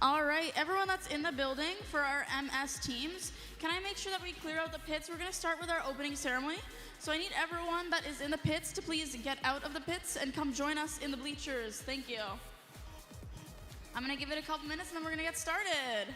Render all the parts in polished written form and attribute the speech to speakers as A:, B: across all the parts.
A: All right, everyone that's in the building for our MS teams, can I make sure that we clear out the pits? We're gonna start with our opening ceremony. So I need everyone that is in the pits to please get out of the pits and come join us in the bleachers. Thank you. I'm gonna give it a couple minutes and then we're gonna get started.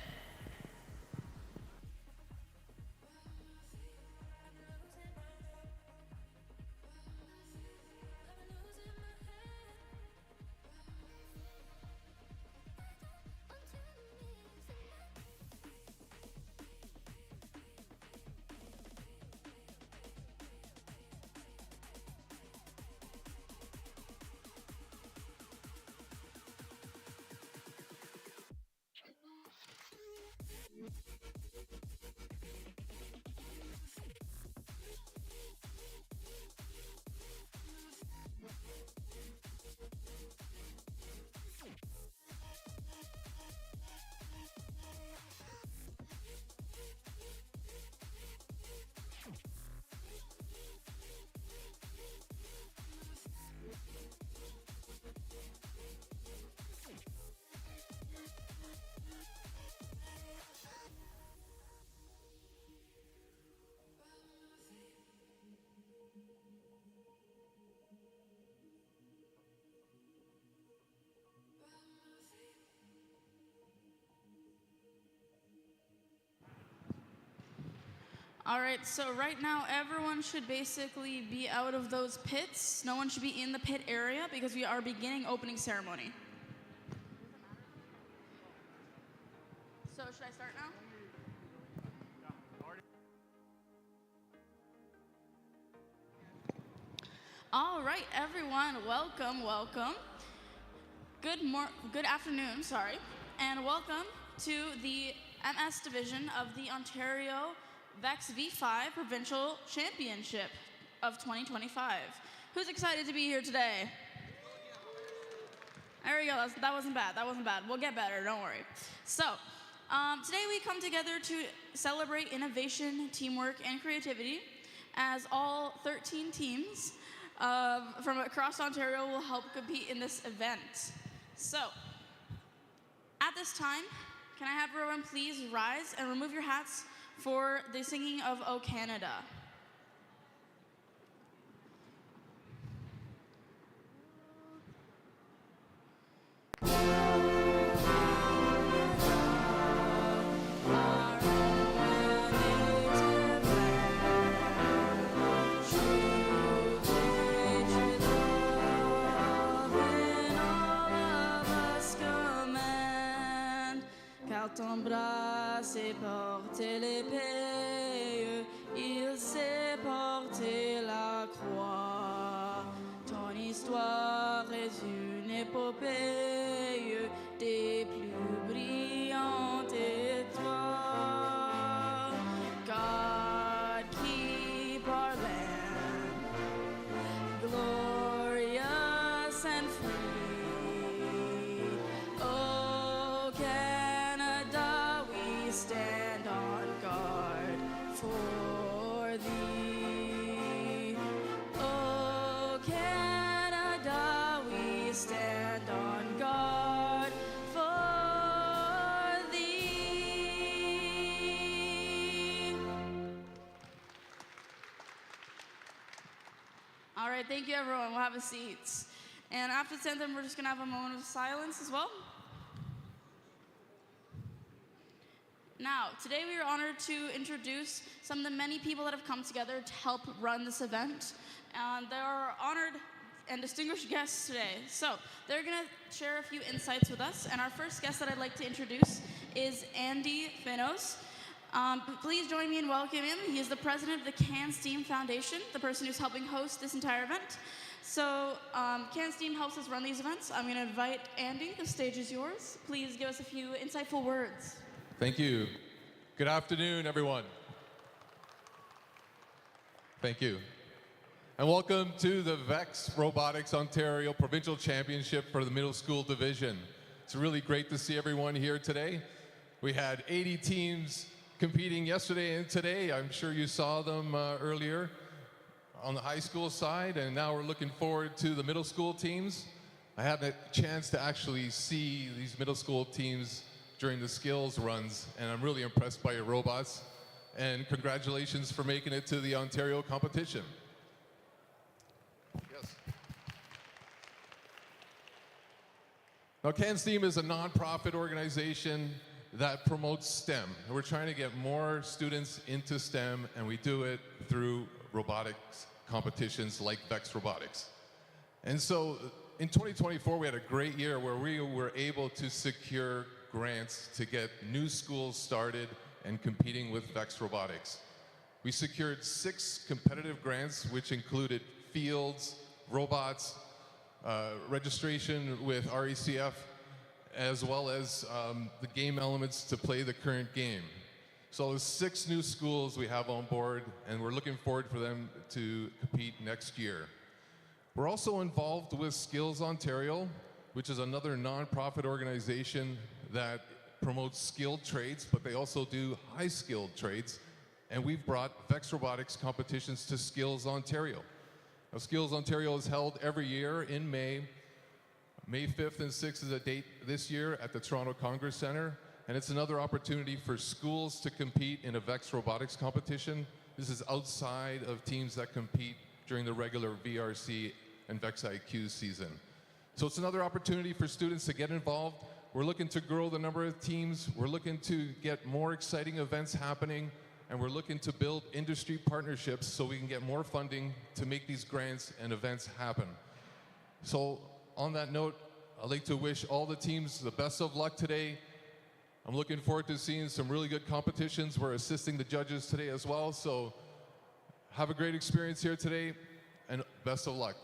A: All right, so right now everyone should basically be out of those pits. No one should be in the pit area because we are beginning opening ceremony. So should I start now? All right, everyone, welcome, welcome. Good afternoon, sorry, and welcome to the MS division of the Ontario VEX V5 Provincial Championship of 2025. Who's excited to be here today? There we go, that wasn't bad, that wasn't bad. We'll get better, don't worry. So, today we come together to celebrate innovation, teamwork, and creativity as all 13 teams from across Ontario will help compete in this event. So, at this time, can I have everyone please rise and remove your hats for the singing of O Canada. Ton bras s'est porté l'épée, il s'est porté la croix. Ton histoire est une épopée des plus brillantes étoiles. God keep our land glorious and free. Stand on guard for thee. Oh, Canada, we stand on guard for thee. All right, thank you, everyone. We'll have a seat. And after the anthem, we're just going to have a moment of silence as well. Now, today we are honored to introduce some of the many people that have come together to help run this event. And there are honored and distinguished guests today. So they're going to share a few insights with us. And our first guest that I'd like to introduce is Andy Finos. Please join me in welcoming him. He is the president of the Can Steam Foundation, the person who's helping host this entire event. So Can Steam helps us run these events. I'm going to invite Andy. The stage is yours. Please give us a few insightful words.
B: Thank you. Good afternoon, everyone. Thank you. And welcome to the VEX Robotics Ontario Provincial Championship for the Middle School Division. It's really great to see everyone here today. We had 80 teams competing yesterday and today. I'm sure you saw them earlier on the high school side, and now we're looking forward to the middle school teams. I had a chance to actually see these middle school teams during the skills runs, and I'm really impressed by your robots. And congratulations for making it to the Ontario competition. Yes. Now, CanSTEAM is a nonprofit organization that promotes STEM. We're trying to get more students into STEM, and we do it through robotics competitions like VEX Robotics. And so in 2024, we had a great year where we were able to secure grants to get new schools started and competing with VEX Robotics. We secured 6 competitive grants, which included fields, robots, registration with RECF, as well as the game elements to play the current game. So there's 6 new schools we have on board, and we're looking forward for them to compete next year. We're also involved with Skills Ontario, which is another nonprofit organization that promotes skilled trades, but they also do high-skilled trades. And we've brought VEX Robotics competitions to Skills Ontario. Now, Skills Ontario is held every year in May. May 5th and 6th is a date this year at the Toronto Congress Centre. And it's another opportunity for schools to compete in a VEX Robotics competition. This is outside of teams that compete during the regular VRC and VEX IQ season. So it's another opportunity for students to get involved. We're looking to grow the number of teams. We're looking to get more exciting events happening, and we're looking to build industry partnerships so we can get more funding to make these grants and events happen. So on that note, I'd like to wish all the teams the best of luck today. I'm looking forward to seeing some really good competitions. We're assisting the judges today as well, so have a great experience here today, and best of luck.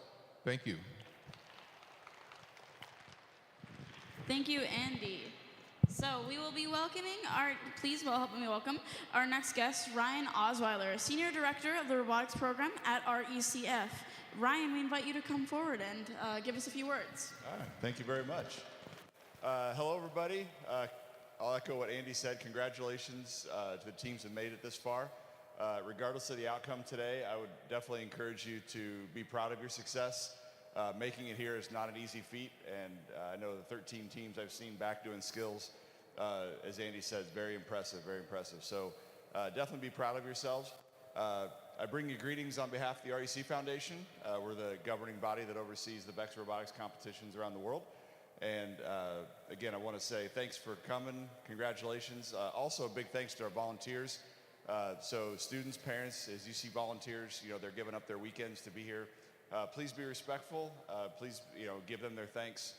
B: Thank you.
A: Thank you, Andy. So we will be welcoming please help me welcome our next guest, Ryan Osweiler, Senior Director of the Robotics Program at RECF. Ryan, we invite you to come forward and give us a few words.
C: All right, thank you very much. Hello, everybody. I'll echo what Andy said. Congratulations to the teams that made it this far. Regardless of the outcome today, I would definitely encourage you to be proud of your success. Making it here is not an easy feat, and I know the 13 teams I've seen back doing skills, as Andy said, very impressive, very impressive. So definitely be proud of yourselves. I bring you greetings on behalf of the REC Foundation. We're the governing body that oversees the VEX Robotics competitions around the world. And again, I want to say thanks for coming. Congratulations. Also, a big thanks to our volunteers. So students, parents, as you see volunteers, they're giving up their weekends to be here. Please be respectful. Please, give them their thanks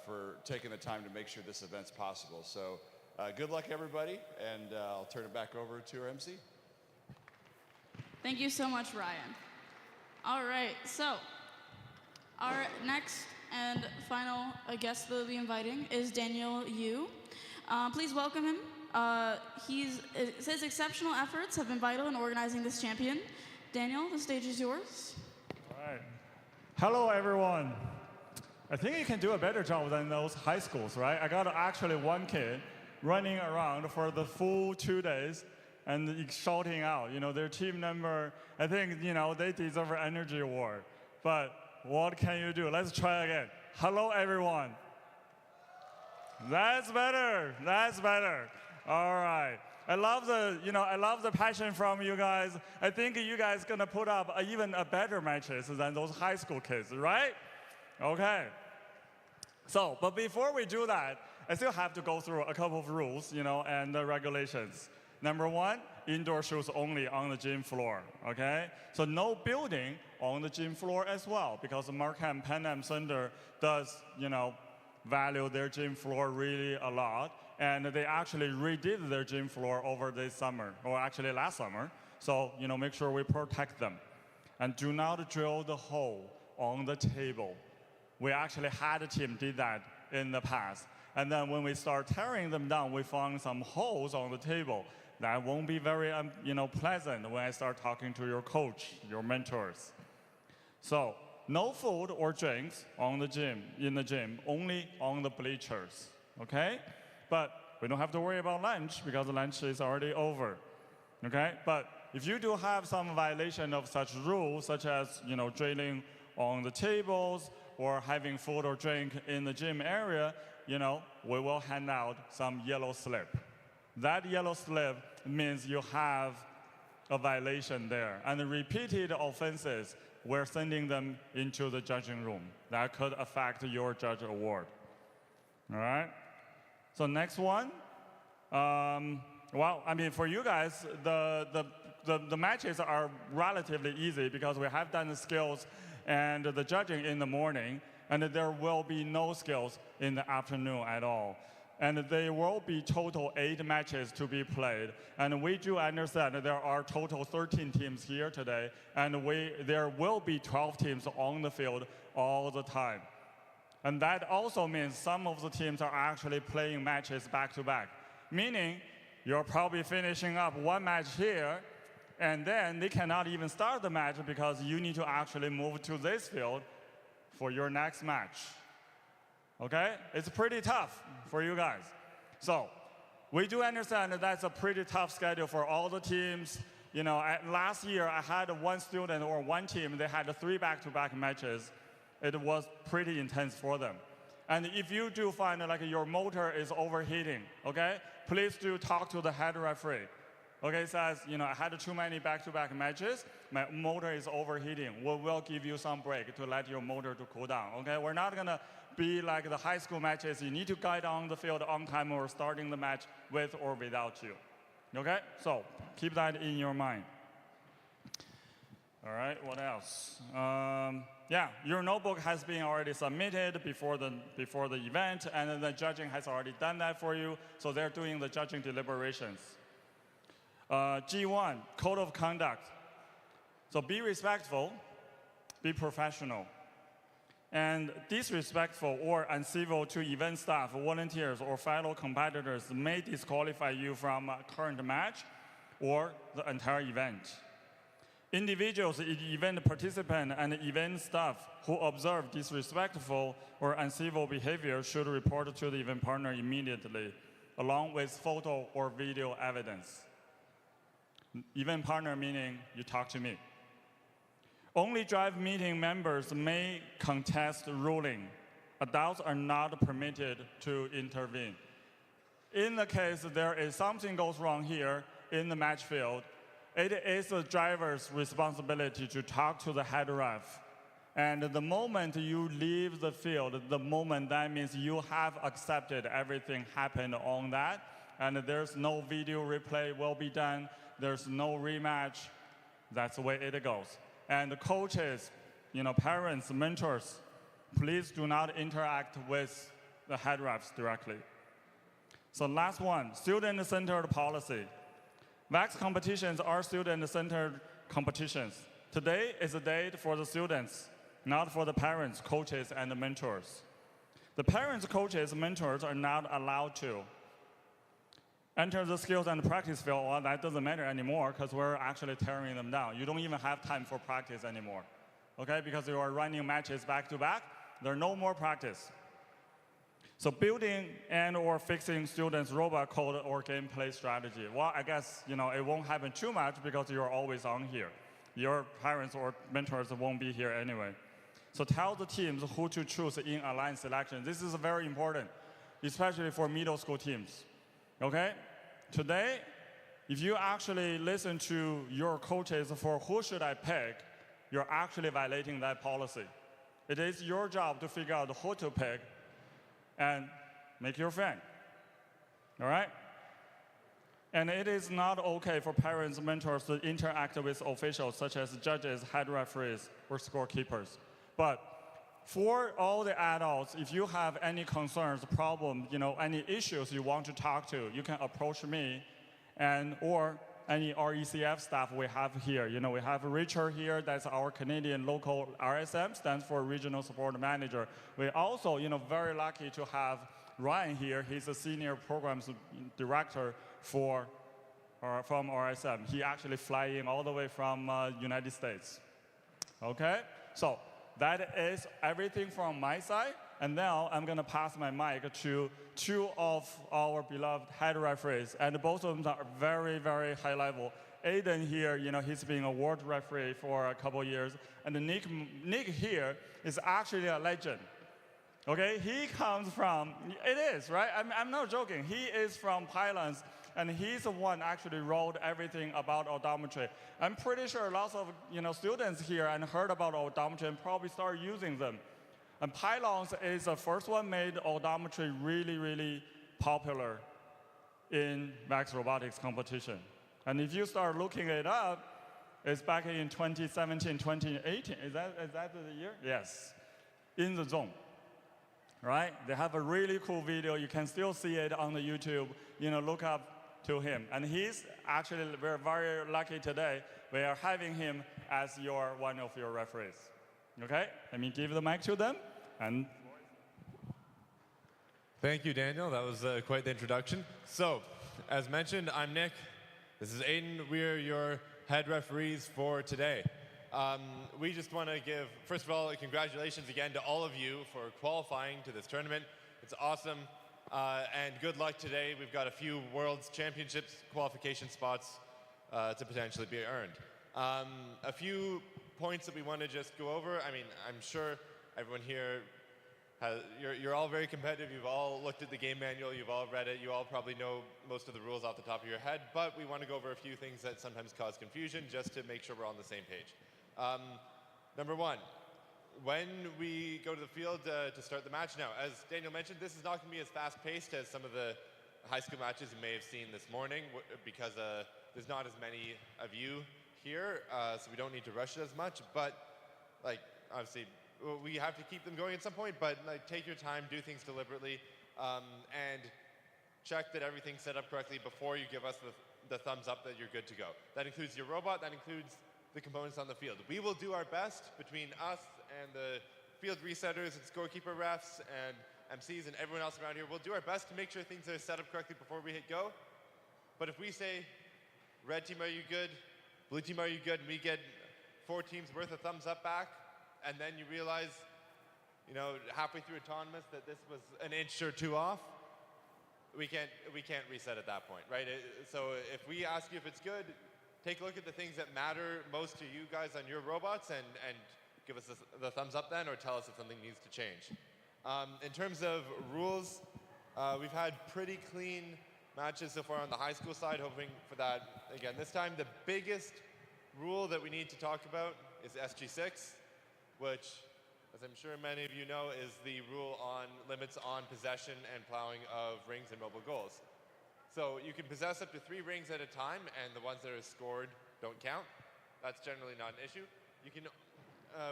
C: for taking the time to make sure this event's possible. So good luck, everybody, and I'll turn it back over to our MC.
A: Thank you so much, Ryan. All right, so our next and final guest that we'll be inviting is Daniel Yu. Please welcome him. His exceptional efforts have been vital in organizing this champion. Daniel, the stage is yours.
D: All right. Hello, everyone. I think you can do a better job than those high schools, right? I got actually one kid running around for the full 2 days and shouting out, their team member. I think, they deserve an energy award. But what can you do? Let's try again. Hello, everyone. That's better. That's better. All right. I love the passion from you guys. I think you guys gonna put up even a better matches than those high school kids, right? Okay. So, but before we do that, I still have to go through a couple of rules, and the regulations. Number one, indoor shoes only on the gym floor, okay? So no building on the gym floor as well, because Markham Pan Am Center does, value their gym floor really a lot. And they actually redid their gym floor over this summer, or actually last summer. So, make sure we protect them. And do not drill the hole on the table. We actually had a team did that in the past. And then when we start tearing them down, we found some holes on the table. That won't be very, pleasant when I start talking to your coach, your mentors. So, no food or drinks in the gym, only on the bleachers, okay? But we don't have to worry about lunch because lunch is already over. Okay? But if you do have some violation of such rules, such as drilling on the tables or having food or drink in the gym area, we will hand out some yellow slip. That yellow slip means you have a violation there. And repeated offenses, we're sending them into the judging room. That could affect your judge award. All right? So next one. Well, I mean, for you guys, the matches are relatively easy because we have done the skills and the judging in the morning, and there will be no skills in the afternoon at all. And there will be total 8 matches to be played. And we do understand that there are total 13 teams here today, and there will be 12 teams on the field all the time. And that also means some of the teams are actually playing matches back to back, meaning you're probably finishing up one match here, and then they cannot even start the match because you need to actually move to this field for your next match. Okay? It's pretty tough for you guys. So we do understand that that's a pretty tough schedule for all the teams. Last year I had one student or one team, they had 3 back-to-back matches. It was pretty intense for them. And if you do find like your motor is overheating, okay, please do talk to the head referee. Okay, says, I had too many back-to-back matches, my motor is overheating. We will give you some break to let your motor to cool down, okay? We're not gonna be like the high school matches. You need to get on the field on time or starting the match with or without you, okay? So keep that in your mind. All right, what else? Yeah, your notebook has been already submitted before the event, and the judging has already done that for you, so they're doing the judging deliberations. G1, code of conduct. So be respectful, be professional, and disrespectful or uncivil to event staff, volunteers, or fellow competitors may disqualify you from a current match or the entire event. Individuals, event participants, and event staff who observe disrespectful or uncivil behavior should report to the event partner immediately, along with photo or video evidence. Event partner meaning you talk to me. Only drive meeting members may contest ruling. Adults are not permitted to intervene. In the case there is something goes wrong here in the match field, it is the driver's responsibility to talk to the head ref. And the moment you leave the field, the moment that means you have accepted everything happened on that, and there's no video replay will be done, there's no rematch. That's the way it goes. And the coaches, parents, mentors, please do not interact with the head refs directly. So last one, student-centered policy. VEX competitions are student-centered competitions. Today is a date for the students, not for the parents, coaches, and the mentors. The parents, coaches, mentors are not allowed to enter the skills and practice field. Well, that doesn't matter anymore because we're actually tearing them down. You don't even have time for practice anymore, okay? Because you are running matches back to back, there's no more practice. So building and or fixing students' robot code or gameplay strategy. Well, I guess it won't happen too much because you're always on here. Your parents or mentors won't be here anyway. So tell the teams who to choose in alliance selection. This is very important, especially for middle school teams. Okay? Today, if you actually listen to your coaches for who should I pick, you're actually violating that policy. It is your job to figure out who to pick and make your friend. All right? And it is not okay for parents, mentors to interact with officials such as judges, head referees, or scorekeepers. But for all the adults, if you have any concerns, problems, any issues you want to talk to, you can approach me or any RECF staff we have here. We have Richard here, that's our Canadian local RSM, stands for Regional Support Manager. We also, very lucky to have Ryan here. He's a Senior Programs Director from RSM. He actually fly in all the way from United States. Okay? So that is everything from my side. And now I'm going to pass my mic to two of our beloved head referees, and both of them are very, very high level. Aiden here, he's been a world referee for a couple years, and Nick here is actually a legend. Okay, he comes from, it is, right? I'm not joking. He is from Pylons, and he's the one actually wrote everything about odometry. I'm pretty sure lots of students here and heard about odometry and probably start using them. And Pylons is the first one made odometry really, really popular in VEX Robotics competition. And if you start looking it up, it's back in 2017, 2018. Is that the year? Yes, in the zone. Right? They have a really cool video. You can still see it on the YouTube. Look up to him. And he's actually, we're very lucky today. We are having him as one of your referees. Okay? Let me give the mic to them. And
E: thank you, Daniel. That was quite the introduction. So, as mentioned, I'm Nick. This is Aiden. We're your head referees for today. We just want to give, first of all, congratulations again to all of you for qualifying to this tournament. It's awesome, and good luck today. We've got a few World's Championships qualification spots to potentially be earned. A few points that we want to just go over. I mean, I'm sure everyone here, you're all very competitive. You've all looked at the game manual. You've all read it. You all probably know most of the rules off the top of your head, but we want to go over a few things that sometimes cause confusion just to make sure we're on the same page. Number one, when we go to the field to start the match now, as Daniel mentioned, this is not going to be as fast-paced as some of the high school matches you may have seen this morning because there's not as many of you here, so we don't need to rush it as much. But, obviously, we have to keep them going at some point, but take your time, do things deliberately, and check that everything's set up correctly before you give us the thumbs up that you're good to go. That includes your robot, that includes the components on the field. We will do our best between us and the field resetters and scorekeeper refs and MCs and everyone else around here. We'll do our best to make sure things are set up correctly before we hit go. But if we say, red team, are you good? Blue team, are you good? And we get 4 teams worth of thumbs up back, and then you realize, halfway through autonomous that this was an inch or 2 off, we can't reset at that point, right? So if we ask you if it's good, take a look at the things that matter most to you guys on your robots and give us the thumbs up then, or tell us if something needs to change. In terms of rules, we've had pretty clean matches so far on the high school side, hoping for that again this time. The biggest rule that we need to talk about is SG6, which, as I'm sure many of you know, is the rule on limits on possession and plowing of rings and mobile goals. So you can possess up to 3 rings at a time, and the ones that are scored don't count. That's generally not an issue. You can,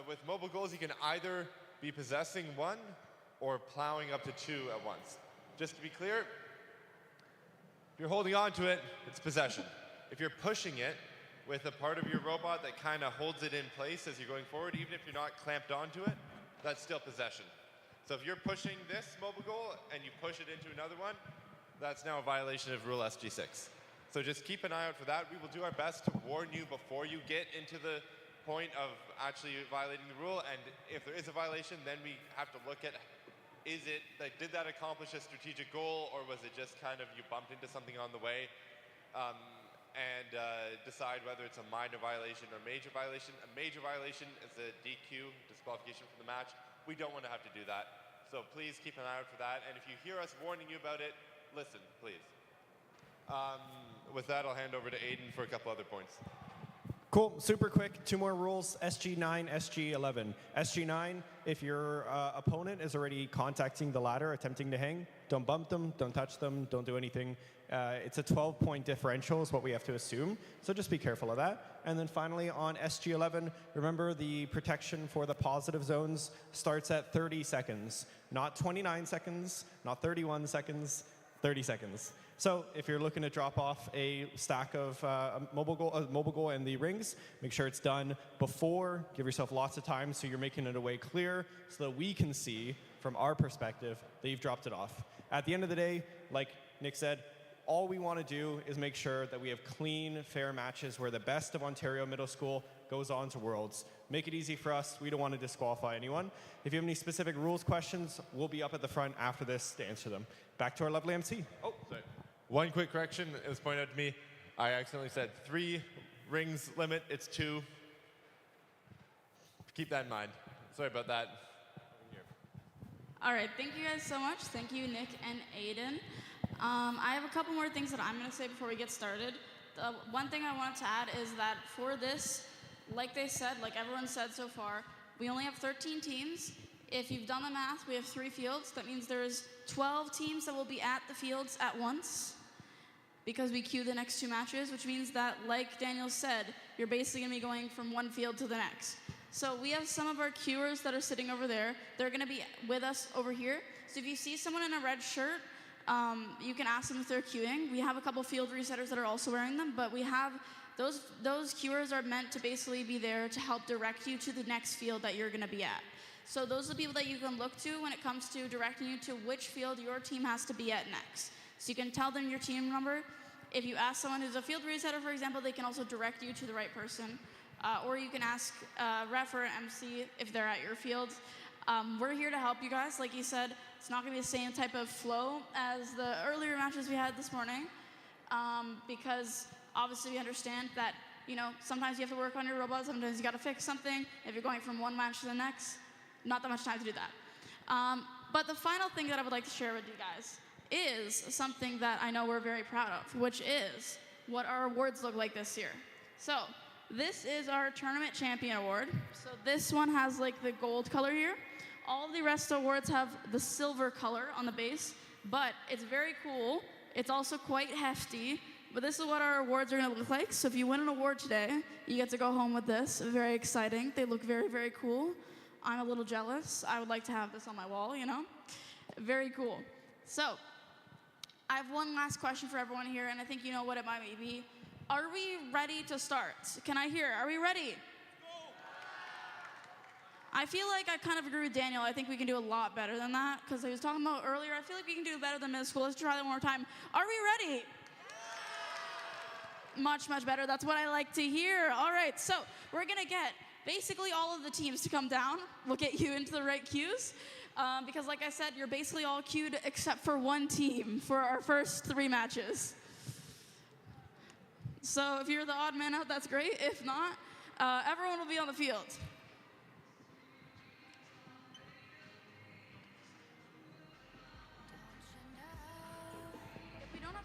E: with mobile goals, you can either be possessing 1 or plowing up to 2 at once. Just to be clear, if you're holding on to it, it's possession. If you're pushing it with a part of your robot that kind of holds it in place as you're going forward, even if you're not clamped onto it, that's still possession. So if you're pushing this mobile goal and you push it into another one, that's now a violation of Rule SG6. So just keep an eye out for that. We will do our best to warn you before you get into the point of actually violating the rule. And if there is a violation, then we have to look at, did that accomplish a strategic goal, or was it just kind of you bumped into something on the way? And decide whether it's a minor violation or major violation. A major violation is a DQ, disqualification from the match. We don't want to have to do that. So please keep an eye out for that. And if you hear us warning you about it, listen, please. With that, I'll hand over to Aiden for a couple other points.
F: Cool, super quick, 2 more rules, SG9, SG11. SG9, if your opponent is already contacting the ladder, attempting to hang, don't bump them, don't touch them, don't do anything. It's a 12-point differential is what we have to assume, so just be careful of that. And then finally on SG11, remember the protection for the positive zones starts at 30 seconds, not 29 seconds, not 31 seconds, 30 seconds. So if you're looking to drop off a stack of mobile goal and the rings, make sure it's done before. Give yourself lots of time so you're making it away clear so that we can see from our perspective that you've dropped it off. At the end of the day, like Nick said, All we want to do is make sure that we have clean, fair matches where the best of Ontario Middle School goes on to Worlds. Make it easy for us. We don't want to disqualify anyone. If you have any specific rules questions, we'll be up at the front after this to answer them. Back to our lovely MC.
E: Oh, sorry. One quick correction. It was pointed out to me. I accidentally said 3 rings limit. It's 2. Keep that in mind. Sorry about that.
A: All right, thank you guys so much. Thank you, Nick and Aiden. I have a couple more things that I'm going to say before we get started. The one thing I wanted to add is that for this, like they said, like everyone said so far, we only have 13 teams. If you've done the math, we have 3 fields. That means there's 12 teams that will be at the fields at once because we queue the next 2 matches, which means that, like Daniel said, you're basically going to be going from one field to the next. So we have some of our queuers that are sitting over there. They're going to be with us over here. So if you see someone in a red shirt, you can ask them if they're queuing. We have a couple field resetters that are also wearing them, but we have those queuers are meant to basically be there to help direct you to the next field that you're going to be at. So those are the people that you can look to when it comes to directing you to which field your team has to be at next. So you can tell them your team number. If you ask someone who's a field resetter, for example, they can also direct you to the right person. Or you can ask ref or MC if they're at your field. We're here to help you guys. Like you said, it's not going to be the same type of flow as the earlier matches we had this morning, because obviously we understand that, you know, sometimes you have to work on your robot, sometimes you got to fix something. If you're going from one match to the next, not that much time to do that. But the final thing that I would like to share with you guys is something that I know we're very proud of, which is what our awards look like this year. So this is our Tournament Champion Award. So this one has like the gold color here. All of the rest of the awards have the silver color on the base, but it's very cool. It's also quite hefty, but this is what our awards are gonna look like. So if you win an award today, you get to go home with this. Very exciting. They look very, very cool. I'm a little jealous. I would like to have this on my wall, you know? Very cool. So I have one last question for everyone here, and I think you know what it might be. Are we ready to start? Can I hear? Are we ready? I feel like I kind of agree with Daniel. I think we can do a lot better than that, because he was talking about earlier. I feel like we can do better than middle school. Let's try that one more time. Are we ready? Much, much better. That's what I like to hear. All right, so we're going to get basically all of the teams to come down. We'll get you into the right queues, because like I said, you're basically all queued except for one team for our first 3 matches. So if you're the odd man out, that's great. If not, everyone will be on the field. If we don't have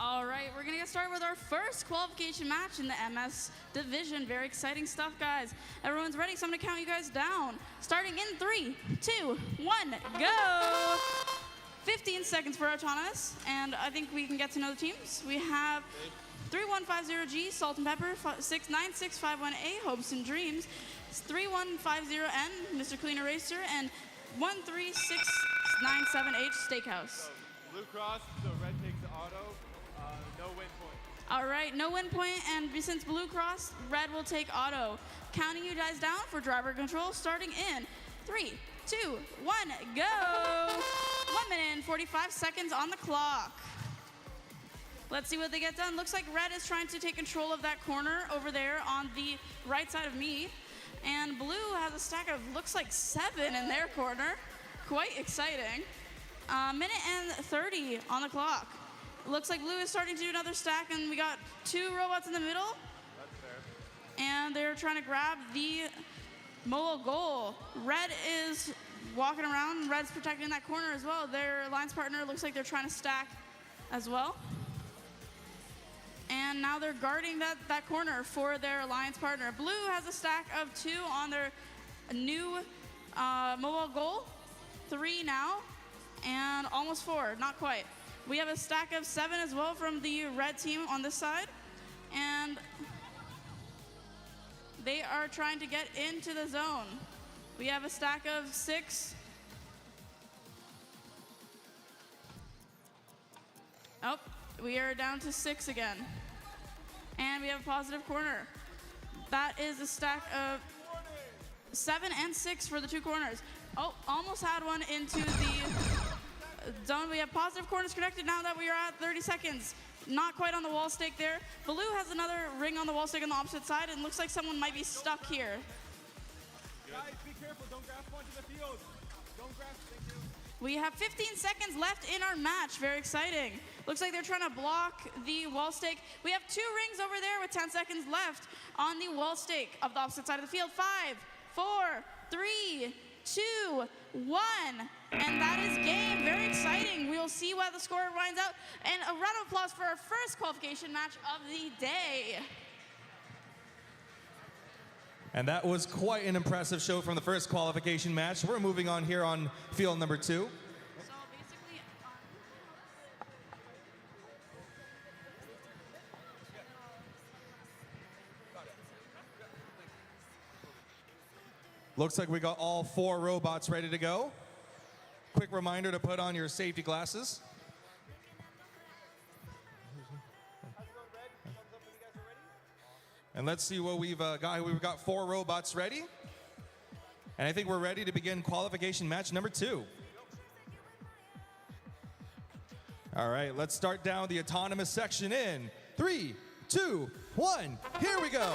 A: All right, we're gonna get started with our first qualification match in the MS division. Very exciting stuff, guys. Everyone's ready, so I'm gonna count you guys down. Starting in 3, 2, 1, go! 15 seconds for autonomous, and I think we can get to know the teams. We have 3150G, Salt and Pepper, 69651A, Hopes and Dreams, 3150N, Mr. Cleaner Racer, and 13697H, Steakhouse.
E: Blue cross, so red takes the auto. No win point.
A: All right, no win point, and since blue cross, red will take auto. Counting you guys down for driver control, starting in 3, 2, 1, go! 1 minute and 45 seconds on the clock. Let's see what they get done. Looks like red is trying to take control of that corner over there on the right side of me. And blue has a stack of, looks like 7 in their corner. Quite exciting. Minute and 30 on the clock. Looks like blue is starting to do another stack, and we got 2 robots in the middle.
E: That's fair.
A: And they're trying to grab the mobile goal. Red is walking around. Red's protecting that corner as well. Their alliance partner looks like they're trying to stack as well. And now they're guarding that corner for their alliance partner. Blue has a stack of 2 on their new mobile goal. 3 now, and almost 4, not quite. We have a stack of 7 as well from the red team on this side. And they are trying to get into the zone. We have a stack of 6. Oh, we are down to 6 again. And we have a positive corner. That is a stack of 7 and 6 for the 2 corners. Oh, almost had one into the zone. We have positive corners connected now that we are at 30 seconds. Not quite on the wall stake there. Blue has another ring on the wall stake on the opposite side, and looks like someone might be stuck here.
F: Guys, be careful. Don't grab onto the field. Don't grab. Thank you.
A: We have 15 seconds left in our match. Very exciting. Looks like they're trying to block the wall stake. We have 2 rings over there with 10 seconds left on the wall stake of the opposite side of the field. 5, 4, 3, 2, 1. And that is game. Very exciting. We will see what the score winds out. And a round of applause for our first qualification match of the day.
G: And that was quite an impressive show from the first qualification match. We're moving on here on field number 2.
A: So basically,
G: Looks like we got all 4 robots ready to go. Quick reminder to put on your safety glasses. And let's see what we've got. We've got 4 robots ready. And I think we're ready to begin qualification match number 2. All right, let's start down the autonomous section in 3, 2, 1. Here we go.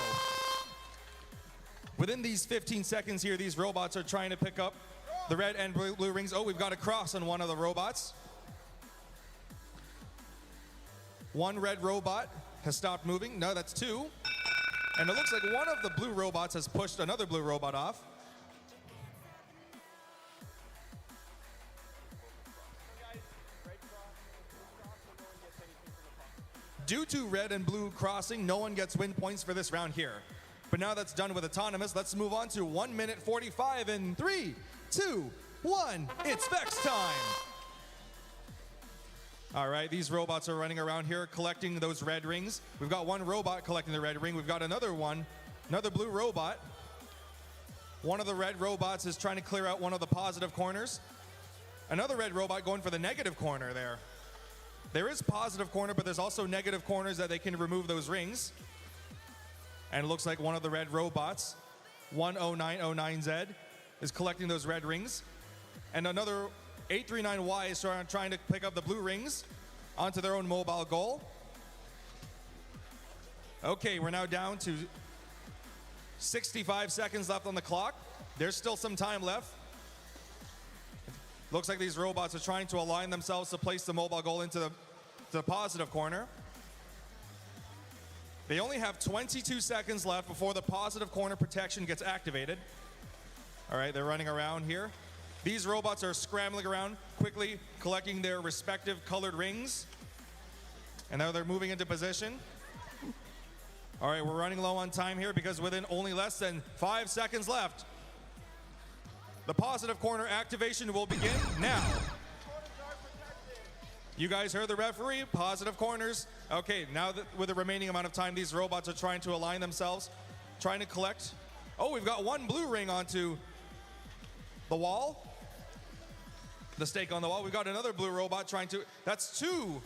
G: Within these 15 seconds here, these robots are trying to pick up the red and blue rings. Oh, we've got a cross on one of the robots. 1 red robot has stopped moving. No, that's 2. And it looks like one of the blue robots has pushed another blue robot off. Due to red and blue crossing, no one gets win points for this round here. But now that's done with autonomous, let's move on to 1 minute 45 in 3, 2, 1. It's VEX time. All right, these robots are running around here collecting those red rings. We've got 1 robot collecting the red ring. We've got another blue robot. One of the red robots is trying to clear out one of the positive corners. Another red robot going for the negative corner there. There is positive corner, but there's also negative corners that they can remove those rings. And it looks like one of the red robots, 10909Z, is collecting those red rings. And another 839Y is trying to pick up the blue rings onto their own mobile goal. Okay, we're now down to 65 seconds left on the clock. There's still some time left. Looks like these robots are trying to align themselves to place the mobile goal into the positive corner. They only have 22 seconds left before the positive corner protection gets activated. All right, they're running around here. These robots are scrambling around, quickly collecting their respective colored rings. And now they're moving into position. All right, we're running low on time here because within only less than 5 seconds left. The positive corner activation will begin now. You guys heard the referee, positive corners. Okay, now that with the remaining amount of time, these robots are trying to align themselves, trying to collect. Oh, we've got one blue ring onto the wall. The stake on the wall. We've got another blue robot trying to, that's 2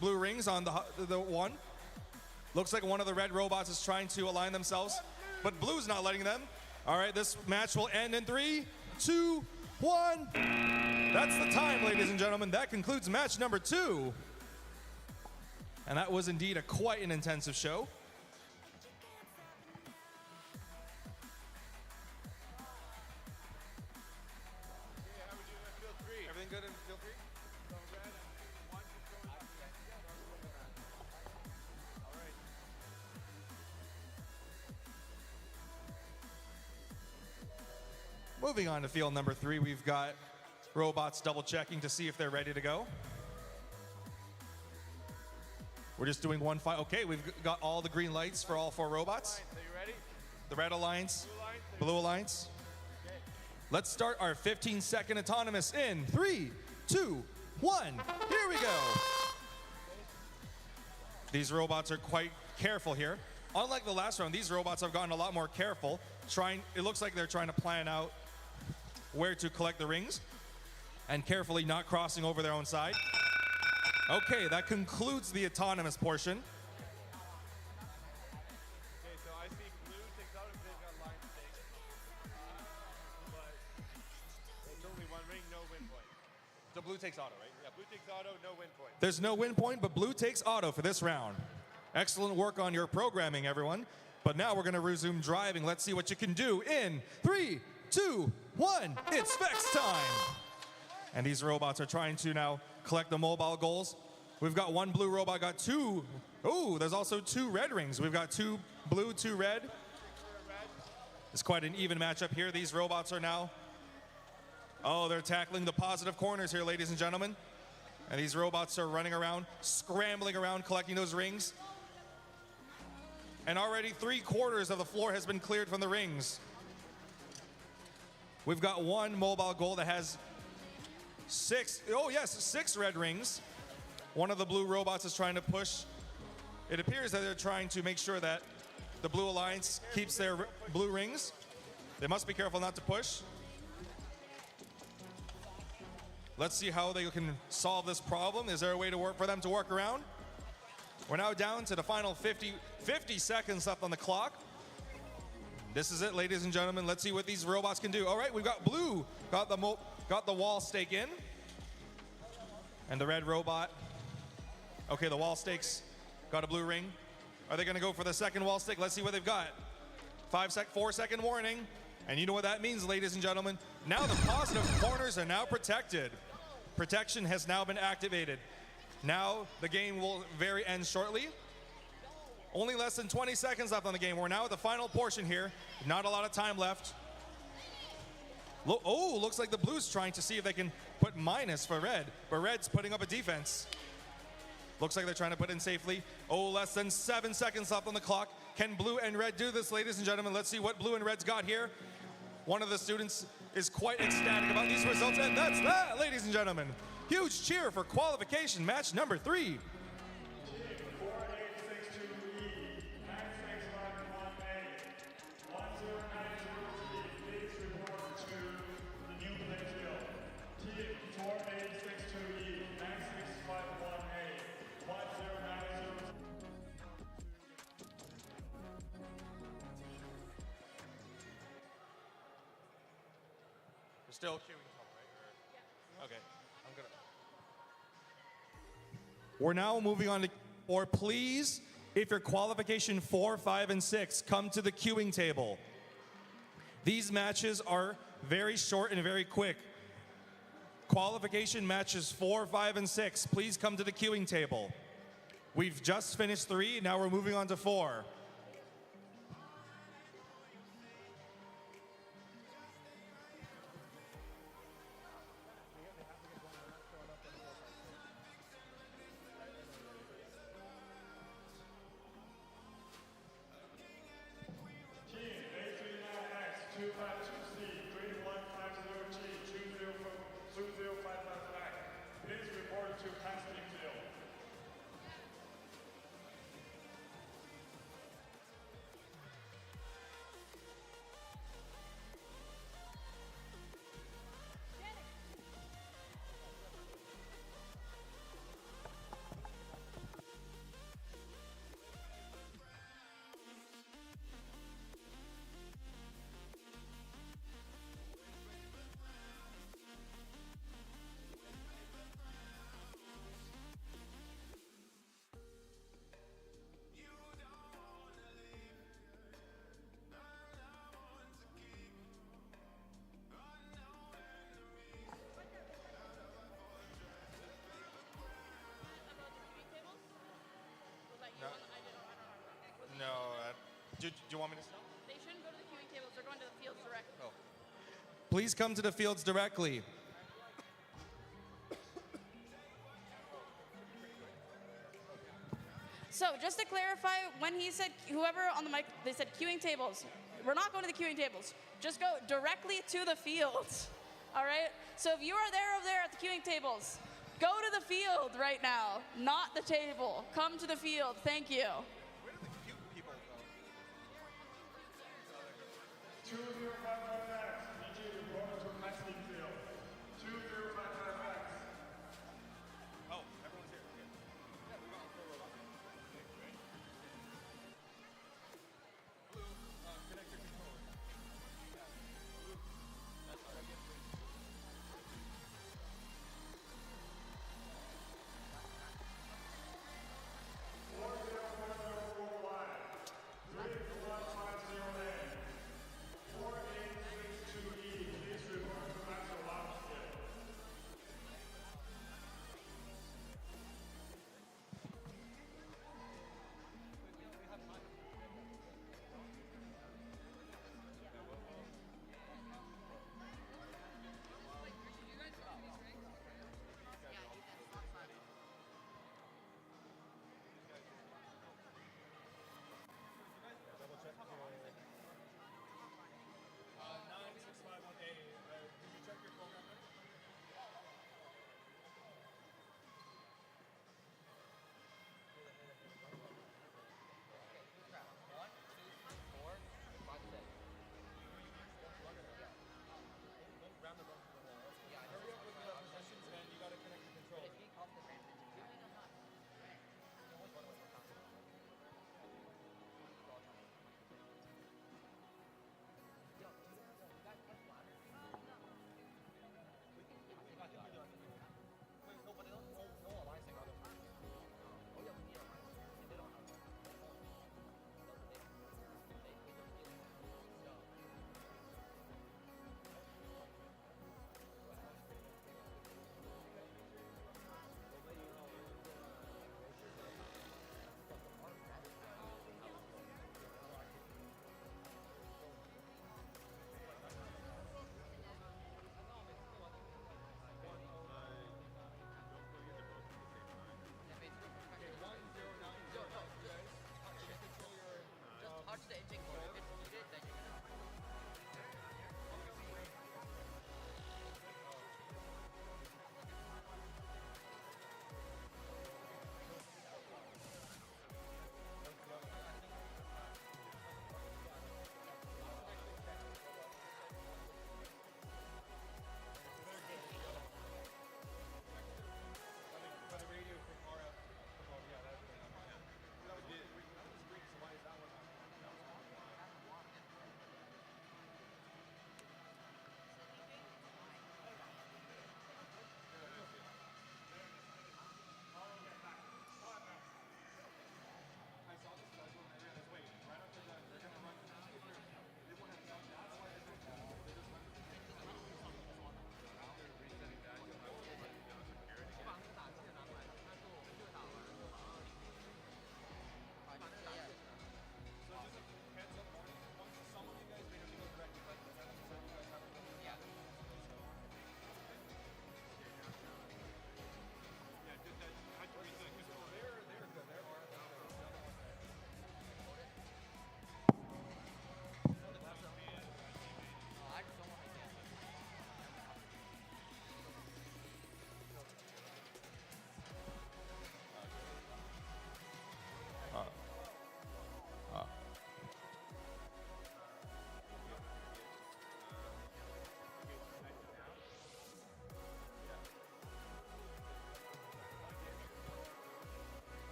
G: blue rings on the one. Looks like one of the red robots is trying to align themselves, but blue's not letting them. All right, this match will end in 3, 2, 1. That's the time, ladies and gentlemen. That concludes match number 2. And that was indeed quite an intensive show. Everything good in field 3? Moving on to field number 3, we've got robots double checking to see if they're ready to go. We're just doing one fight. Okay, we've got all the green lights for all 4 robots.
E: Are you ready?
G: The red alliance, blue alliance. Let's start our 15-second autonomous in 3, 2, 1. Here we go. These robots are quite careful here. Unlike the last round, these robots have gotten a lot more careful. It looks like they're trying to plan out where to collect the rings and carefully not crossing over their own side. Okay, that concludes the autonomous portion.
E: Okay, so I see blue takes out if they've got line stake. But it's only one ring, no win point.
G: So blue takes auto, right?
E: Yeah, blue takes auto, no win point.
G: There's no win point, but blue takes auto for this round. Excellent work on your programming, everyone. But now we're going to resume driving. Let's see what you can do in 3, 2, 1. It's VEX time. And these robots are trying to now collect the mobile goals. We've got one blue robot, got 2. Oh, there's also 2 red rings. We've got 2 blue, 2 red. It's quite an even matchup here. These robots are now, oh, they're tackling the positive corners here, ladies and gentlemen. And these robots are running around, scrambling around, collecting those rings. And already 3/4 of the floor has been cleared from the rings. We've got one mobile goal that has 6 red rings. One of the blue robots is trying to push. It appears that they're trying to make sure that the Blue Alliance keeps their blue rings. They must be careful not to push. Let's see how they can solve this problem. Is there a way for them to work around? We're now down to the final 50 seconds left on the clock. This is it, ladies and gentlemen. Let's see what these robots can do. All right, we've got blue, got the wall stake in. And the red robot, okay, the wall stakes got a blue ring. Are they gonna go for the second wall stake? Let's see what they've got. 4-second warning. And you know what that means, ladies and gentlemen. Now the positive corners are now protected. Protection has now been activated. Now the game will end shortly. Only less than 20 seconds left on the game. We're now at the final portion here. Not a lot of time left. Oh, looks like the blue's trying to see if they can put minus for red, but red's putting up a defense. Looks like they're trying to put in safely. Oh, less than 7 seconds left on the clock. Can blue and red do this, ladies and gentlemen? Let's see what blue and red's got here. One of the students is quite ecstatic about these results, and that's that, ladies and gentlemen. Huge cheer for qualification match number 3. Still queuing, right? Okay. We're now moving on to, or please, if your qualification 4, 5, and 6, come to the queuing table. These matches are very short and very quick. Qualification matches 4, 5, and 6, please come to the queuing table. We've just finished 3, now we're moving on to 4. Do you want me to stop?
A: They shouldn't go to the queuing tables. They're going to the fields directly.
G: Oh. Please come to the fields directly.
A: So just to clarify, when he said, whoever on the mic, they said queuing tables. We're not going to the queuing tables. Just go directly to the fields. All right? So if you are there over there at the queuing tables, go to the field right now, not the table. Come to the field. Thank you.
G: Where do the cute people go?
D: 2055X, need you to go to testing field. 2055X.
G: Oh, everyone's here. Okay. Yeah, we got four robots. Okay, great. Blue, connect your controller. Blue, that's all right.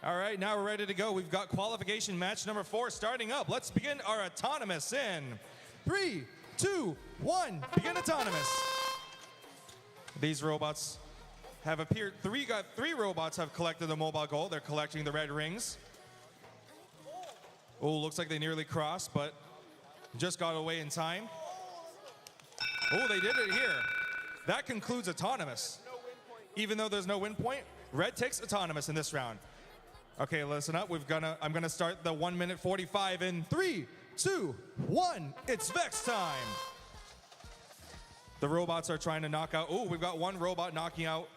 G: All right, now we're ready to go. We've got qualification match number 4 starting up. Let's begin our autonomous in 3, 2, 1. Begin autonomous. These robots have appeared. Three robots have collected the mobile goal. They're collecting the red rings. Oh, looks like they nearly crossed, but just got away in time. Oh, they did it here. That concludes autonomous. Even though there's no win point, red takes autonomous in this round. Okay, listen up. I'm gonna start the 1 minute 45 in 3, 2, 1. It's VEX time. The robots are trying to knock out. Oh, we've got one robot knocking out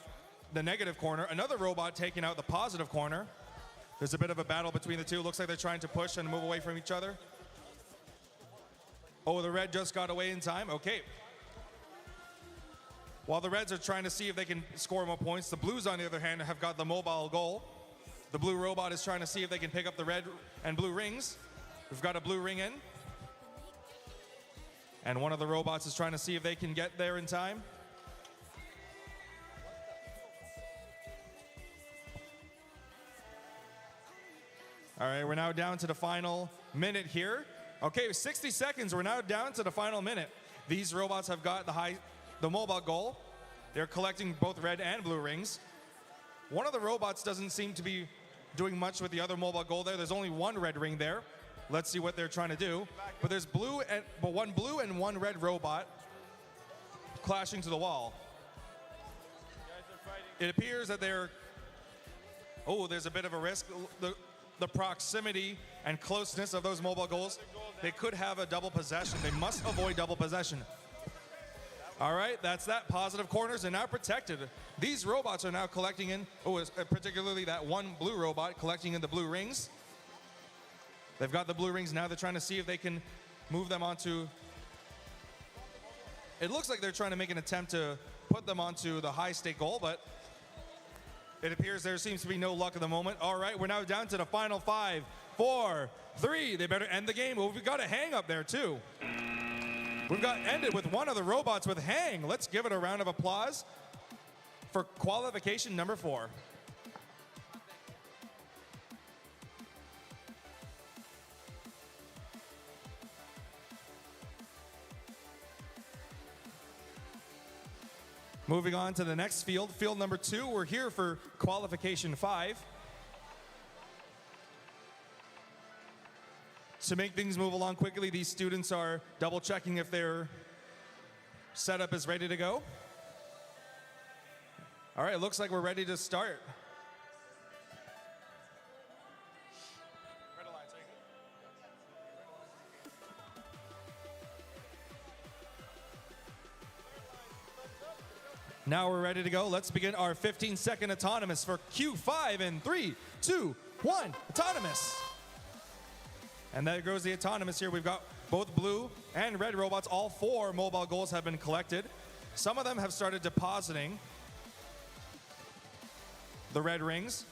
G: the negative corner. Another robot taking out the positive corner. There's a bit of a battle between the two. Looks like they're trying to push and move away from each other. Oh, the red just got away in time. Okay. While the reds are trying to see if they can score more points, the blues, on the other hand, have got the mobile goal. The blue robot is trying to see if they can pick up the red and blue rings. We've got a blue ring in. And one of the robots is trying to see if they can get there in time. All right, we're now down to the final minute here. Okay, 60 seconds, we're now down to the final minute. These robots have got the mobile goal. They're collecting both red and blue rings. One of the robots doesn't seem to be doing much with the other mobile goal there. There's only one red ring there. Let's see what they're trying to do. But there's one blue and one red robot clashing to the wall. It appears that there's a bit of a risk. The proximity and closeness of those mobile goals, they could have a double possession. They must avoid double possession. All right, that's that. Positive corners are now protected. These robots are now collecting in, particularly that one blue robot collecting in the blue rings. They've got the blue rings now. They're trying to see if they can move them onto. It looks like they're trying to make an attempt to put them onto the high stake goal, but it appears there seems to be no luck at the moment. All right, we're now down to the final 5, 4, 3. They better end the game. Well, we've got a hang up there too. We've got ended with one of the robots with hang. Let's give it a round of applause for qualification number 4. Moving on to the next field, field number 2. We're here for qualification 5. To make things move along quickly, these students are double checking if their setup is ready to go. All right, it looks like we're ready to start. Now we're ready to go. Let's begin our 15-second autonomous for Q5 in 3, 2, 1, autonomous. And there goes the autonomous here. We've got both blue and red robots. All 4 mobile goals have been collected. Some of them have started depositing the red rings.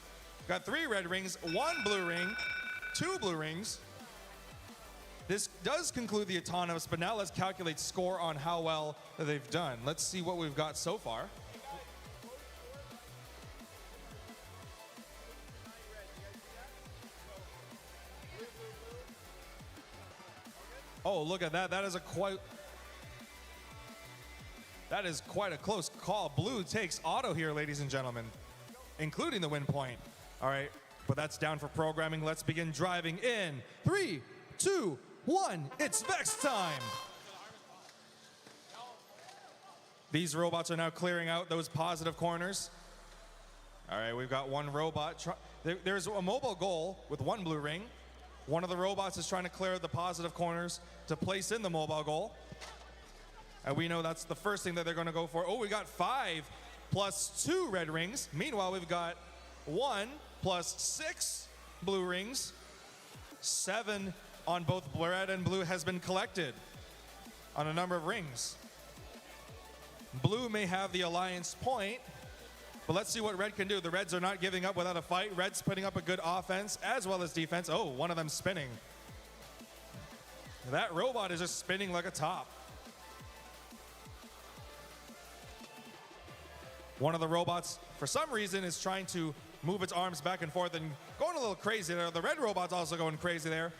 G: Got 3 red rings, 1 blue ring, 2 blue rings. This does conclude the autonomous, but now let's calculate score on how well they've done. Let's see what we've got so far. Oh, look at that. That is quite a close call. Blue takes auto here, ladies and gentlemen, including the win point. All right, but that's down for programming. Let's begin driving in 3, 2, 1. It's VEX time. These robots are now clearing out those positive corners. All right, we've got one robot. There's a mobile goal with 1 blue ring. One of the robots is trying to clear the positive corners to place in the mobile goal. And we know that's the first thing that they're going to go for. Oh, we got 5 plus 2 red rings. Meanwhile, we've got 1 plus 6 blue rings. 7 on both red and blue has been collected on a number of rings. Blue may have the alliance point, but let's see what red can do. The reds are not giving up without a fight. Red's putting up a good offense as well as defense. Oh, one of them spinning. That robot is just spinning like a top. One of the robots, for some reason, is trying to move its arms back and forth and going a little crazy there. The red robot's also going crazy there.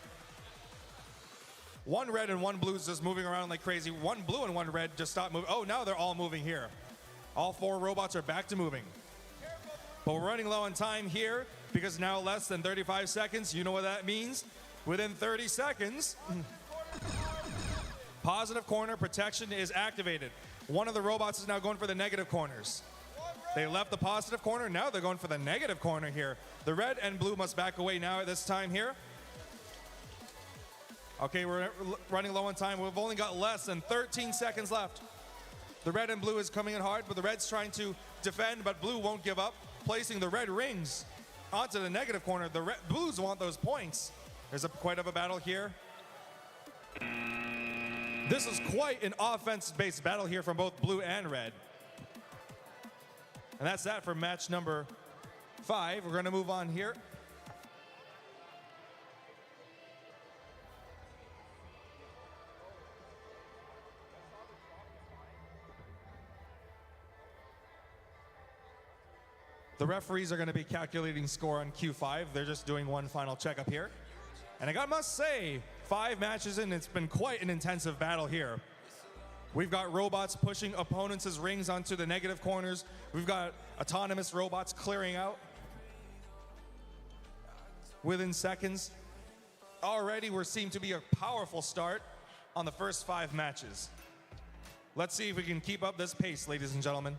G: One red and one blue is just moving around like crazy. One blue and one red just stopped moving. Oh, now they're all moving here. All 4 robots are back to moving. But we're running low on time here because now less than 35 seconds. You know what that means? Within 30 seconds, positive corner protection is activated. One of the robots is now going for the negative corners. They left the positive corner. Now they're going for the negative corner here. The red and blue must back away now at this time here. Okay, we're running low on time. We've only got less than 13 seconds left. The red and blue is coming in hard, but the red's trying to defend, but blue won't give up, placing the red rings onto the negative corner. The blues want those points. There's quite of a battle here. This is quite an offense-based battle here from both blue and red. And that's that for match number 5. We're going to move on here. The referees are going to be calculating score on Q5. They're just doing one final checkup here. And I must say, 5 matches in, it's been quite an intensive battle here. We've got robots pushing opponents' rings onto the negative corners. We've got autonomous robots clearing out within seconds. Already we're seeing to be a powerful start on the first 5 matches. Let's see if we can keep up this pace, ladies and gentlemen.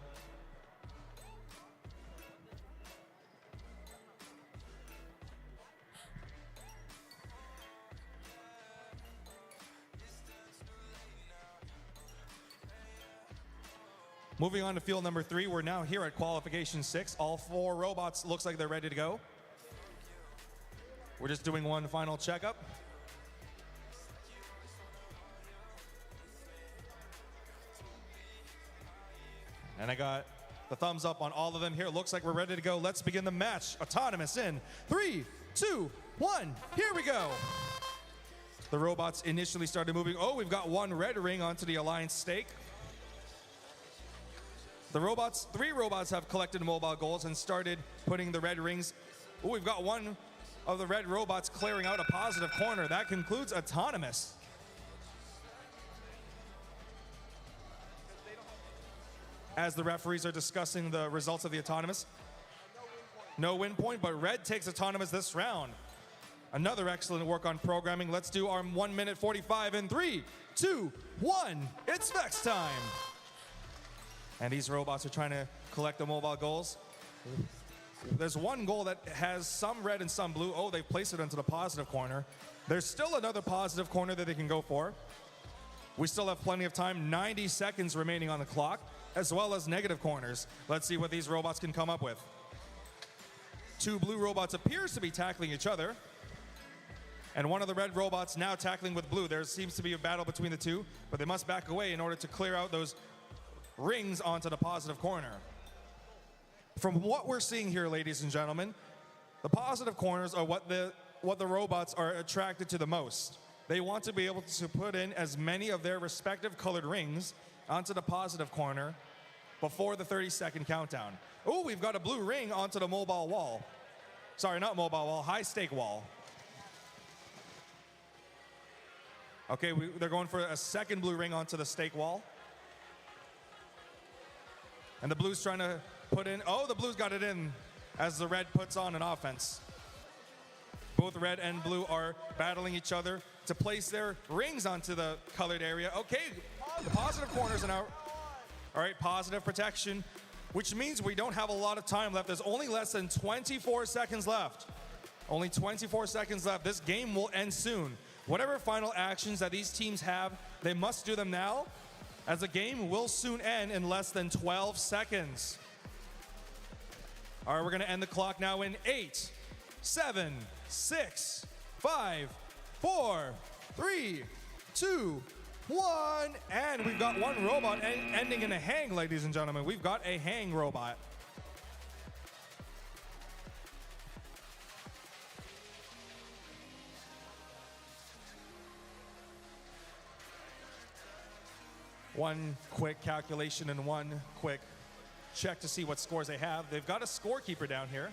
G: Moving on to field number 3, we're now here at Qualification 6. All 4 robots looks like they're ready to go. We're just doing one final checkup. And I got the thumbs up on all of them here. Looks like we're ready to go. Let's begin the match. Autonomous in 3, 2, 1. Here we go. The robots initially started moving. Oh, we've got one red ring onto the Alliance stake. The robots, 3 robots have collected mobile goals and started putting the red rings. Oh, we've got one of the red robots clearing out a positive corner. That concludes autonomous. As the referees are discussing the results of the autonomous. No win point, but red takes autonomous this round. Another excellent work on programming. Let's do our 1 minute 45 in 3, 2, 1. It's VEX time. And these robots are trying to collect the mobile goals. There's one goal that has some red and some blue. Oh, they've placed it into the positive corner. There's still another positive corner that they can go for. We still have plenty of time, 90 seconds remaining on the clock, as well as negative corners. Let's see what these robots can come up with. 2 blue robots appears to be tackling each other. And one of the red robots now tackling with blue. There seems to be a battle between the 2, but they must back away in order to clear out those rings onto the positive corner. From what we're seeing here, ladies and gentlemen, the positive corners are what the robots are attracted to the most. They want to be able to put in as many of their respective colored rings onto the positive corner before the 30-second countdown. Oh, we've got a blue ring onto the mobile wall. Sorry, not mobile wall, high stake wall. Okay, they're going for a second blue ring onto the stake wall. And the blue's trying to put in, oh, the blue's got it in as the red puts on an offense. Both red and blue are battling each other to place their rings onto the colored area. Okay, the positive corners are now, all right, positive protection, which means we don't have a lot of time left. There's only less than 24 seconds left. Only 24 seconds left. This game will end soon. Whatever final actions that these teams have, they must do them now, as the game will soon end in less than 12 seconds. All right, we're gonna end the clock now in 8, 7, 6, 5, 4, 3, 2, 1. And we've got one robot ending in a hang, ladies and gentlemen. We've got a hang robot. One quick calculation and one quick check to see what scores they have. They've got a scorekeeper down here.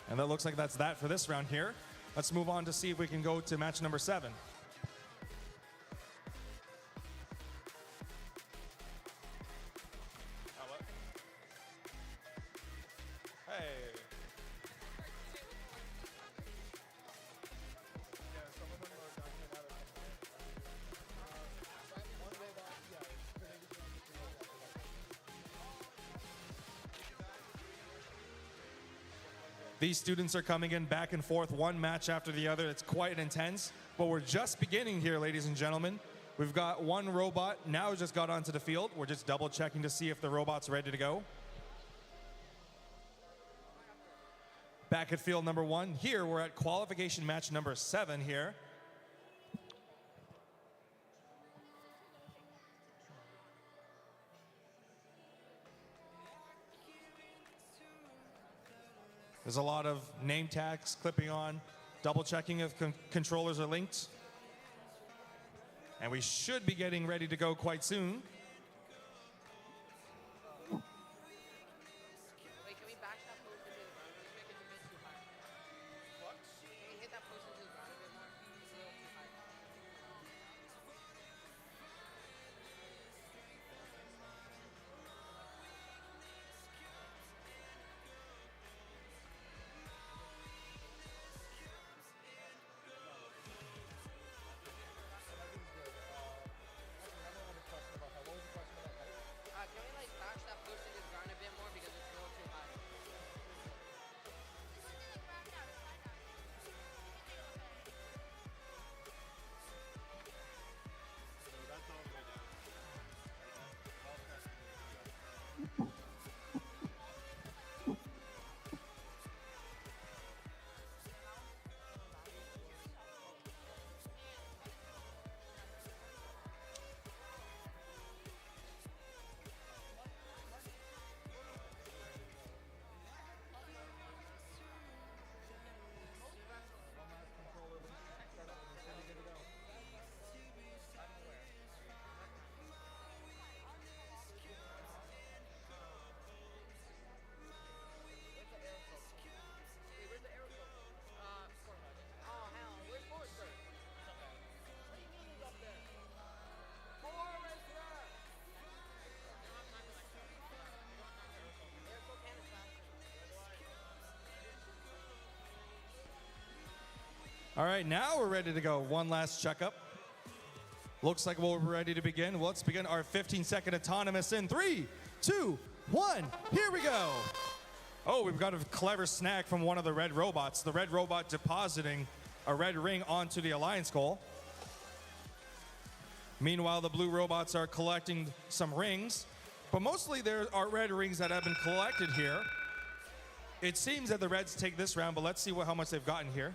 G: And that looks like that's that for this round here. Let's move on to see if we can go to match number 7. Hey. These students are coming in back and forth, one match after the other. It's quite intense, but we're just beginning here, ladies and gentlemen. We've got one robot now just got onto the field. We're just double checking to see if the robot's ready to go. Back at field number 1. Here, we're at qualification match number 7 here. There's a lot of name tags clipping on, double checking if controllers are linked. And we should be getting ready to go quite soon.
H: Wait, can we back that post into the ground? Let's make it a bit too high. What? Can we hit that post into the ground a bit more? It's a little too high. Can we like bash that post into the ground a bit more because it's a little too high? Hey, where's the aerosol? Oh hell, where's Forrester? What do you mean he's up there? Forrester! Aerosol can is faster.
G: All right, now we're ready to go. One last checkup. Looks like we're ready to begin. Let's begin our 15-second autonomous in 3, 2, 1. Here we go. Oh, we've got a clever snag from one of the red robots. The red robot depositing a red ring onto the alliance goal. Meanwhile, the blue robots are collecting some rings, but mostly there are red rings that have been collected here. It seems that the reds take this round, but let's see how much they've gotten here.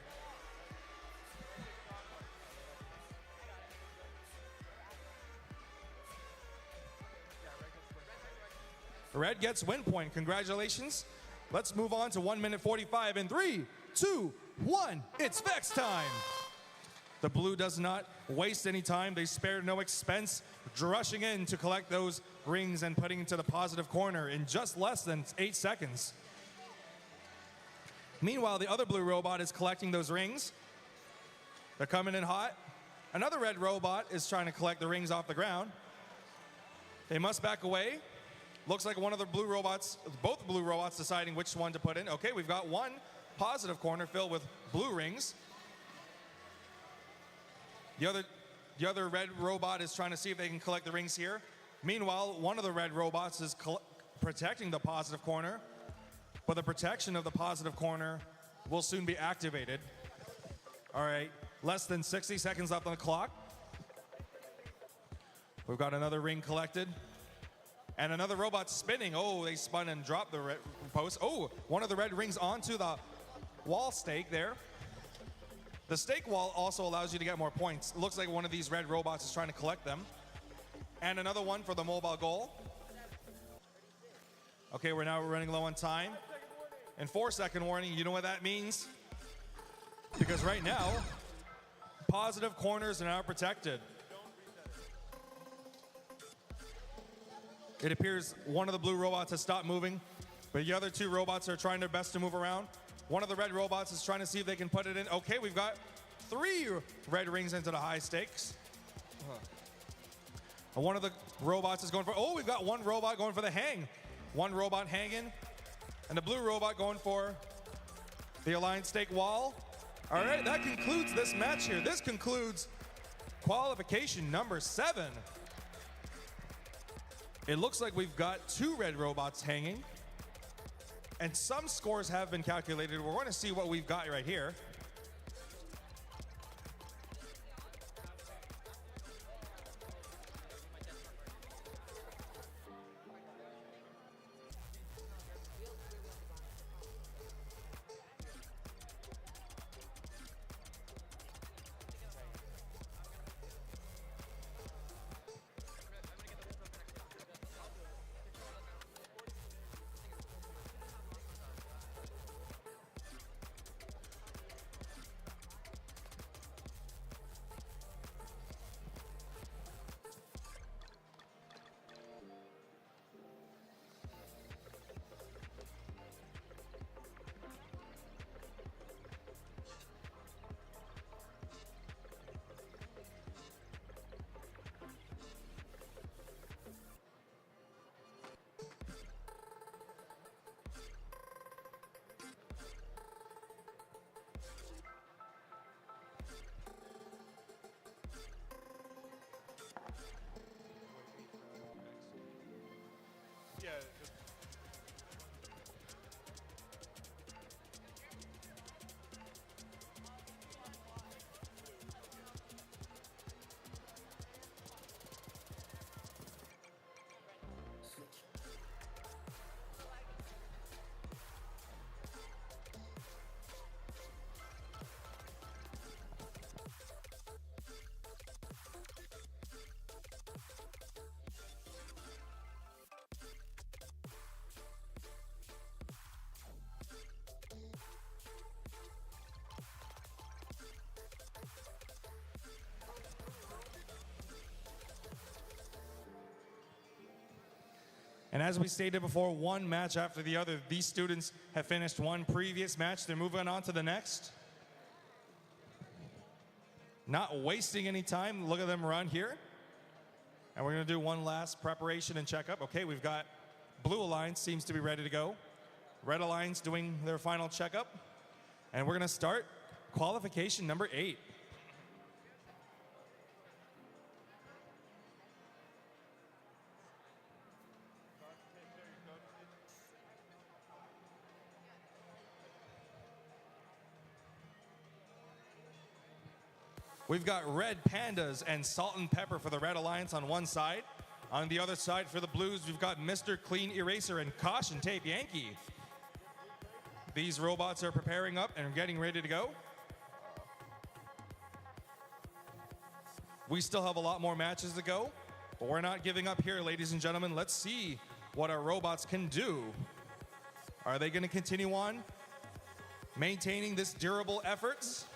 G: Red gets win point. Congratulations. Let's move on to 1 minute 45 in 3, 2, 1. It's VEX time. The blue does not waste any time. They spare no expense, rushing in to collect those rings and putting into the positive corner in just less than 8 seconds. Meanwhile, the other blue robot is collecting those rings. They're coming in hot. Another red robot is trying to collect the rings off the ground. They must back away. Looks like one of the blue robots, both blue robots deciding which one to put in. Okay, we've got one positive corner filled with blue rings. The other red robot is trying to see if they can collect the rings here. Meanwhile, one of the red robots is protecting the positive corner, but the protection of the positive corner will soon be activated. All right, less than 60 seconds left on the clock. We've got another ring collected. And another robot spinning. Oh, they spun and dropped the red post. Oh, one of the red rings onto the wall stake there. The stake wall also allows you to get more points. It looks like one of these red robots is trying to collect them. And another one for the mobile goal. Okay, we're now running low on time. And 4-second warning, you know what that means? Because right now, positive corners are now protected. It appears one of the blue robots has stopped moving, but the other two robots are trying their best to move around. One of the red robots is trying to see if they can put it in. Okay, we've got 3 red rings into the high stakes. And one of the robots is going for, oh, we've got one robot going for the hang. One robot hanging, and the blue robot going for the aligned stake wall. All right, that concludes this match here. This concludes qualification number 7. It looks like we've got 2 red robots hanging, and some scores have been calculated. We're going to see what we've got right here. And as we stated before, one match after the other. These students have finished one previous match. They're moving on to the next. Not wasting any time. Look at them run here. And we're going to do one last preparation and checkup. Okay, we've got Blue Alliance seems to be ready to go. Red Alliance doing their final checkup. And we're going to start qualification number 8. We've got Red Pandas and Salt and Pepper for the Red Alliance on one side. On the other side for the Blues, we've got Mr. Clean Eraser and Caution Tape Yankee. These robots are preparing up and getting ready to go. We still have a lot more matches to go, but we're not giving up here, ladies and gentlemen. Let's see what our robots can do. Are they going to continue on maintaining this durable efforts?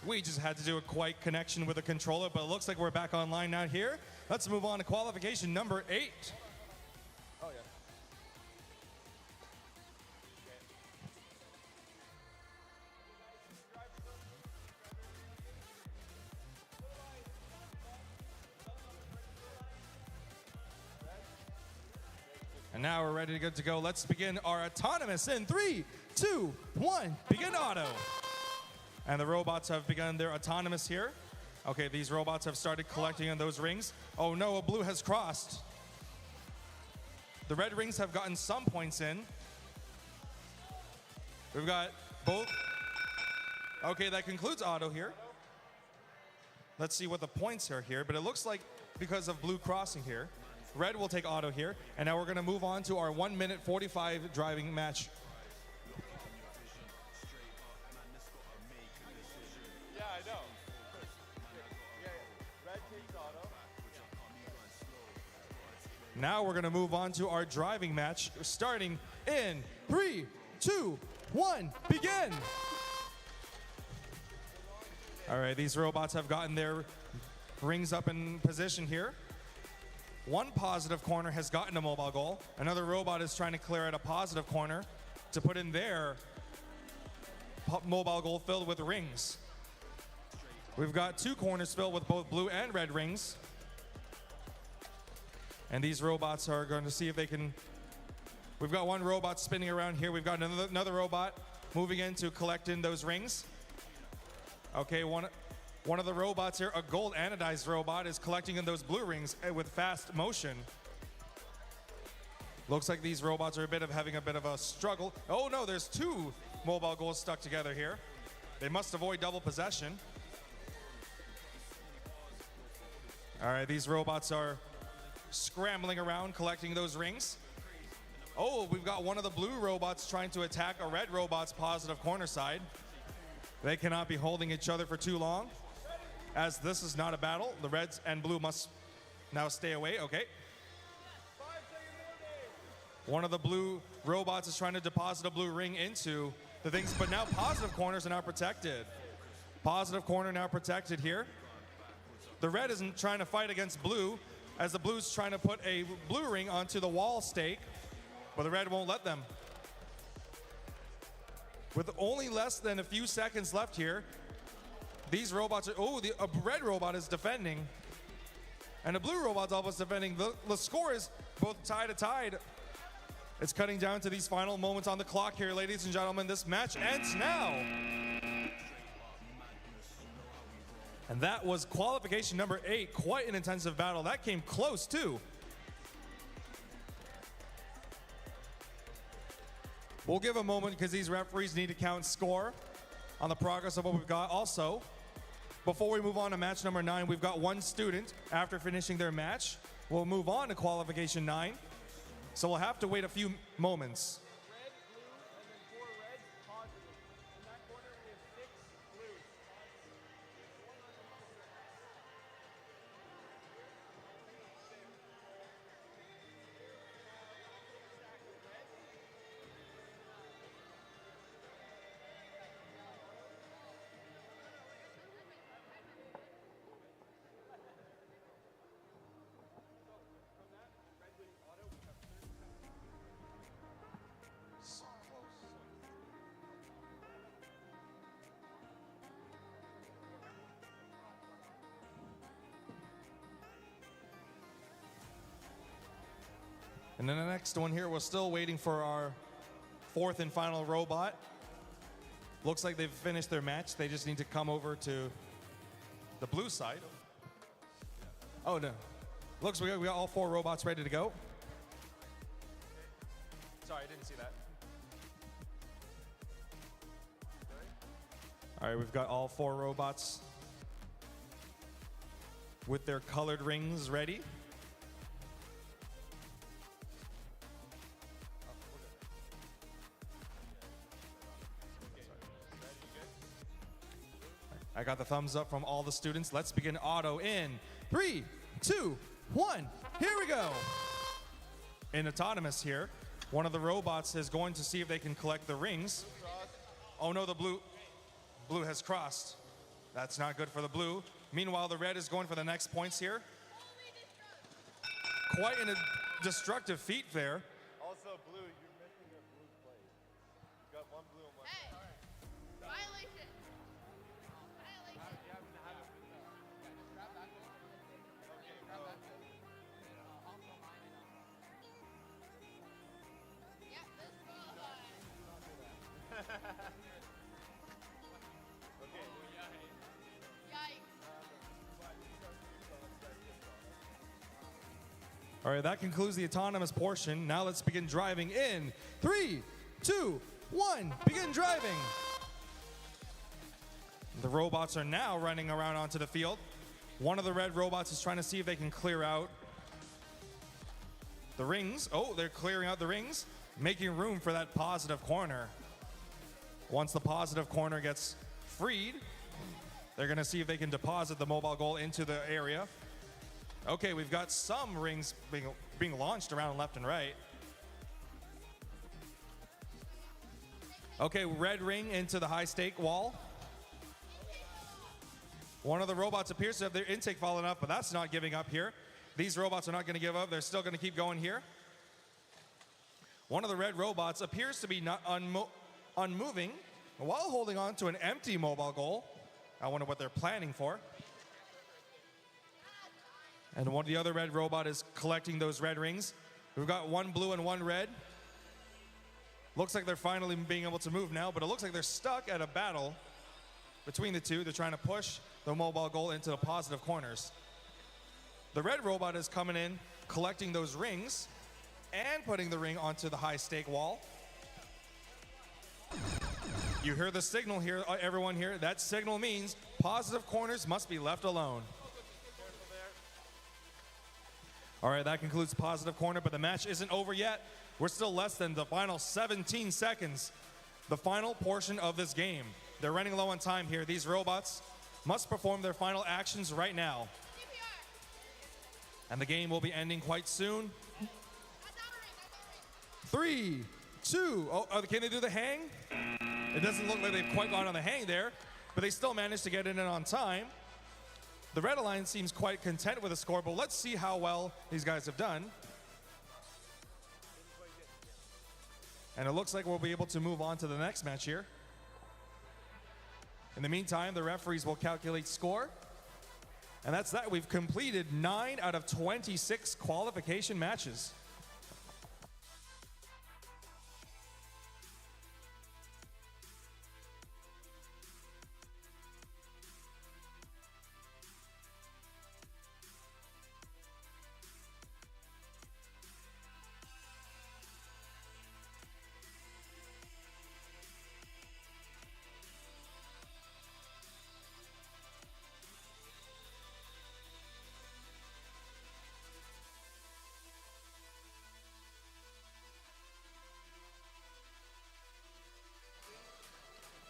G: We just had to do a quick connection with the controller, but it looks like we're back online now here. Let's move on to qualification number 8. Oh, yeah. And now we're ready to go. Let's begin our autonomous in 3, 2, 1. Begin auto. And the robots have begun their autonomous here. Okay, these robots have started collecting on those rings. Oh no, a blue has crossed. The red rings have gotten some points in. We've got both. Okay, that concludes auto here. Let's see what the points are here, but it looks like because of blue crossing here, red will take auto here, and now we're gonna move on to our 1 minute 45 driving match.
C: Yeah, I know. Red takes auto.
G: Now we're gonna move on to our driving match, starting in 3, 2, 1, begin! All right, these robots have gotten their rings up in position here. One positive corner has gotten a mobile goal. Another robot is trying to clear out a positive corner to put in their mobile goal filled with rings. We've got 2 corners filled with both blue and red rings. And these robots are going to see if they can. We've got 1 robot spinning around here. We've got another robot moving in to collect in those rings. Okay, one of the robots here, a gold anodized robot, is collecting in those blue rings with fast motion. Looks like these robots are having a bit of a struggle. Oh no, there's 2 mobile goals stuck together here. They must avoid double possession. All right, these robots are scrambling around collecting those rings. Oh, we've got one of the blue robots trying to attack a red robot's positive corner side. They cannot be holding each other for too long. As this is not a battle, the reds and blue must now stay away. Okay. One of the blue robots is trying to deposit a blue ring into the things, but now positive corners are now protected. Positive corner now protected here. The red isn't trying to fight against blue, as the blue's trying to put a blue ring onto the wall stake, but the red won't let them. With only less than a few seconds left here, these robots are, a red robot is defending, and a blue robot's almost defending. The score is both tied. It's cutting down to these final moments on the clock here, ladies and gentlemen. This match ends now. And that was qualification number 8. Quite an intensive battle. That came close too. We'll give a moment because these referees need to count score on the progress of what we've got. Also, before we move on to match number 9, we've got 1 student after finishing their match. We'll move on to qualification 9. So we'll have to wait a few moments.
H: Red, blue, and then 4 reds, positive. In that corner, we have 6 blues.
G: And then the next one here, we're still waiting for our 4th and final robot. Looks like they've finished their match. They just need to come over to the blue side. Oh no. Looks we got all 4 robots ready to go. Sorry, I didn't see that. All right, we've got all 4 robots with their colored rings ready. I got the thumbs up from all the students. Let's begin auto in 3, 2, 1. Here we go. In autonomous here, one of the robots is going to see if they can collect the rings. Oh no, the blue has crossed. That's not good for the blue. Meanwhile, the red is going for the next points here. Quite a destructive feat there.
E: Also, blue, you're missing a blue plate. You've got one blue and one
H: Hey! Violation! Violation! Yeah, this Yikes.
G: All right, that concludes the autonomous portion. Now let's begin driving in 3, 2, 1. Begin driving. The robots are now running around onto the field. One of the red robots is trying to see if they can clear out the rings. Oh, they're clearing out the rings, making room for that positive corner. Once the positive corner gets freed, they're going to see if they can deposit the mobile goal into the area. Okay, we've got some rings being launched around left and right. Okay, red ring into the high stake wall. One of the robots appears to have their intake fallen off, but that's not giving up here. These robots are not going to give up. They're still going to keep going here. One of the red robots appears to be not unmoving while holding on to an empty mobile goal. I wonder what they're planning for. And one of the other red robot is collecting those red rings. We've got one blue and one red. Looks like they're finally being able to move now, but it looks like they're stuck at a battle between the two. They're trying to push the mobile goal into the positive corners. The red robot is coming in, collecting those rings, and putting the ring onto the high stake wall. You hear the signal here, everyone here. That signal means positive corners must be left alone. All right, that concludes positive corner, but the match isn't over yet. We're still less than the final 17 seconds, the final portion of this game. They're running low on time here. These robots must perform their final actions right now. And the game will be ending quite soon. 3, 2, can they do the hang? It doesn't look like they've quite gone on the hang there, but they still managed to get in on time. The Red Alliance seems quite content with the score, but let's see how well these guys have done. And it looks like we'll be able to move on to the next match here. In the meantime, the referees will calculate score. And that's that. We've completed 9 out of 26 qualification matches.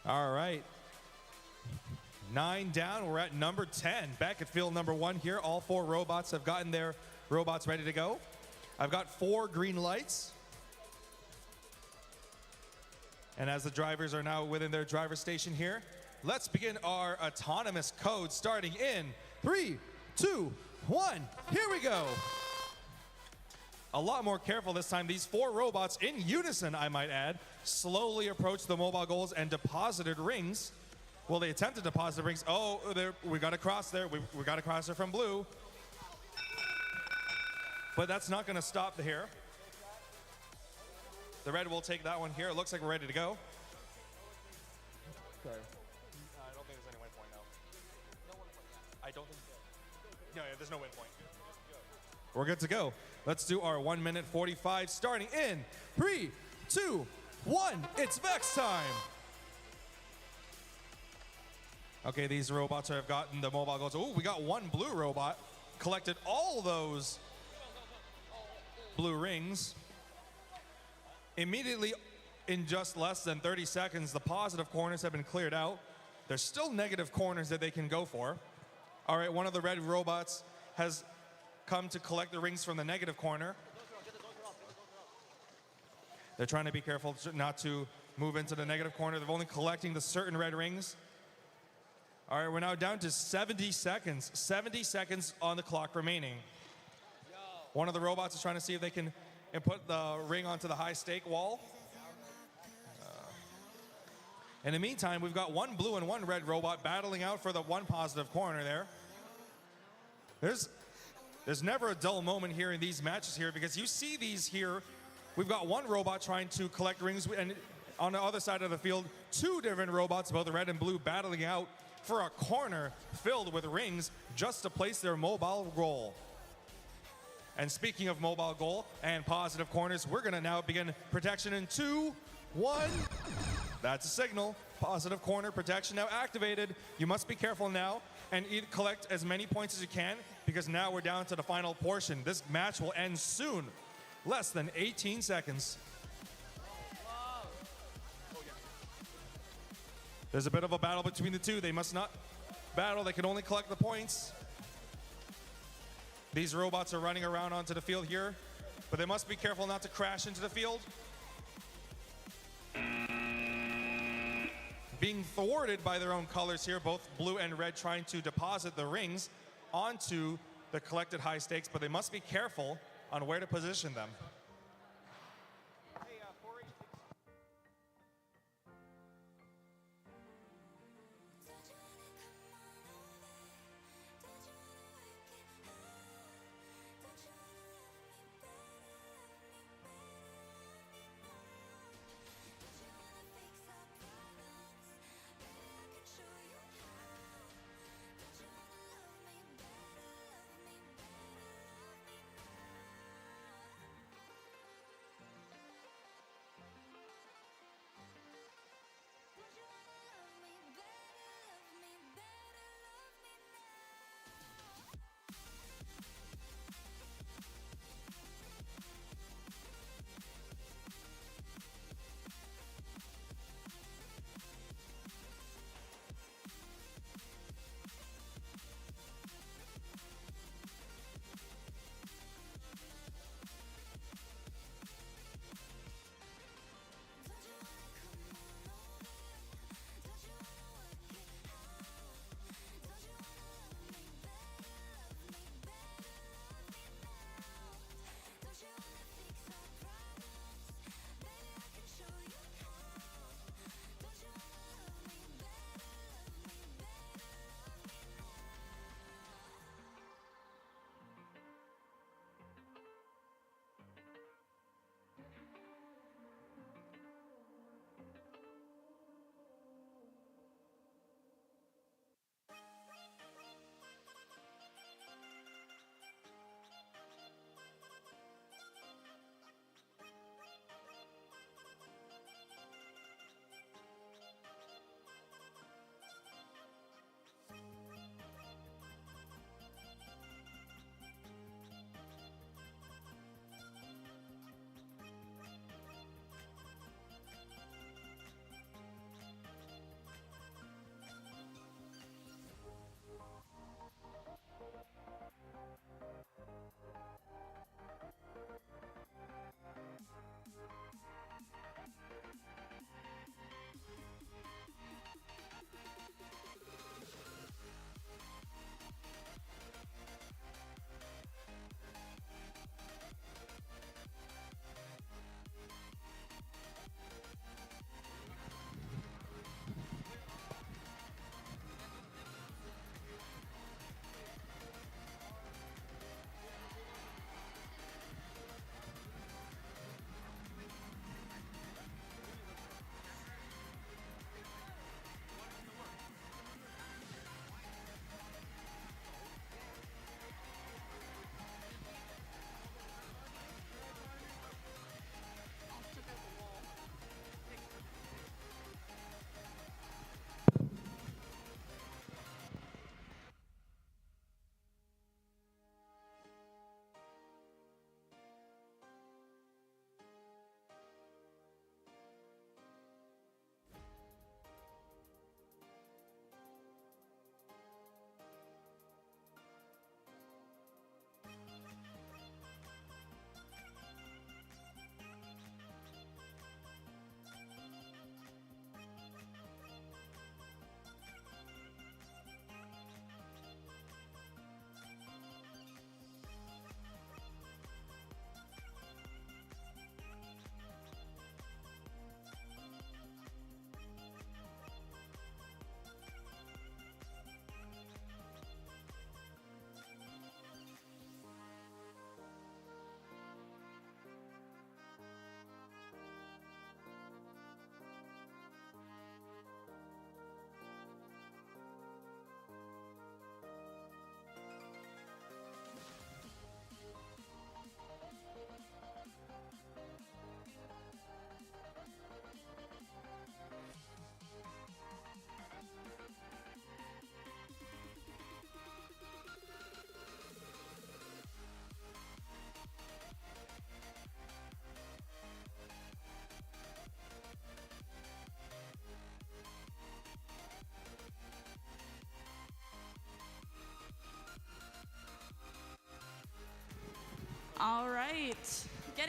G: All right. 9 down. We're at number 10. Back at field number 1 here. All 4 robots have gotten their robots ready to go. I've got 4 green lights. And as the drivers are now within their driver station here, let's begin our autonomous code starting in 3, 2, 1. Here we go. A lot more careful this time. These 4 robots, in unison, I might add, slowly approached the mobile goals and deposited rings. Well, they attempted to deposit rings. Oh, we got a cross there. We got a cross there from blue. But that's not going to stop here. The red will take that one here. It looks like we're ready to go. Sorry. I don't think there's any win point now. No win point. I don't think so. No, yeah, there's no win point. We're good to go. Let's do our 1 minute 45 starting in 3, 2, 1. It's VEX time. Okay, these robots have gotten the mobile goals. Oh, we got one blue robot. Collected all those blue rings. Immediately, in just less than 30 seconds, the positive corners have been cleared out. There's still negative corners that they can go for. All right, one of the red robots has come to collect the rings from the negative corner. They're trying to be careful not to move into the negative corner. They're only collecting the certain red rings. All right, we're now down to 70 seconds. 70 seconds on the clock remaining. One of the robots is trying to see if they can put the ring onto the high stake wall. In the meantime, we've got one blue and one red robot battling out for the one positive corner there. There's never a dull moment here in these matches here because you see these here. We've got one robot trying to collect rings, and on the other side of the field, two different robots, both red and blue, battling out for a corner filled with rings just to place their mobile goal. And speaking of mobile goal and positive corners, we're gonna now begin protection in 2, 1. That's a signal. Positive corner protection now activated. You must be careful now and collect as many points as you can because now we're down to the final portion. This match will end soon. Less than 18 seconds. There's a bit of a battle between the two. They must not battle. They can only collect the points. These robots are running around onto the field here, but they must be careful not to crash into the field. Being thwarted by their own colors here, both blue and red trying to deposit the rings onto the collected high stakes, but they must be careful on where to position them.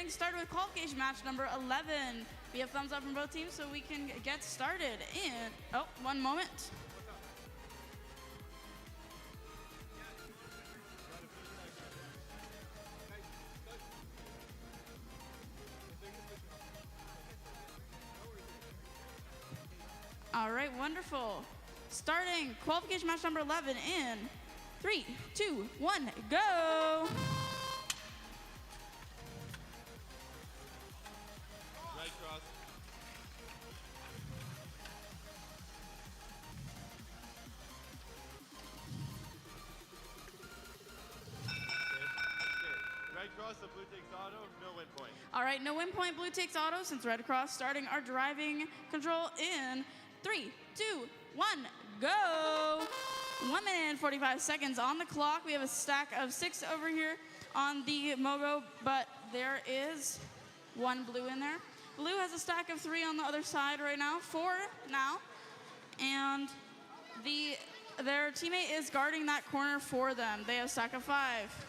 A: getting started with qualification match number 11. We have thumbs up from both teams so we can get started in, oh, one moment. All right, wonderful. Starting qualification match number 11 in 3, 2, 1, go.
E: Right cross. Right cross, the blue takes auto, no win point.
A: All right, no win point, blue takes auto since Red Cross starting our driving control in 3, 2, 1, go. 1 minute and 45 seconds on the clock. We have a stack of 6 over here on the Mogo, but there is 1 blue in there. Blue has a stack of 3 on the other side right now, 4 now, and their teammate is guarding that corner for them. They have a stack of 5.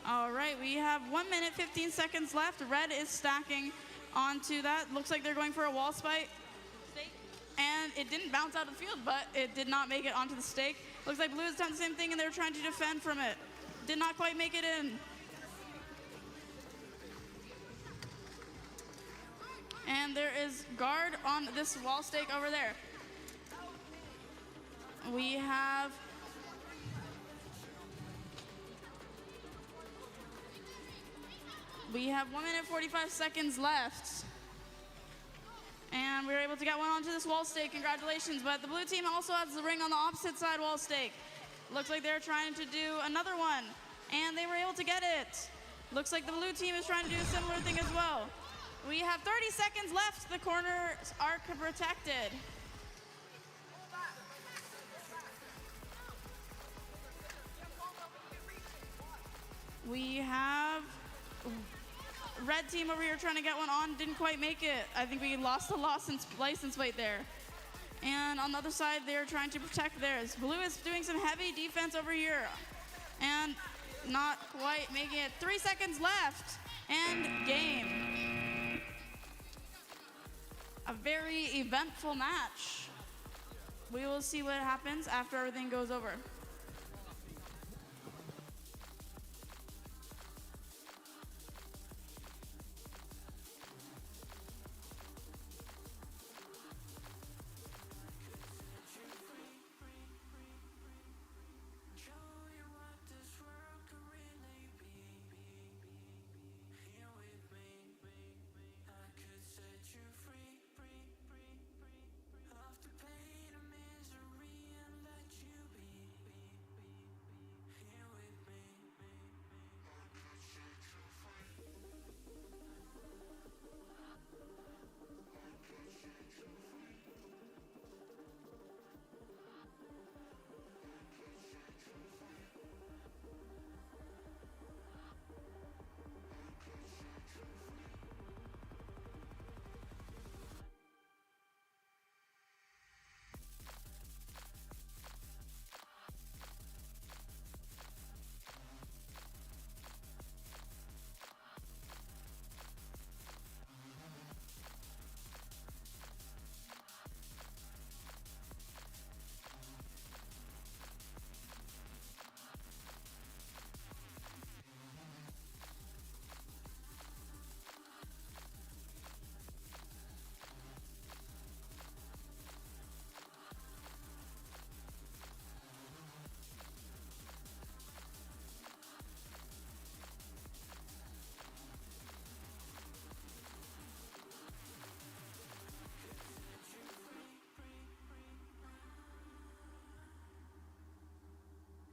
A: All right, we have 1 minute, 15 seconds left. Red is stacking onto that. Looks like they're going for a wall spike. And it didn't bounce out of the field, but it did not make it onto the stake. Looks like blue has done the same thing, and they're trying to defend from it. Did not quite make it in. And there is guard on this wall stake over there. We have... We have 1 minute, 45 seconds left. And we were able to get one onto this wall stake. Congratulations. But the blue team also has the ring on the opposite side wall stake. Looks like they're trying to do another one. And they were able to get it. Looks like the blue team is trying to do a similar thing as well. We have 30 seconds left. The corners are protected. We have red team over here trying to get one on, didn't quite make it. I think we lost the license plate there. And on the other side, they're trying to protect theirs. Blue is doing some heavy defense over here. And not quite making it. 3 seconds left, and game. A very eventful match. We will see what happens after everything goes over.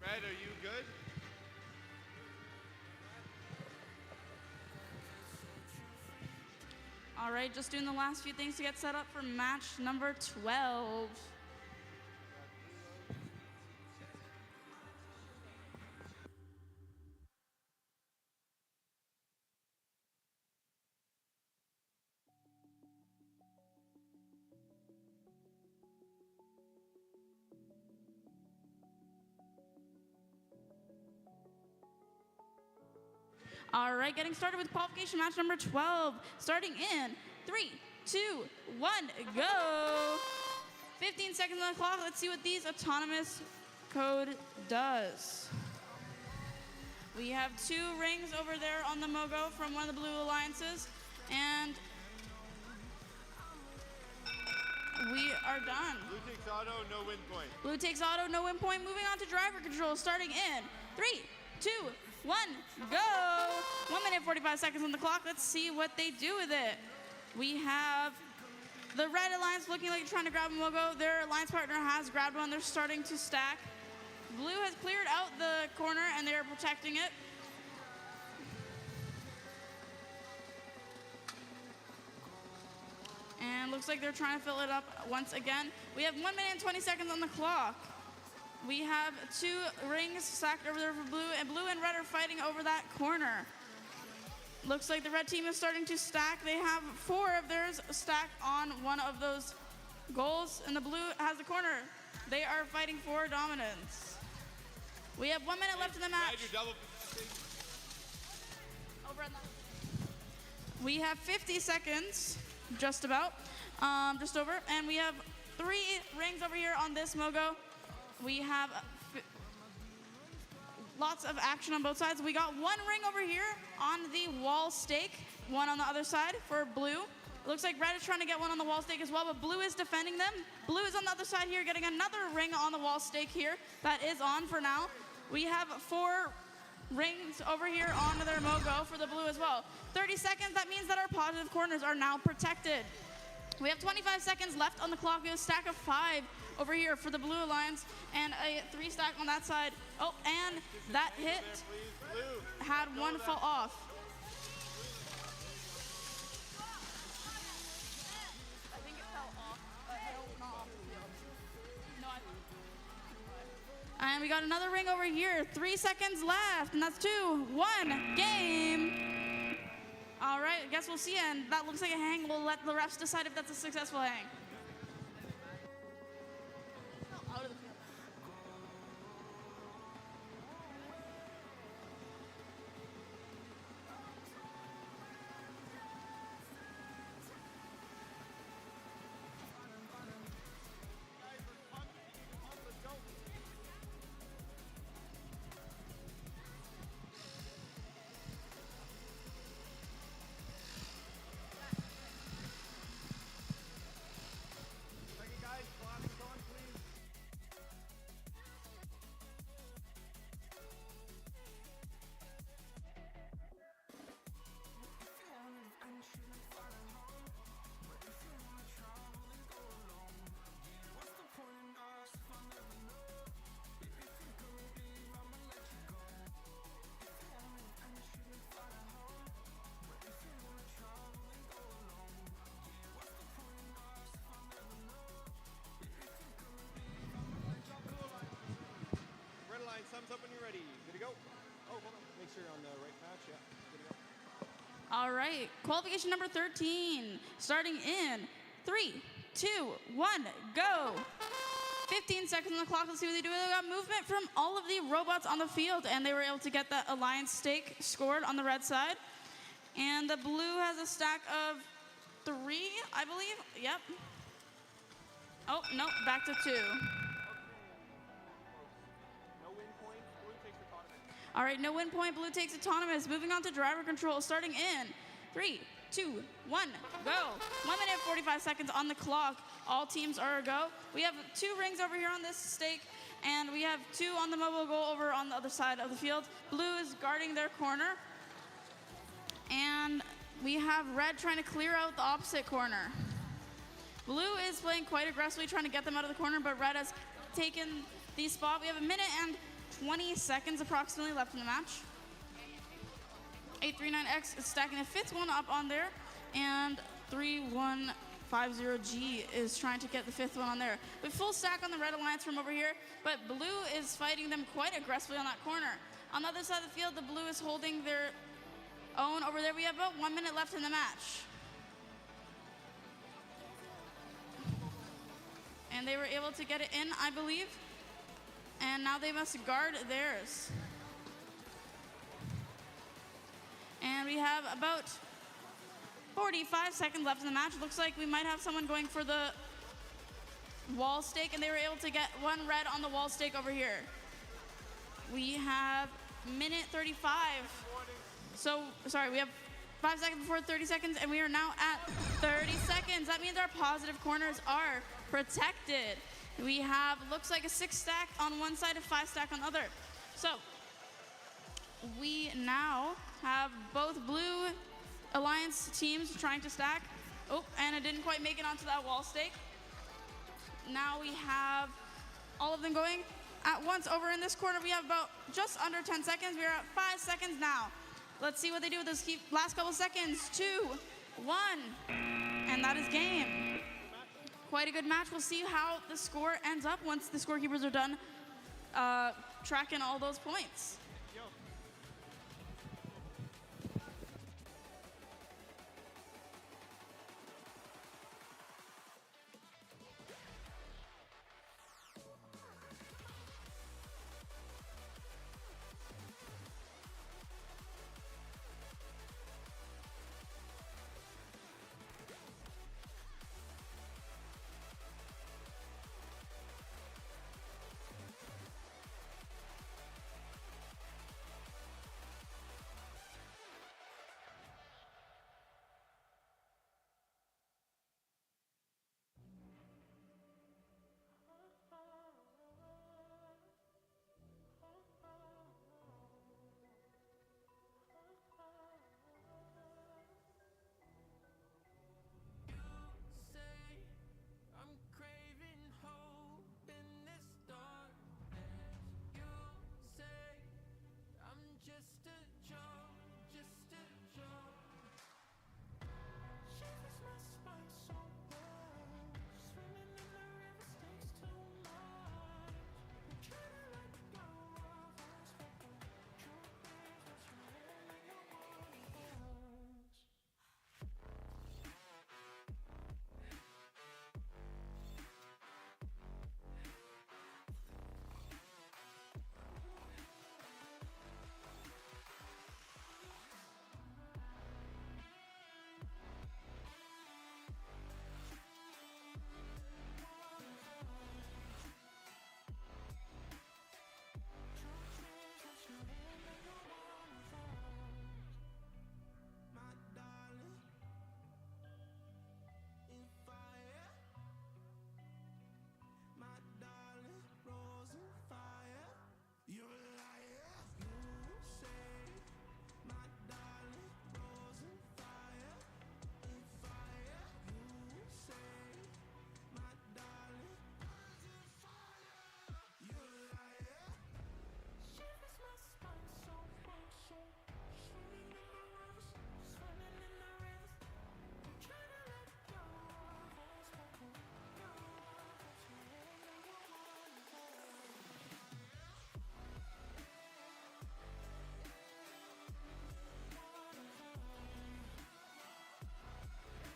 E: Red, are you good?
A: All right, just doing the last few things to get set up for match number 12. All right, getting started with qualification match number 12. Starting in 3, 2, 1, go. 15 seconds on the clock. Let's see what these autonomous code does. We have 2 rings over there on the Mogo from one of the blue alliances, and we are done.
E: Blue takes auto, no win point.
A: Blue takes auto, no win point. Moving on to driver control, starting in 3, 2, 1, go. 1 minute 45 seconds on the clock. Let's see what they do with it. We have the red alliance looking like trying to grab a Mogo. Their alliance partner has grabbed one. They're starting to stack. Blue has cleared out the corner and they are protecting it. And looks like they're trying to fill it up once again. We have 1 minute and 20 seconds on the clock. We have 2 rings stacked over there for blue, and blue and red are fighting over that corner. Looks like the red team is starting to stack. They have 4 of theirs stacked on one of those goals, and the blue has the corner. They are fighting for dominance. We have 1 minute left in the match. We have 50 seconds, just about, just over, and we have 3 rings over here on this Mogo. We have lots of action on both sides. We got 1 ring over here on the wall stake, 1 on the other side for blue. It looks like red is trying to get 1 on the wall stake as well, but blue is defending them. Blue is on the other side here, getting another ring on the wall stake here. That is on for now. We have 4 rings over here on their Mogo for the blue as well. 30 seconds, that means that our positive corners are now protected. We have 25 seconds left on the clock. We have a stack of 5 over here for the blue alliance and a 3 stack on that side. Oh, and that hit had 1 fall off. I think it fell off. No, not off the field. No, and we got another ring over here. 3 seconds left, and that's 2, 1, game. All right, I guess we'll see, and that looks like a hang. We'll let the refs decide if that's a successful hang. Out of the field.
F: Thumbs up when you're ready. Good to go. Oh, hold on. Make sure you're on the right patch. Yeah. Good to go.
A: All right, qualification number 13, starting in 3, 2, 1, go. 15 seconds on the clock. Let's see what they do. They got movement from all of the robots on the field, and they were able to get that alliance stake scored on the red side. And the blue has a stack of 3, I believe. Yep. Oh, no, back to 2. All right, no win point. Blue takes autonomous. Moving on to driver control, starting in 3, 2, 1, go. 1 minute 45 seconds on the clock. All teams are a go. We have 2 rings over here on this stake, and we have 2 on the mobile goal over on the other side of the field. Blue is guarding their corner, and we have red trying to clear out the opposite corner. Blue is playing quite aggressively, trying to get them out of the corner, but red has taken the spot. We have a minute and 20 seconds approximately left in the match. 839X is stacking the 5th one up on there, and 3150G is trying to get the 5th one on there. We have full stack on the red alliance from over here, but blue is fighting them quite aggressively on that corner. On the other side of the field, the blue is holding their own over there. We have about 1 minute left in the match. And they were able to get it in, I believe. And now they must guard theirs. And we have about 45 seconds left in the match. Looks like we might have someone going for the wall stake, and they were able to get one red on the wall stake over here. We have minute 35. So, sorry, we have 5 seconds before 30 seconds, and we are now at 30 seconds. That means our positive corners are protected. We have, looks like a 6 stack on one side, a 5 stack on the other. So, we now have both blue alliance teams trying to stack. Oh, and it didn't quite make it onto that wall stake. Now we have all of them going at once. Over in this corner, we have about just under 10 seconds. We are at 5 seconds now. Let's see what they do with this last couple seconds. 2, 1, and that is game. Quite a good match. We'll see how the score ends up once the scorekeepers are done tracking all those points.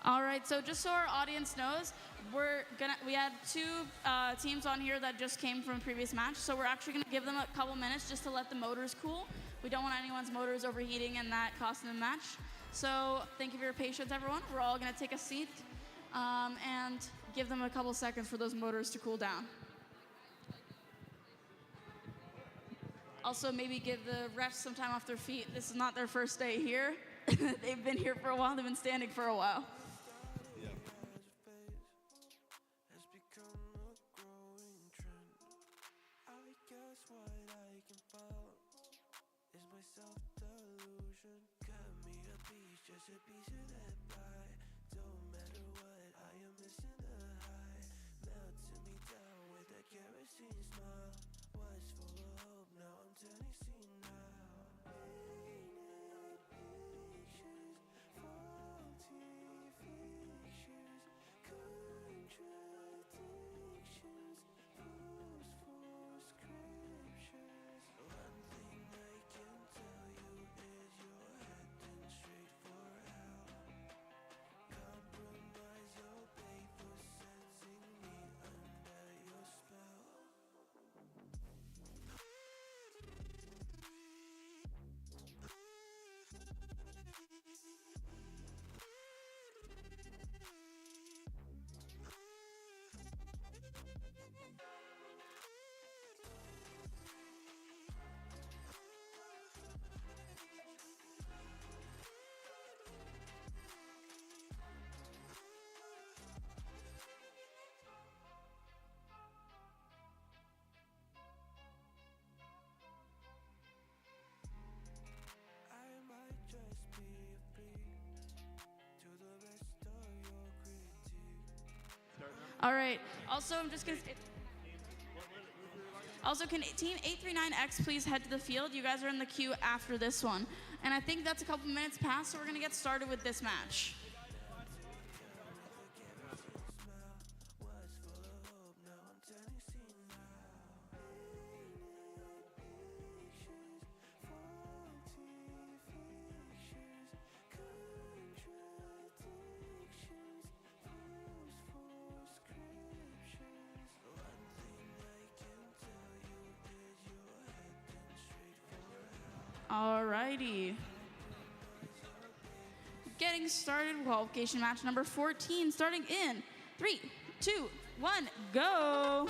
A: All right, so just so our audience knows, we had 2 teams on here that just came from a previous match, so we're actually gonna give them a couple minutes just to let the motors cool. We don't want anyone's motors overheating and that costing them the match. So thank you for your patience, everyone. We're all gonna take a seat and give them a couple seconds for those motors to cool down. Also, maybe give the refs some time off their feet. This is not their first day here. They've been here for a while. They've been standing for a while. All right. Also, I'm just gonna. Also, can Team 839X please head to the field? You guys are in the queue after this one. And I think that's a couple minutes past, so we're gonna get started with this match. Alrighty. Getting started, qualification match number 14, starting in 3, 2, 1, go!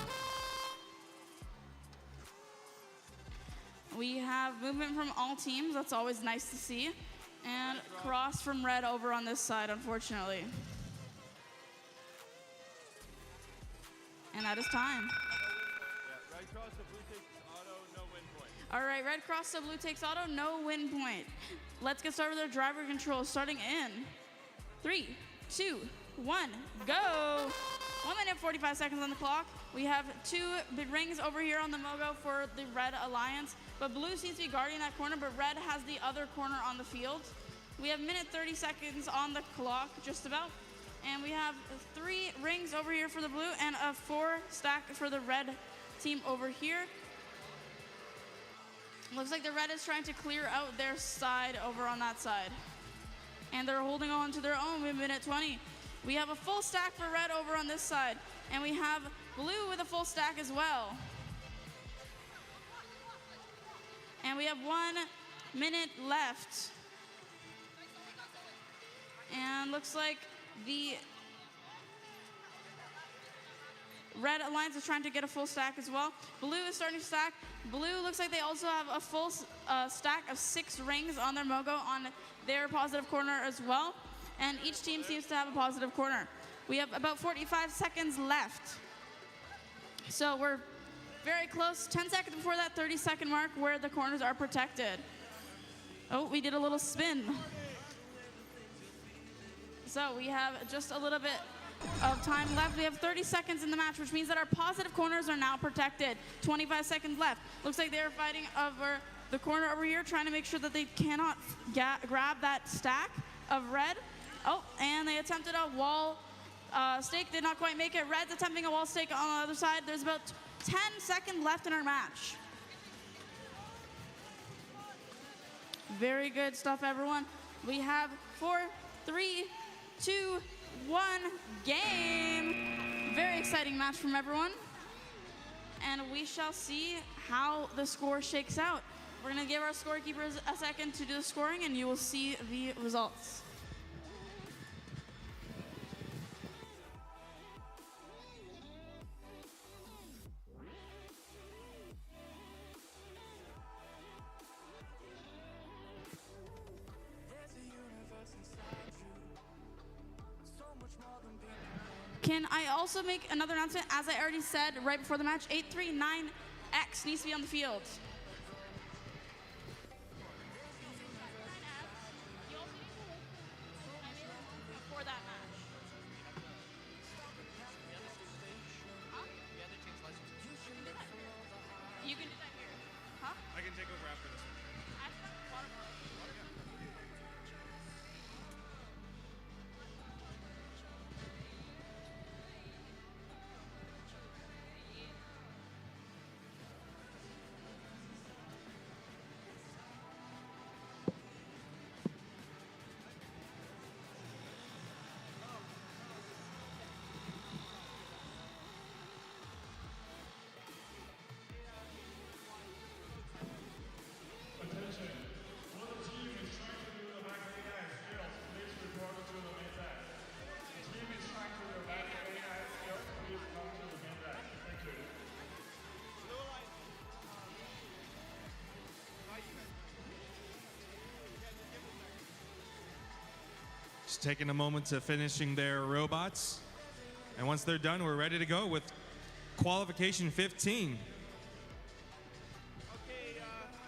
A: We have movement from all teams, that's always nice to see. And cross from red over on this side, unfortunately. And that is time.
E: Red cross to blue takes auto, no win point.
A: All right, red cross to blue takes auto, no win point. Let's get started with our driver control, starting in 3, 2, 1, go! 1 minute 45 seconds on the clock. We have 2 big rings over here on the Mogo for the red alliance, but blue seems to be guarding that corner, but red has the other corner on the field. We have minute 30 seconds on the clock, just about. And we have 3 rings over here for the blue and a 4 stack for the red team over here. Looks like the red is trying to clear out their side over on that side. And they're holding on to their own with minute 20. We have a full stack for red over on this side. And we have blue with a full stack as well. And we have 1 minute left. And looks like the red alliance is trying to get a full stack as well. Blue is starting to stack. Blue looks like they also have a full stack of 6 rings on their Mogo on their positive corner as well. And each team seems to have a positive corner. We have about 45 seconds left. So we're very close, 10 seconds before that 30-second mark where the corners are protected. Oh, we did a little spin. So we have just a little bit of time left. We have 30 seconds in the match, which means that our positive corners are now protected. 25 seconds left. Looks like they're fighting over the corner over here, trying to make sure that they cannot grab that stack of red. Oh, and they attempted a wall stake, did not quite make it. Red's attempting a wall stake on the other side. There's about 10 seconds left in our match. Very good stuff, everyone. We have 4, 3, 2, 1, game. Very exciting match from everyone. And we shall see how the score shakes out. We're gonna give our scorekeepers a second to do the scoring and you will see the results. Can I also make another announcement? As I already said right before the match, 839X needs to be on the field. For that match. You can do that here. Huh?
G: I can take over after this one. Just taking a moment to finishing their robots. And once they're done, we're ready to go with qualification 15.
F: Okay,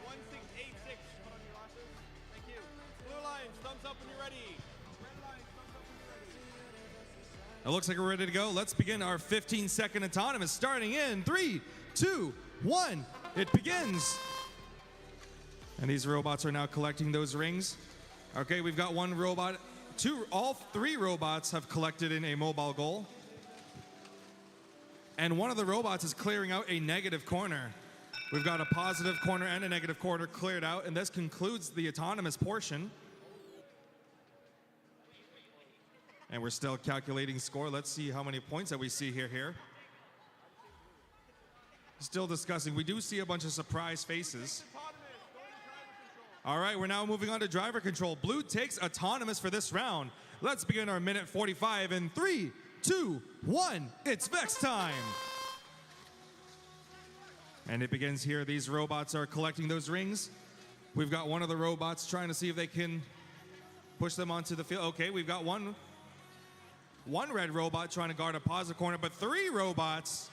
F: 1686. Put on your glasses. Thank you. Blue lines, thumbs up when you're ready. Red lines, thumbs up when you're ready.
G: It looks like we're ready to go. Let's begin our 15-second autonomous starting in 3, 2, 1. It begins. And these robots are now collecting those rings. Okay, we've got one robot. All three robots have collected in a mobile goal. And one of the robots is clearing out a negative corner. We've got a positive corner and a negative corner cleared out, and this concludes the autonomous portion. And we're still calculating score. Let's see how many points that we see here. Still discussing. We do see a bunch of surprise faces. All right, we're now moving on to driver control. Blue takes autonomous for this round. Let's begin our minute 45 in 3, 2, 1. It's VEX time. And it begins here. These robots are collecting those rings. We've got one of the robots trying to see if they can push them onto the field. Okay, we've got one red robot trying to guard a positive corner, but three robots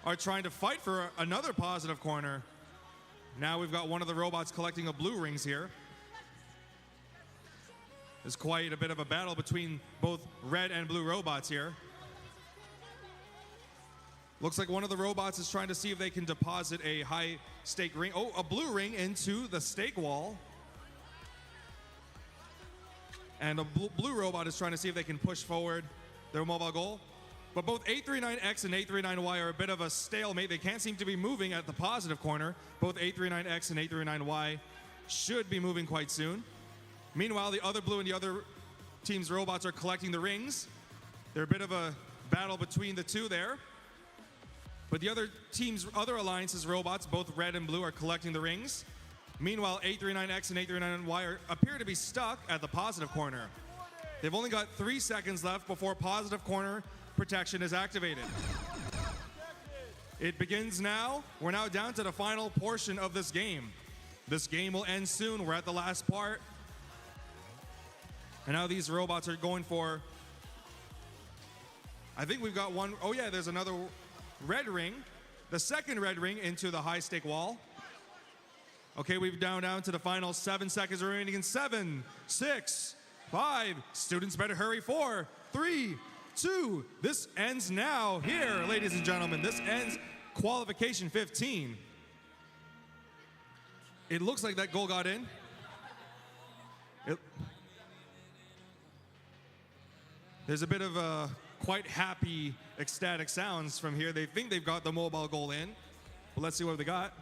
G: are trying to fight for another positive corner. Now we've got one of the robots collecting a blue rings here. There's quite a bit of a battle between both red and blue robots here. Looks like one of the robots is trying to see if they can deposit a high stake ring. Oh, a blue ring into the stake wall. And a blue robot is trying to see if they can push forward their mobile goal. But both 839X and 839Y are a bit of a stalemate. They can't seem to be moving at the positive corner. Both 839X and 839Y should be moving quite soon. Meanwhile, the other blue and the other team's robots are collecting the rings. They're a bit of a battle between the two there. But the other team's other alliance's robots, both red and blue, are collecting the rings. Meanwhile, 839X and 839Y appear to be stuck at the positive corner. They've only got 3 seconds left before positive corner protection is activated. It begins now. We're now down to the final portion of this game. This game will end soon. We're at the last part. And now these robots are going for, I think we've got one. Oh yeah, there's another red ring. The second red ring into the high stake wall. Okay, we've down to the final 7 seconds remaining in 7, 6, 5. Students better hurry. 4, 3, 2. This ends now here, ladies and gentlemen. This ends qualification 15. It looks like that goal got in. There's a bit of quite happy, ecstatic sounds from here. They think they've got the mobile goal in. But let's see what they got.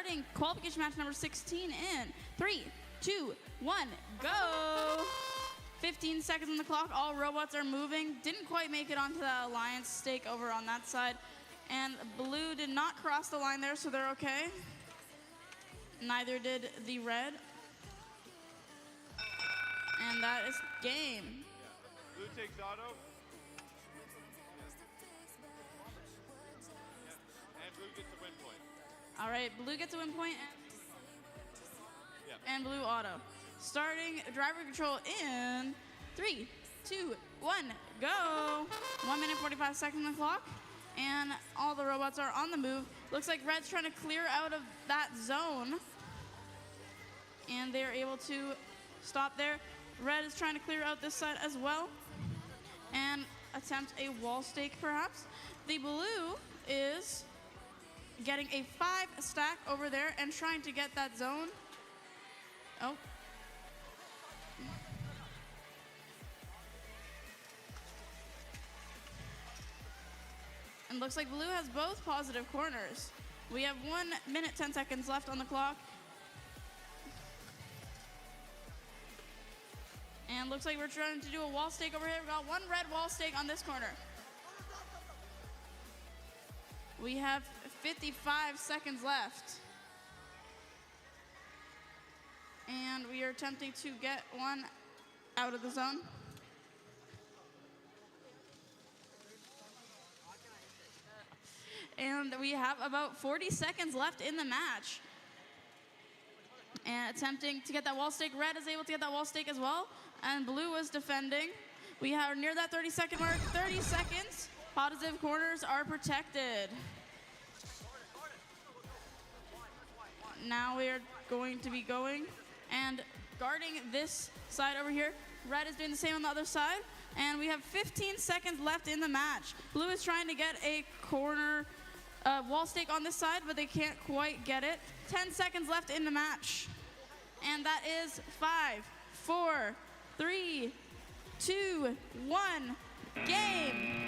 A: starting qualification match number 16 in 3, 2, 1, go! 15 seconds on the clock. All robots are moving. Didn't quite make it onto the alliance stake over on that side. And blue did not cross the line there, so they're okay. Neither did the red. And that is game.
E: Blue takes auto. And blue gets a win point.
A: All right, blue gets a win point
E: Yeah.
A: and blue auto. Starting driver control in 3, 2, 1, go. 1 minute 45 seconds on the clock. And all the robots are on the move. Looks like red's trying to clear out of that zone. And they're able to stop there. Red is trying to clear out this side as well. And attempt a wall stake perhaps. The blue is getting a 5 stack over there and trying to get that zone. Oh. And looks like blue has both positive corners. We have 1 minute 10 seconds left on the clock. And looks like we're trying to do a wall stake over here. We've got 1 red wall stake on this corner. We have 55 seconds left. And we are attempting to get one out of the zone. And we have about 40 seconds left in the match. And attempting to get that wall stake. Red is able to get that wall stake as well. And blue is defending. We are near that 30-second mark. 30 seconds. Positive corners are protected. Now we are going to be going and guarding this side over here. Red is doing the same on the other side. And we have 15 seconds left in the match. Blue is trying to get a corner wall stake on this side, but they can't quite get it. 10 seconds left in the match. And that is 5, 4, 3, 2, 1, game.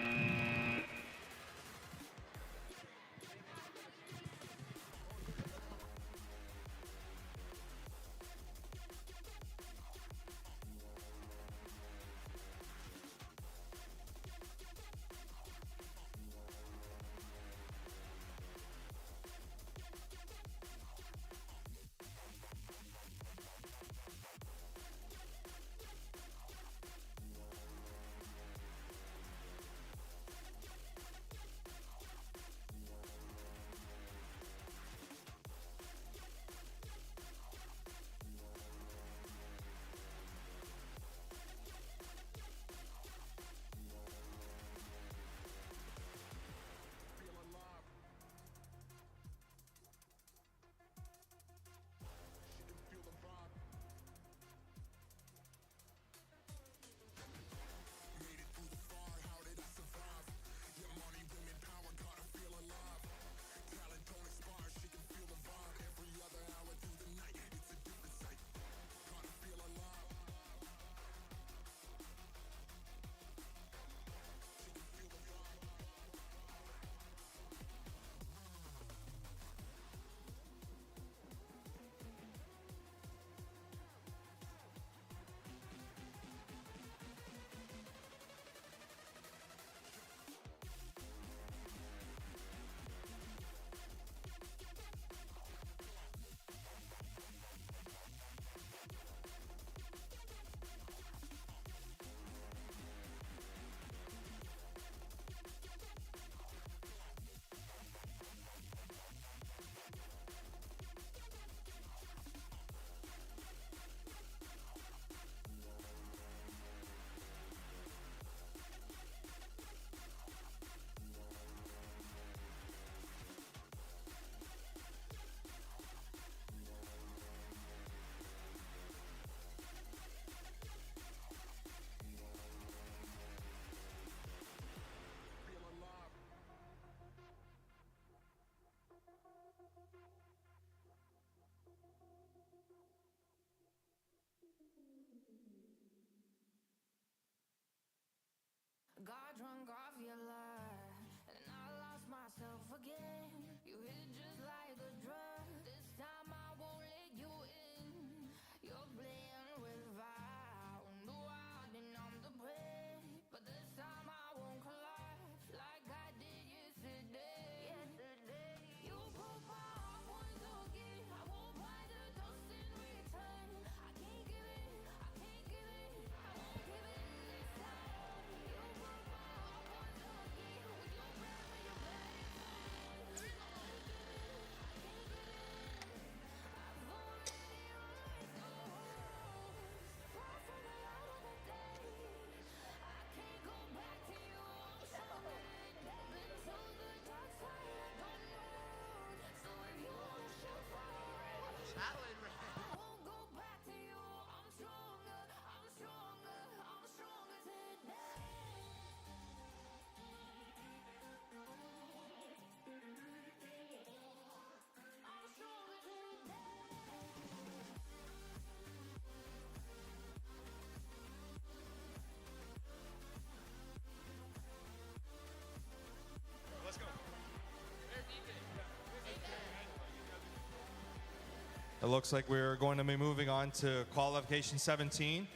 G: looks like we're going to be moving on to qualification 17,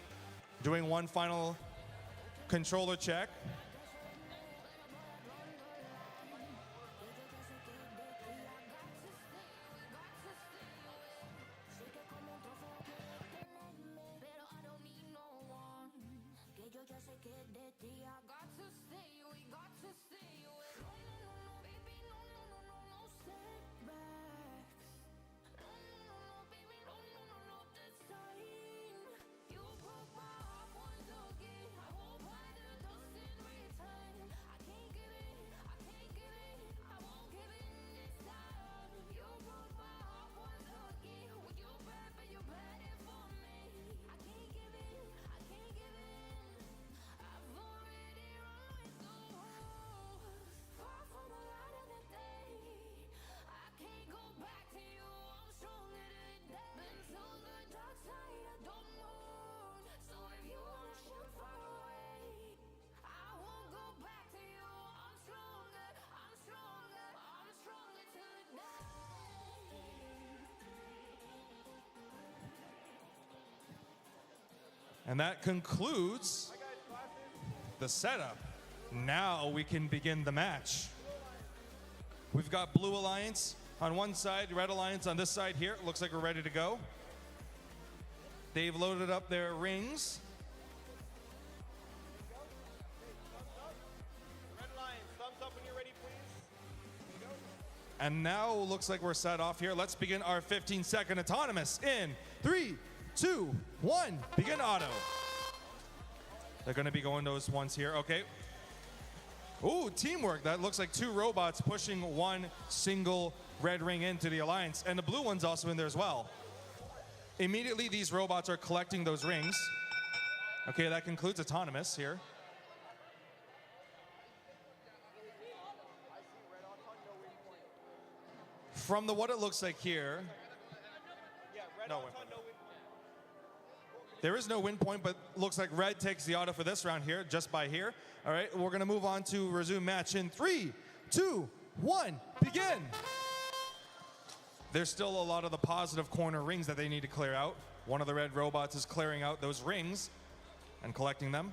G: doing one final controller check. And that concludes the setup. Now we can begin the match. We've got Blue Alliance on one side, Red Alliance on this side here. Looks like we're ready to go. They've loaded up their rings.
F: Red Alliance, thumbs up when you're ready, please.
G: And now looks like we're set off here. Let's begin our 15-second autonomous in 3, 2, 1. Begin auto. They're going to be going those ones here. Okay. Ooh, teamwork. That looks like two robots pushing one single red ring into the alliance. And the blue one's also in there as well. Immediately, these robots are collecting those rings. Okay, that concludes autonomous here. From what it looks like here, no win point. There is no win point, but looks like red takes the auto for this round here, just by here. All right, we're gonna move on to resume match in 3, 2, 1, begin. There's still a lot of the positive corner rings that they need to clear out. One of the red robots is clearing out those rings and collecting them.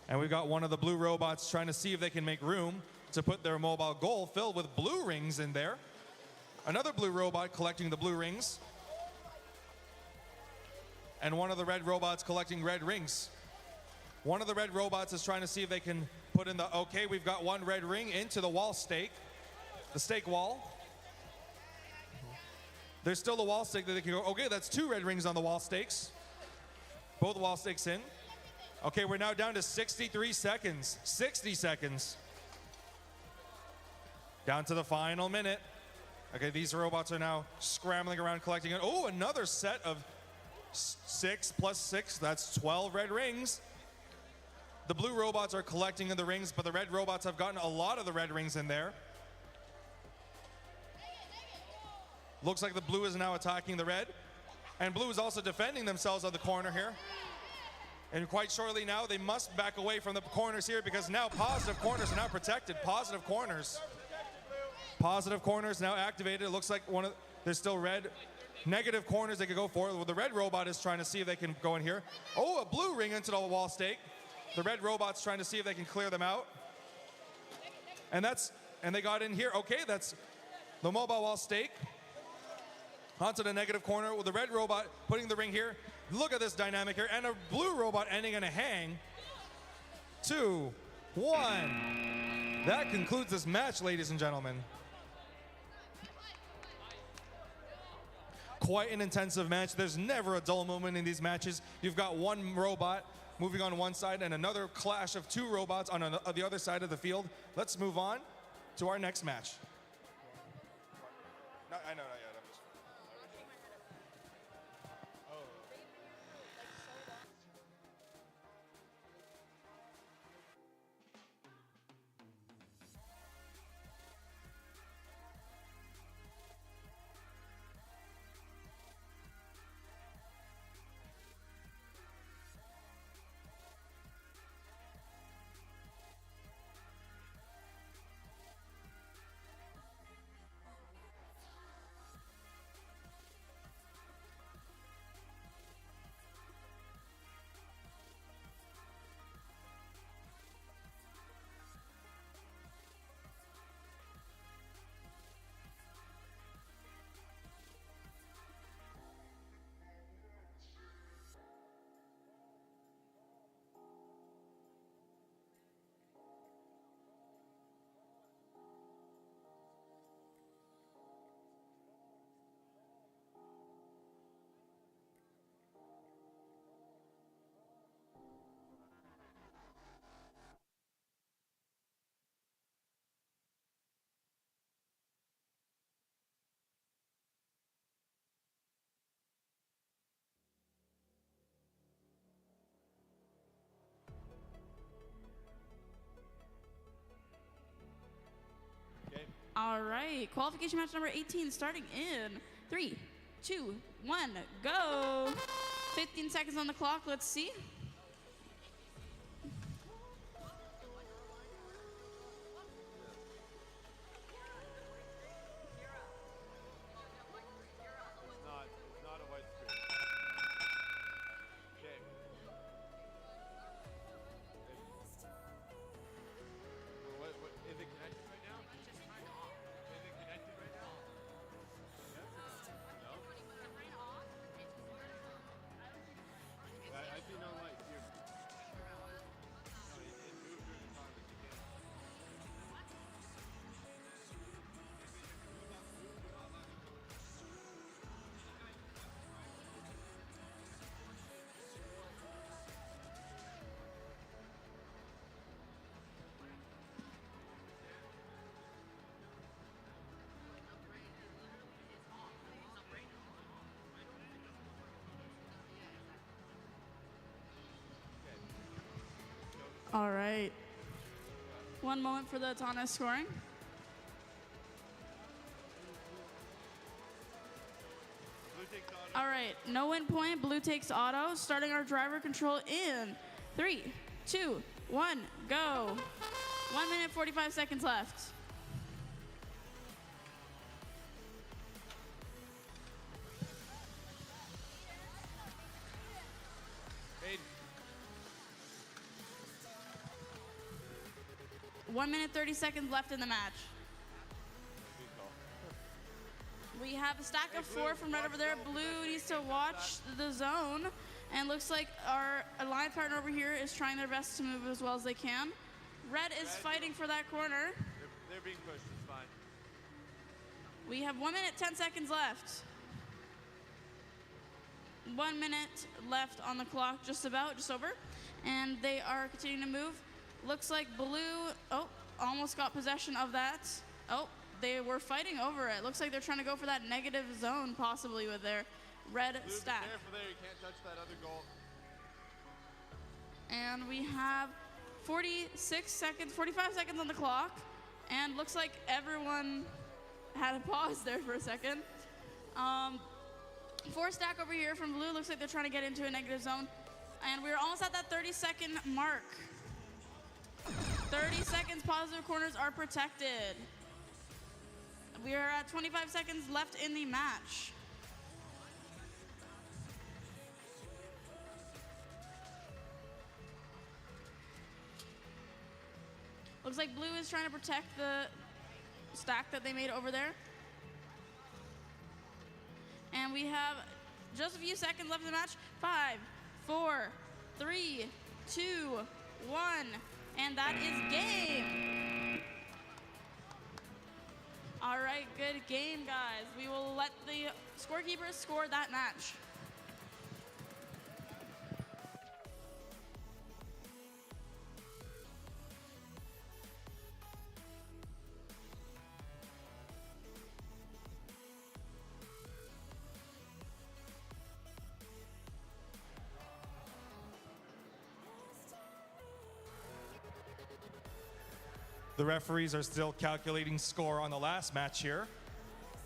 G: And we've got one of the blue robots trying to see if they can make room to put their mobile goal filled with blue rings in there. Another blue robot collecting the blue rings. And one of the red robots collecting red rings. One of the red robots is trying to see if they can put in the, okay, we've got one red ring into the wall stake, the stake wall. There's still the wall stake that they can go, okay, that's two red rings on the wall stakes. Both wall stakes in. Okay, we're now down to 63 seconds, 60 seconds. Down to the final minute. Okay, these robots are now scrambling around collecting it. Oh, another set of 6 plus 6, that's 12 red rings. The blue robots are collecting the rings, but the red robots have gotten a lot of the red rings in there. Looks like the blue is now attacking the red. And blue is also defending themselves on the corner here. And quite shortly now, they must back away from the corners here because now positive corners are now protected. Positive corners. Positive corners now activated. It looks like there's still red. Negative corners they could go for. Well, the red robot is trying to see if they can go in here. Oh, a blue ring into the wall stake. The red robot's trying to see if they can clear them out. And they got in here. Okay, that's the mobile wall stake. Onto the negative corner with the red robot putting the ring here. Look at this dynamic here. And a blue robot ending in a hang. 2, 1. That concludes this match, ladies and gentlemen. Quite an intensive match. There's never a dull moment in these matches. You've got one robot moving on one side and another clash of two robots on the other side of the field. Let's move on to our next match. No, I know, not yet.
A: All right, qualification match number 18 starting in 3, 2, 1, go. 15 seconds on the clock, let's see.
E: It's not a white screen. Okay. What, is it connected right now? Is it connected right now? No? I see no light here. No, it moved through the car, but you can't.
A: All right. One moment for the autonomous scoring.
E: Blue takes auto.
A: All right, no win point, blue takes auto. Starting our driver control in 3, 2, 1, go. 1 minute, 45 seconds left.
E: Aiden.
A: 1 minute, 30 seconds left in the match.
E: Good call.
A: We have a stack of 4 from right over there. Blue needs to watch the zone. And looks like our alliance partner over here is trying their best to move as well as they can. Red is fighting for that corner.
E: They're being pushed, it's fine.
A: We have 1 minute, 10 seconds left. 1 minute left on the clock, just over. And they are continuing to move. Looks like blue, almost got possession of that. Oh, they were fighting over it. Looks like they're trying to go for that negative zone possibly with their red
E: Blue, be
A: stack.
E: careful there, you can't touch that other goal.
A: And we have 45 seconds on the clock. And looks like everyone had a pause there for a second. 4 stack over here from blue. Looks like they're trying to get into a negative zone. And we're almost at that 30-second mark. 30 seconds, positive corners are protected. We are at 25 seconds left in the match. Looks like blue is trying to protect the stack that they made over there. And we have just a few seconds left in the match. 5, 4, 3, 2, 1. And that is game. All right, good game, guys. We will let the scorekeepers score that match.
G: The referees are still calculating score on the last match here.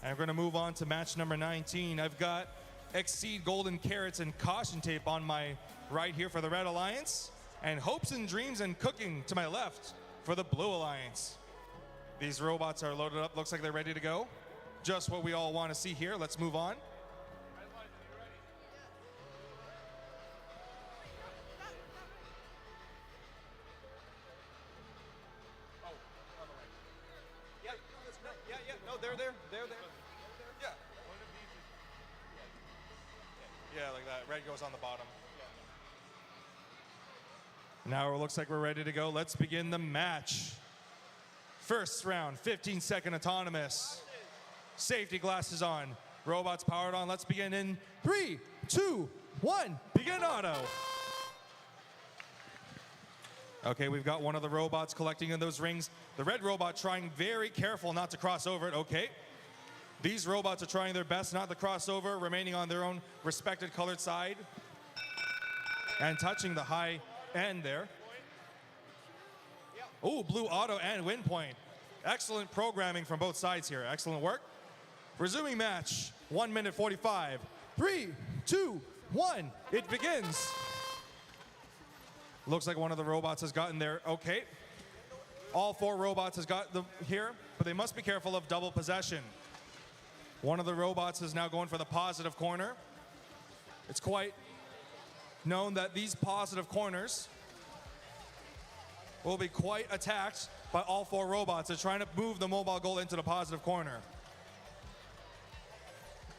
G: And we're going to move on to match number 19. I've got Exceed Golden Carrots and Caution Tape on my right here for the Red Alliance, and Hopes and Dreams and Cooking to my left for the Blue Alliance. These robots are loaded up. Looks like they're ready to go. Just what we all want to see here. Let's move on. Yeah, like that. Red goes on the bottom. Now it looks like we're ready to go. Let's begin the match. First round, 15-second autonomous. Safety glasses on. Robots powered on. Let's begin in 3, 2, 1. Begin auto. Okay, we've got one of the robots collecting in those rings. The red robot trying very careful not to cross over it. Okay. These robots are trying their best not to cross over, remaining on their own respected colored side. And touching the high end there. Oh, blue auto and win point. Excellent programming from both sides here. Excellent work. Resuming match. 1 minute 45. 3, 2, 1. It begins. Looks like one of the robots has gotten there. Okay. All 4 robots has got them here, but they must be careful of double possession. One of the robots is now going for the positive corner. It's quite known that these positive corners will be quite attacked by all 4 robots. They're trying to move the mobile goal into the positive corner.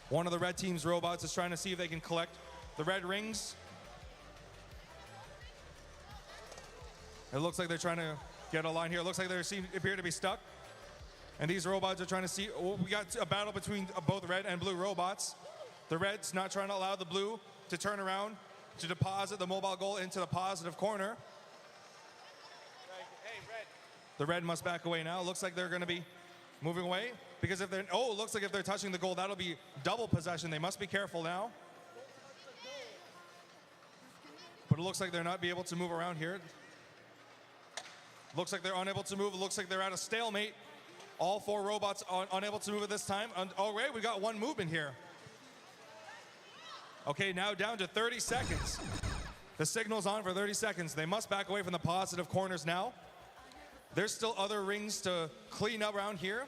G: One of the red team's robots is trying to see if they can collect the red rings. It looks like they're trying to get a line here. It looks like they appear to be stuck. And these robots are trying to see, we got a battle between both red and blue robots. The red's not trying to allow the blue to turn around to deposit the mobile goal into the positive corner.
E: Hey, red.
G: The red must back away now. Looks like they're going to be moving away because if they're, it looks like if they're touching the goal, that'll be double possession. They must be careful now. But it looks like they're not be able to move around here. Looks like they're unable to move. It looks like they're at a stalemate. All 4 robots are unable to move at this time. All right, we got 1 movement here. Okay, now down to 30 seconds. The signal's on for 30 seconds. They must back away from the positive corners now. There's still other rings to clean up around here.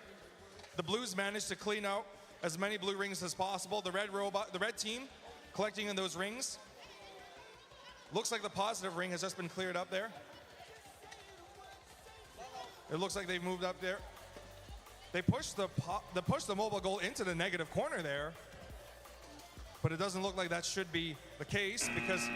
G: The blues managed to clean out as many blue rings as possible. The red team collecting in those rings. Looks like the positive ring has just been cleared up there. It looks like they've moved up there. They pushed the mobile goal into the negative corner there. But it doesn't look like that should be the case because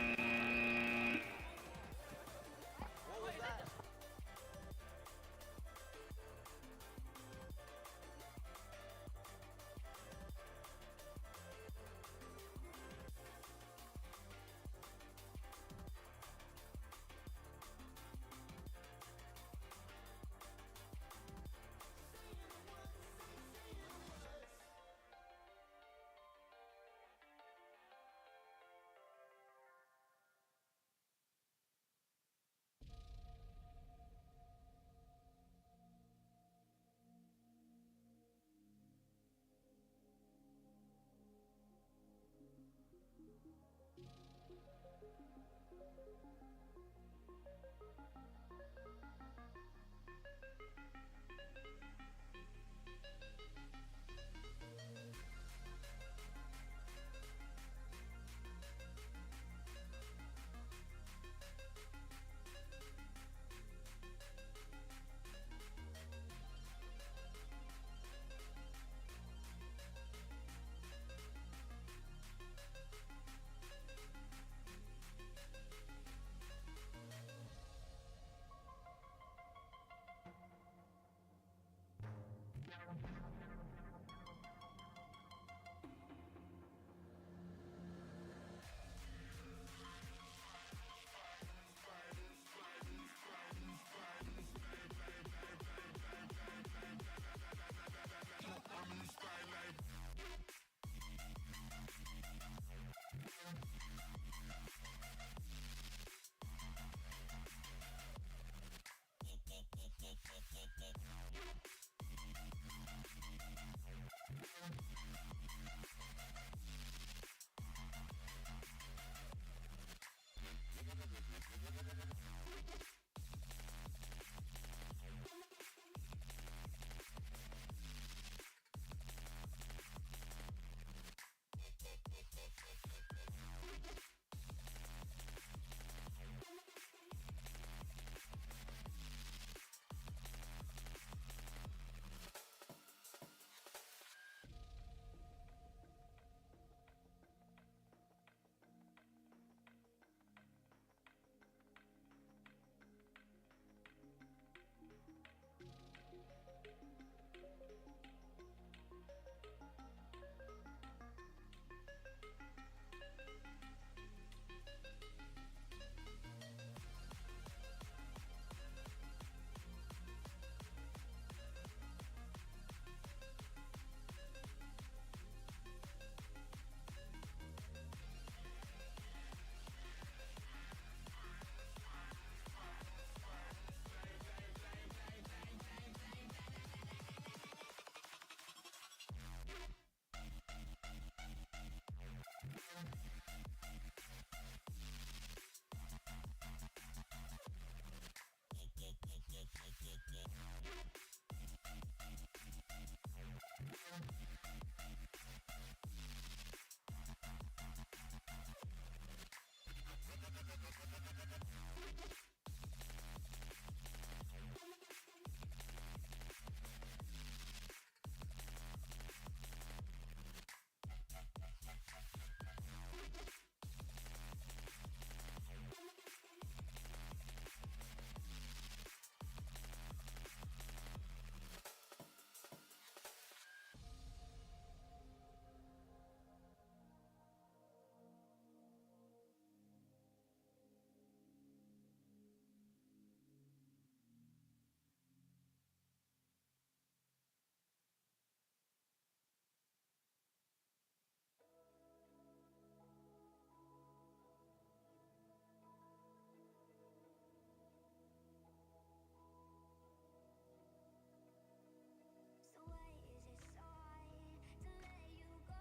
I: So why is it so hard to let you go?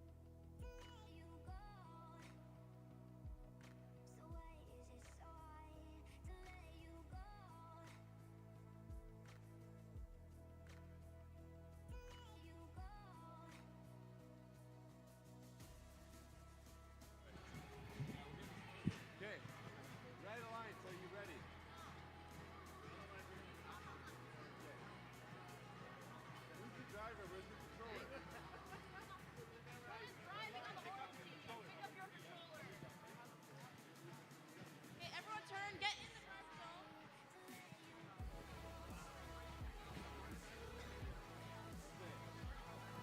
I: To let you go. So why is it so hard to let you go? To let you go.
E: Okay, right of line, so you ready? Who's the driver? Where's the controller?
A: Okay, everyone turn, get in the driver's zone.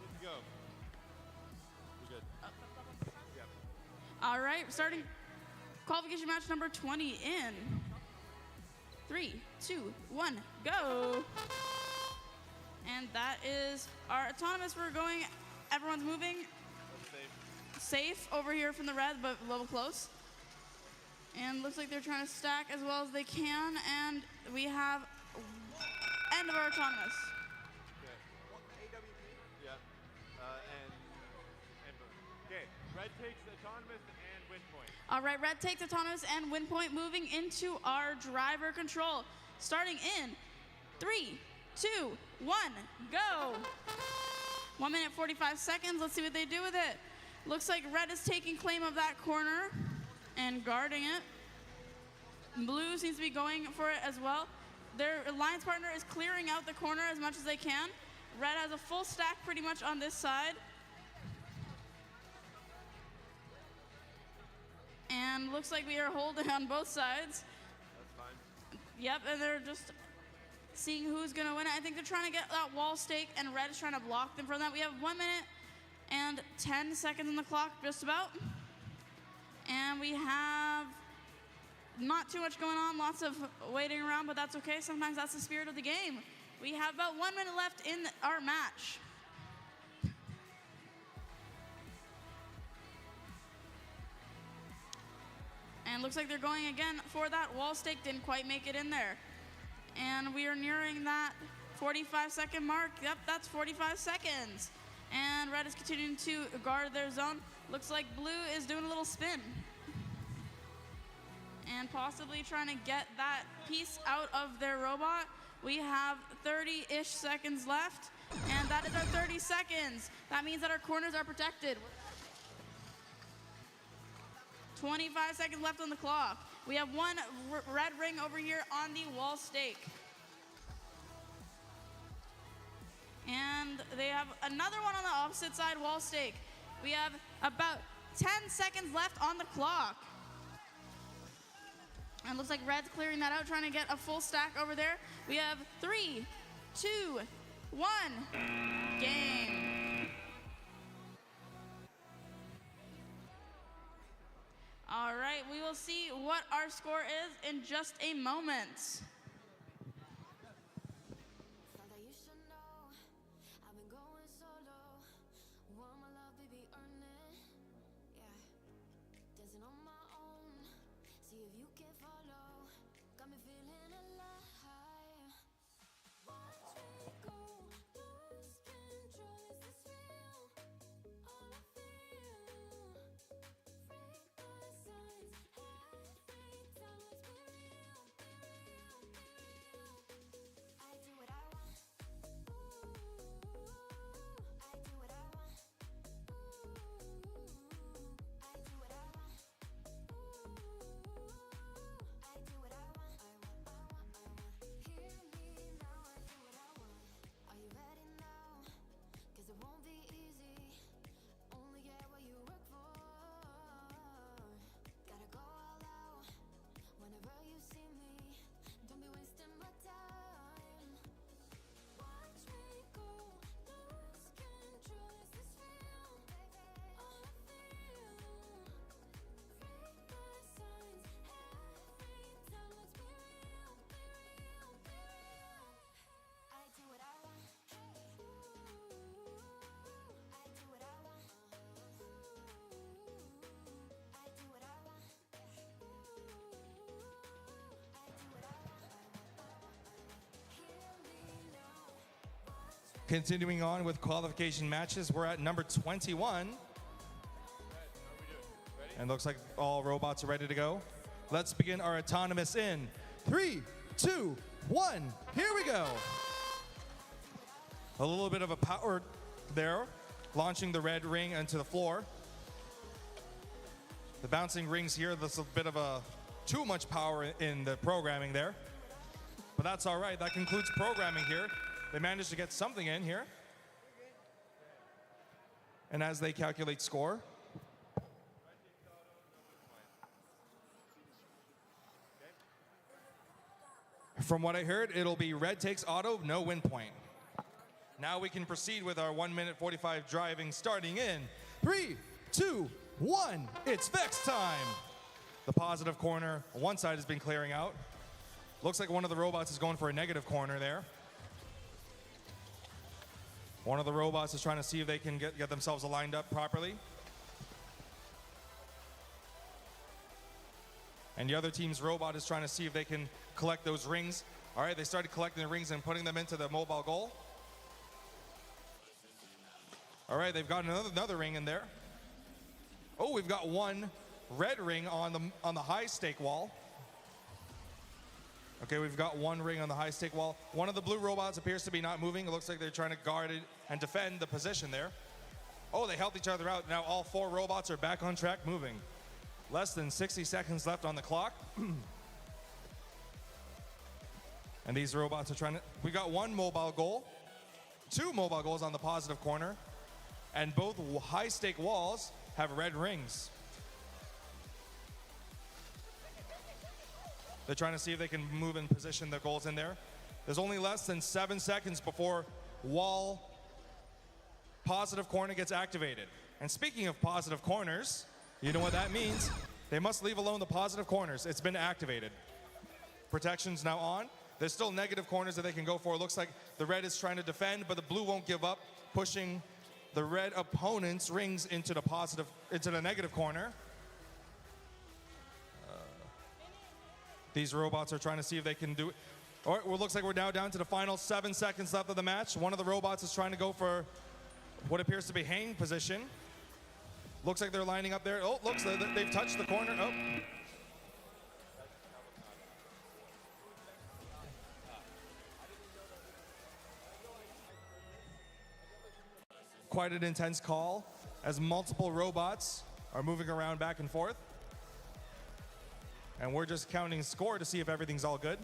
E: Good to go. We're good. Yep.
A: All right, starting qualification match number 20 in 3, 2, 1, go. And that is our autonomous. We're going, everyone's moving
E: That's safe.
A: safe over here from the red, but a little close. And looks like they're trying to stack as well as they can. And we have end of our autonomous.
E: Okay. Yep. And boom. Okay. Red takes autonomous and win point.
A: All right, red takes autonomous and win point, moving into our driver control. Starting in 3, 2, 1, go. 1 minute 45 seconds. Let's see what they do with it. Looks like red is taking claim of that corner and guarding it. Blue seems to be going for it as well. Their alliance partner is clearing out the corner as much as they can. Red has a full stack pretty much on this side. And looks like we are holding on both sides.
E: That's fine.
A: Yep, and they're just seeing who's gonna win it. I think they're trying to get that wall stake, and red is trying to block them from that. We have 1 minute and 10 seconds on the clock, just about. And we have not too much going on, lots of waiting around, but that's okay. Sometimes that's the spirit of the game. We have about 1 minute left in our match. And looks like they're going again for that wall stake. Didn't quite make it in there. And we are nearing that 45-second mark. Yep, that's 45 seconds. And red is continuing to guard their zone. Looks like blue is doing a little spin. And possibly trying to get that piece out of their robot. We have 30-ish seconds left. And that is our 30 seconds. That means that our corners are protected. 25 seconds left on the clock. We have one red ring over here on the wall stake. And they have another one on the opposite side wall stake. We have about 10 seconds left on the clock. And looks like red's clearing that out, trying to get a full stack over there. We have 3, 2, 1, game. All right, we will see what our score is in just a moment.
I: Thought that you should know I've been going solo. Want my love, baby, earn it. Yeah. Dancing on my own. See if you can follow. Got me feeling alive. Watch me go. Lose control. Is this real? All I feel. Break my signs. Every time. Let's be real. Be real. Be real. I do what I want. Ooh, I do what I want. Ooh, I do
G: Continuing on with qualification matches, we're at number 21. And looks like all robots are ready to go. Let's begin our autonomous in 3, 2, 1. Here we go. A little bit of a power there, launching the red ring into the floor. The bouncing rings here, there's a bit of a too much power in the programming there. But that's all right, that concludes programming here. They managed to get something in here. And as they calculate score, from what I heard, it'll be red takes auto, no win point. Now we can proceed with our 1 minute 45 driving starting in 3, 2, 1. It's VEX time. The positive corner, one side has been clearing out. Looks like one of the robots is going for a negative corner there. One of the robots is trying to see if they can get themselves aligned up properly. And the other team's robot is trying to see if they can collect those rings. All right, they started collecting the rings and putting them into the mobile goal. All right, they've got another ring in there. Oh, we've got one red ring on the high stake wall. Okay, we've got one ring on the high stake wall. One of the blue robots appears to be not moving. It looks like they're trying to guard it and defend the position there. Oh, they helped each other out. Now all 4 robots are back on track moving. Less than 60 seconds left on the clock. And these robots are trying to, we got one mobile goal, 2 mobile goals on the positive corner, and both high stake walls have red rings. They're trying to see if they can move and position their goals in there. There's only less than 7 seconds before wall positive corner gets activated. And speaking of positive corners, you know what that means? They must leave alone the positive corners. It's been activated. Protection's now on. There's still negative corners that they can go for. It looks like the red is trying to defend, but the blue won't give up, pushing the red opponent's rings into the negative corner. These robots are trying to see if they can do it. All right, well, it looks like we're now down to the final 7 seconds left of the match. One of the robots is trying to go for what appears to be hang position. Looks like they're lining up there. Oh, looks like they've touched the corner. Oh. Quite an intense call as multiple robots are moving around back and forth. And we're just counting score to see if everything's all good.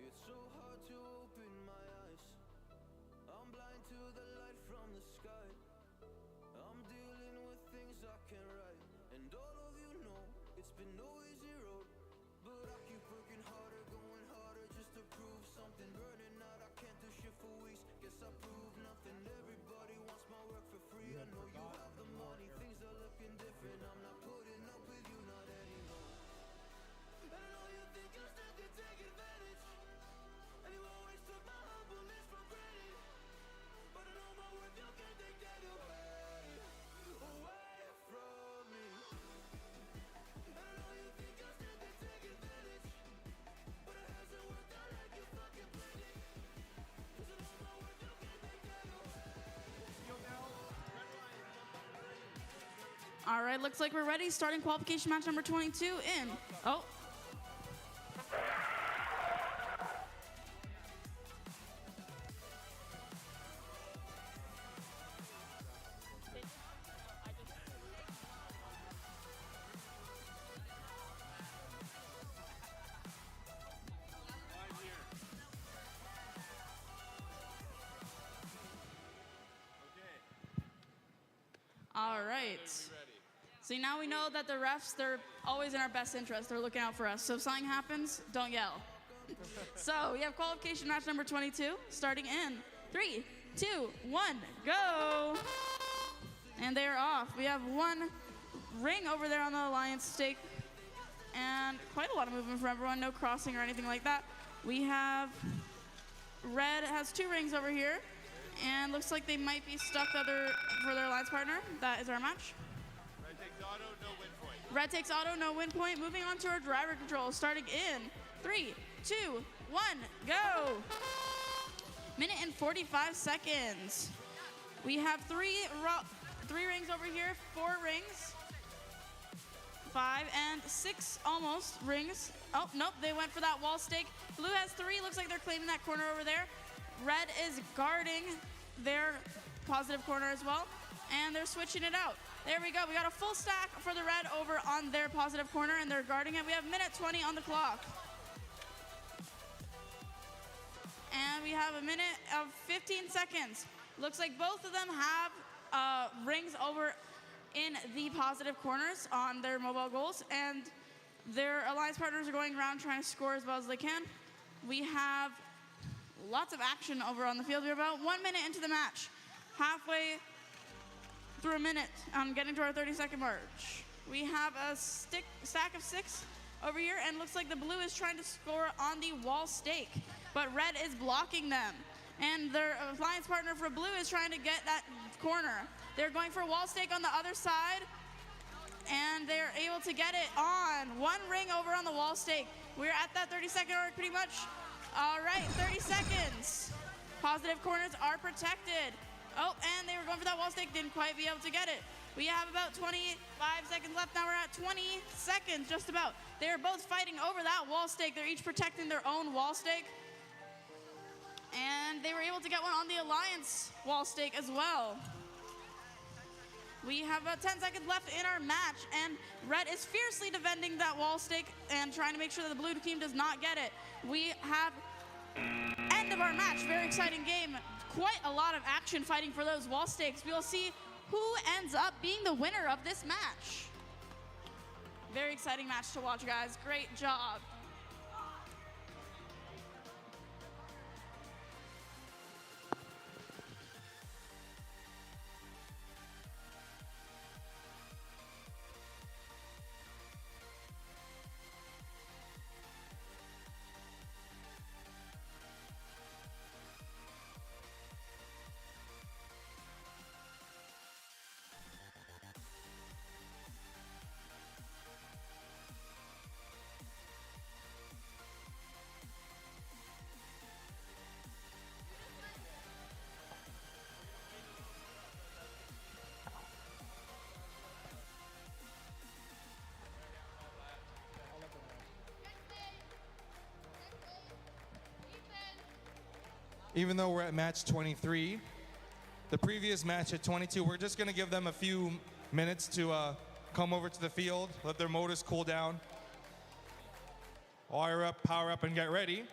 J: It's so hard to open my eyes. I'm blind to the light from the sky. I'm dealing with things I can't write. And all of you know it's been no easy road. But I keep working harder, going harder just to prove something. Burning out, I can't do shit for weeks. Guess I proved nothing. Everybody wants my work for free. I know you have the money, things are looking different. I'm not putting up with you, not anymore. And I know you think you still can take advantage. And you always took my humbleness for granted. But I know my worth, you can't take that away from me. And I know you think you still can take advantage. But it hasn't worked out like you fucking planned it. 'Cause I know my worth, you can't take that away.
A: All right, looks like we're ready. Starting qualification match number 22 in. Oh. See, now we know that the refs, they're always in our best interest. They're looking out for us. So if something happens, don't yell. So we have qualification match number 22, starting in 3, 2, 1, go. And they're off. We have one ring over there on the alliance stake, and quite a lot of movement for everyone. No crossing or anything like that. We have red has 2 rings over here, and looks like they might be stuck for their alliance partner. That is our match. Red takes auto, no win point. Moving on to our driver control, starting in 3, 2, 1, go. Minute and 45 seconds. We have 3 rings over here, 4 rings, 5 and 6 almost rings. Oh, nope, they went for that wall stake. Blue has 3, looks like they're claiming that corner over there. Red is guarding their positive corner as well, and they're switching it out. There we go, we got a full stack for the red over on their positive corner, and they're guarding it. We have minute 20 on the clock. And we have a minute of 15 seconds. Looks like both of them have rings over in the positive corners on their mobile goals, and their alliance partners are going around trying to score as well as they can. We have lots of action over on the field. We're about 1 minute into the match, halfway through a minute, getting to our 30-second march. We have a stack of 6 over here, and looks like the blue is trying to score on the wall stake, but red is blocking them. And their alliance partner for blue is trying to get that corner. They're going for a wall stake on the other side, and they're able to get it on. 1 ring over on the wall stake. We're at that 30-second mark pretty much. All right, 30 seconds. Positive corners are protected. Oh, and they were going for that wall stake, didn't quite be able to get it. We have about 25 seconds left. Now we're at 20 seconds, just about. They're both fighting over that wall stake. They're each protecting their own wall stake. And they were able to get one on the alliance wall stake as well. We have about 10 seconds left in our match, and red is fiercely defending that wall stake and trying to make sure that the blue team does not get it. We have end of our match. Very exciting game. Quite a lot of action fighting for those wall stakes. We'll see who ends up being the winner of this match. Very exciting match to watch, guys. Great job.
G: Even though we're at match 23, the previous match at 22, we're just going to give them a few minutes to come over to the field, let their motors cool down, wire up, power up, and get ready.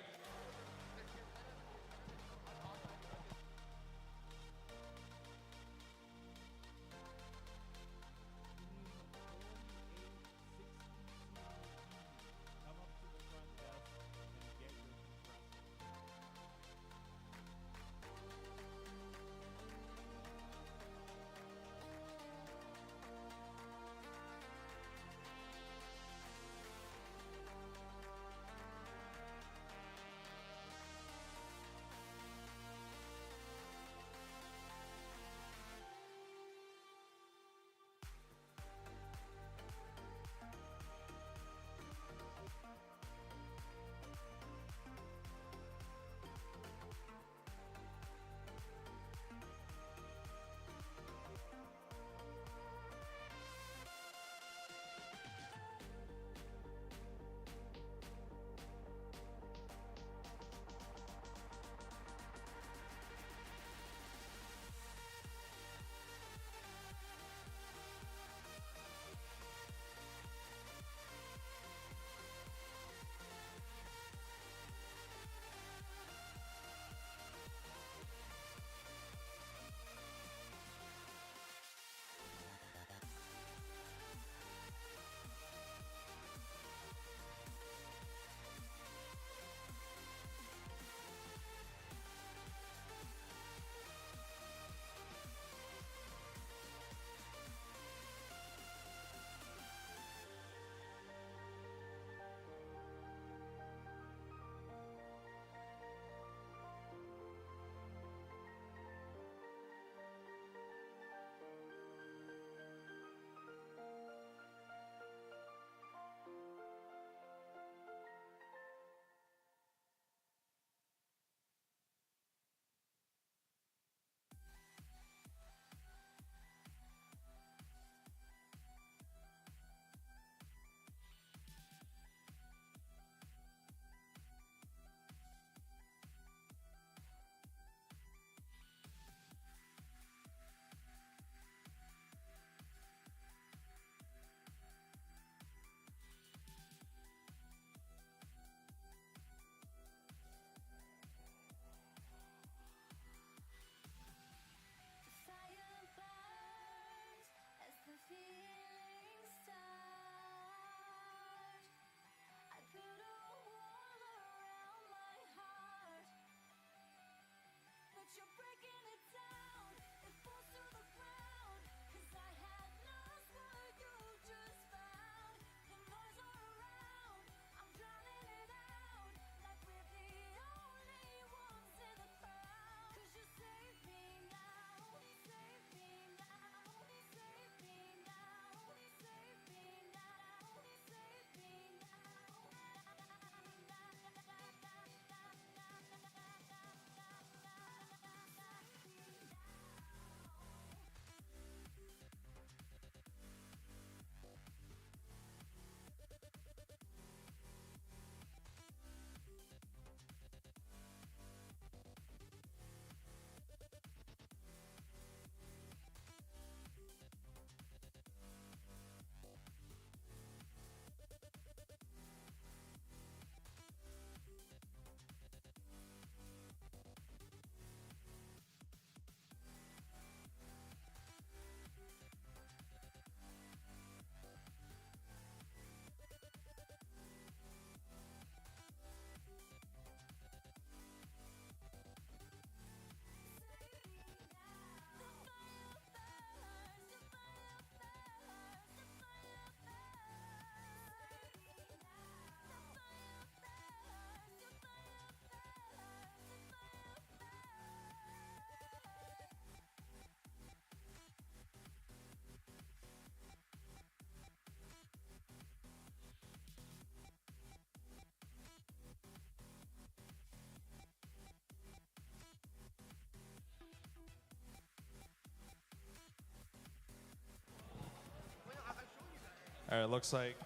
G: right, it looks like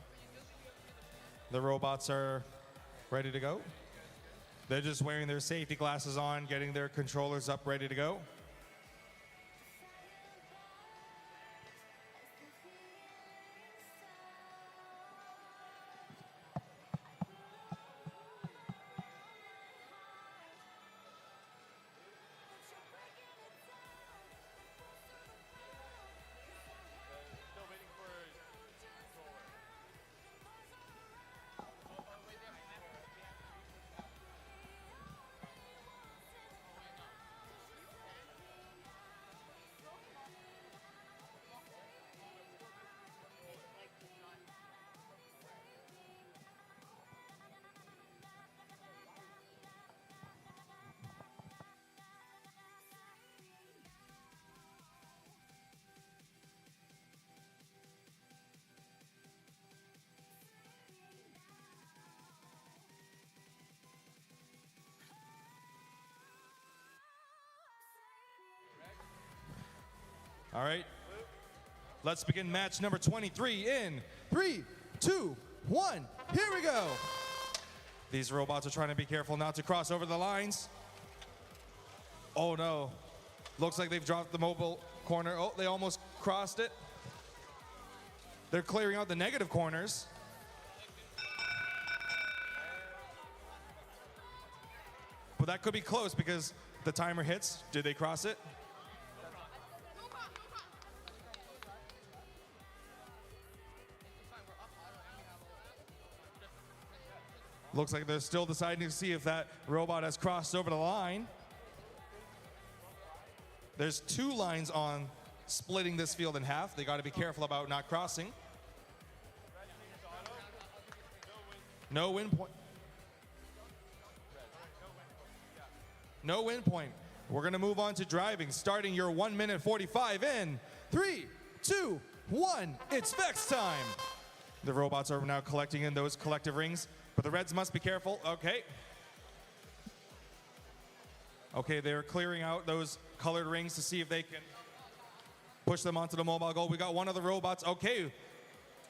G: the robots are ready to go. They're just wearing their safety glasses on, getting their controllers up, ready to go. All right. Let's begin match number 23 in 3, 2, 1. Here we go. These robots are trying to be careful not to cross over the lines. Oh no. Looks like they've dropped the mobile corner. Oh, they almost crossed it. They're clearing out the negative corners. But that could be close because the timer hits. Did they cross it? Looks like they're still deciding to see if that robot has crossed over the line. There's 2 lines on splitting this field in half. They got to be careful about not crossing. No win point. No win point. We're going to move on to driving, starting your 1 minute 45 in 3, 2, 1. It's VEX time. The robots are now collecting in those collective rings. But the Reds must be careful. Okay. Okay, they're clearing out those colored rings to see if they can push them onto the mobile goal. We got one of the robots. Okay.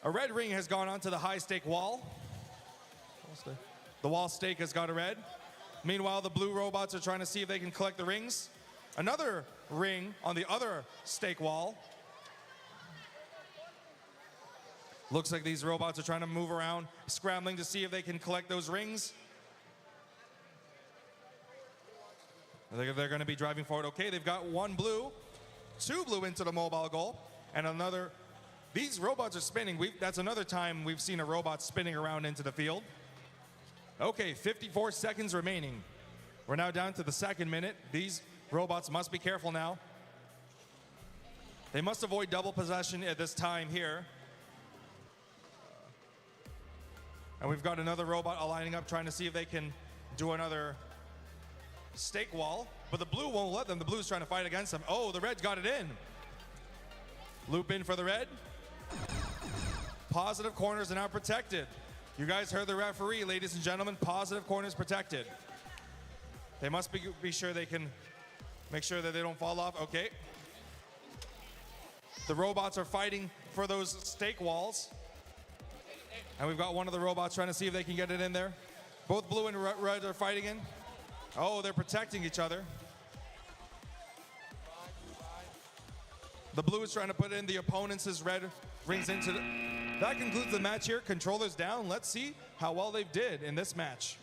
G: A red ring has gone onto the high stake wall. The wall stake has got a red. Meanwhile, the blue robots are trying to see if they can collect the rings. Another ring on the other stake wall. Looks like these robots are trying to move around, scrambling to see if they can collect those rings. They're going to be driving forward. Okay, they've got 1 blue, 2 blue into the mobile goal, and another. These robots are spinning. That's another time we've seen a robot spinning around into the field. Okay, 54 seconds remaining. We're now down to the 2nd minute. These robots must be careful now. They must avoid double possession at this time here. And we've got another robot lining up, trying to see if they can do another stake wall. But the blue won't let them. The blue's trying to fight against them. Oh, the red's got it in. Loop in for the red. Positive corners are now protected. You guys heard the referee, ladies and gentlemen. Positive corners protected. They must be sure they can make sure that they don't fall off. Okay. The robots are fighting for those stake walls. And we've got one of the robots trying to see if they can get it in there. Both blue and red are fighting in. Oh, they're protecting each other. The blue is trying to put in the opponent's red rings into the... That concludes the match here. Controllers down. Let's see how well they did in this match.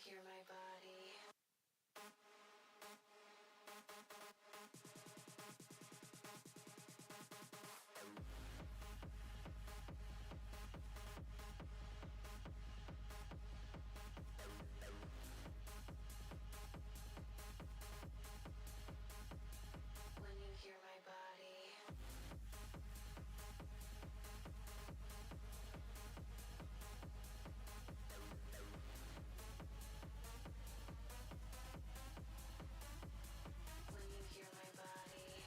I: hear my body. When you hear my body. When you hear my body.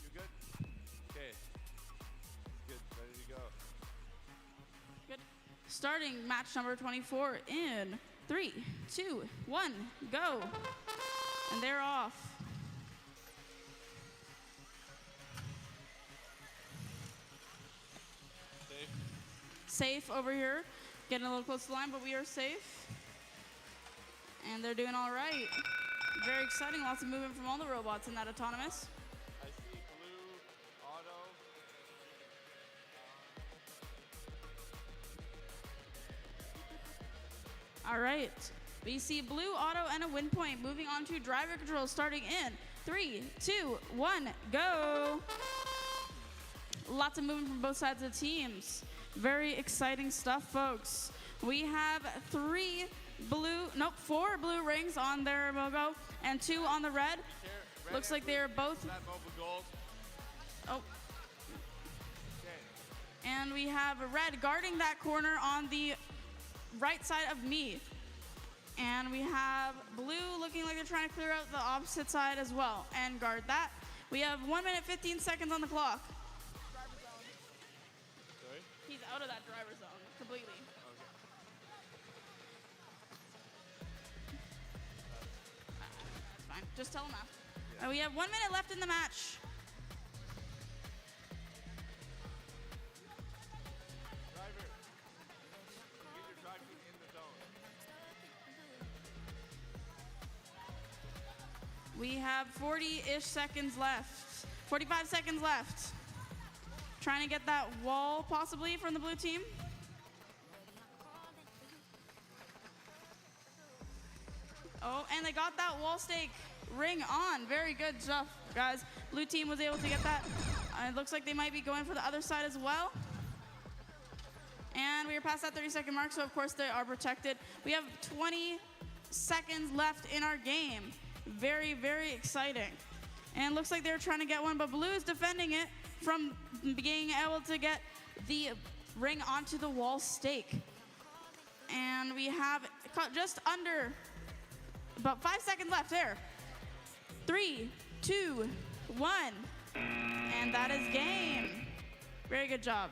E: You good? Okay. Good. Ready to go.
A: Good. Starting match number 24 in 3, 2, 1, go. And they're off.
E: Safe.
A: Safe over here. Getting a little close to the line, but we are safe. And they're doing all right. Very exciting. Lots of movement from all the robots in that autonomous.
E: I see blue, auto.
A: All right. We see blue, auto, and a win point. Moving on to driver control starting in 3, 2, 1, go. Lots of movement from both sides of the teams. Very exciting stuff, folks. We have 4 blue rings on their logo and 2 on the red.
E: Red
A: Looks
E: and
A: like they are
E: blue.
A: both.
E: That mobile gold.
A: Oh,
E: Okay.
A: and we have red guarding that corner on the right side of me. And we have blue looking like they're trying to clear out the opposite side as well and guard that. We have 1 minute 15 seconds on the clock.
E: Sorry.
A: He's out of that driver zone completely.
E: Okay.
A: That's fine. Just tell him after. We have 1 minute left in the match.
E: Driver. Get your drive in the zone.
A: We have 40-ish seconds left. 45 seconds left. Trying to get that wall possibly from the blue team. Oh, and they got that wall stake ring on. Very good stuff, guys. Blue team was able to get that. It looks like they might be going for the other side as well. And we are past that 30-second mark, so of course they are protected. We have 20 seconds left in our game. Very, very exciting. And it looks like they're trying to get one, but blue is defending it from being able to get the ring onto the wall stake. And we have just under about 5 seconds left there. 3, 2, 1. And that is game. Very good job.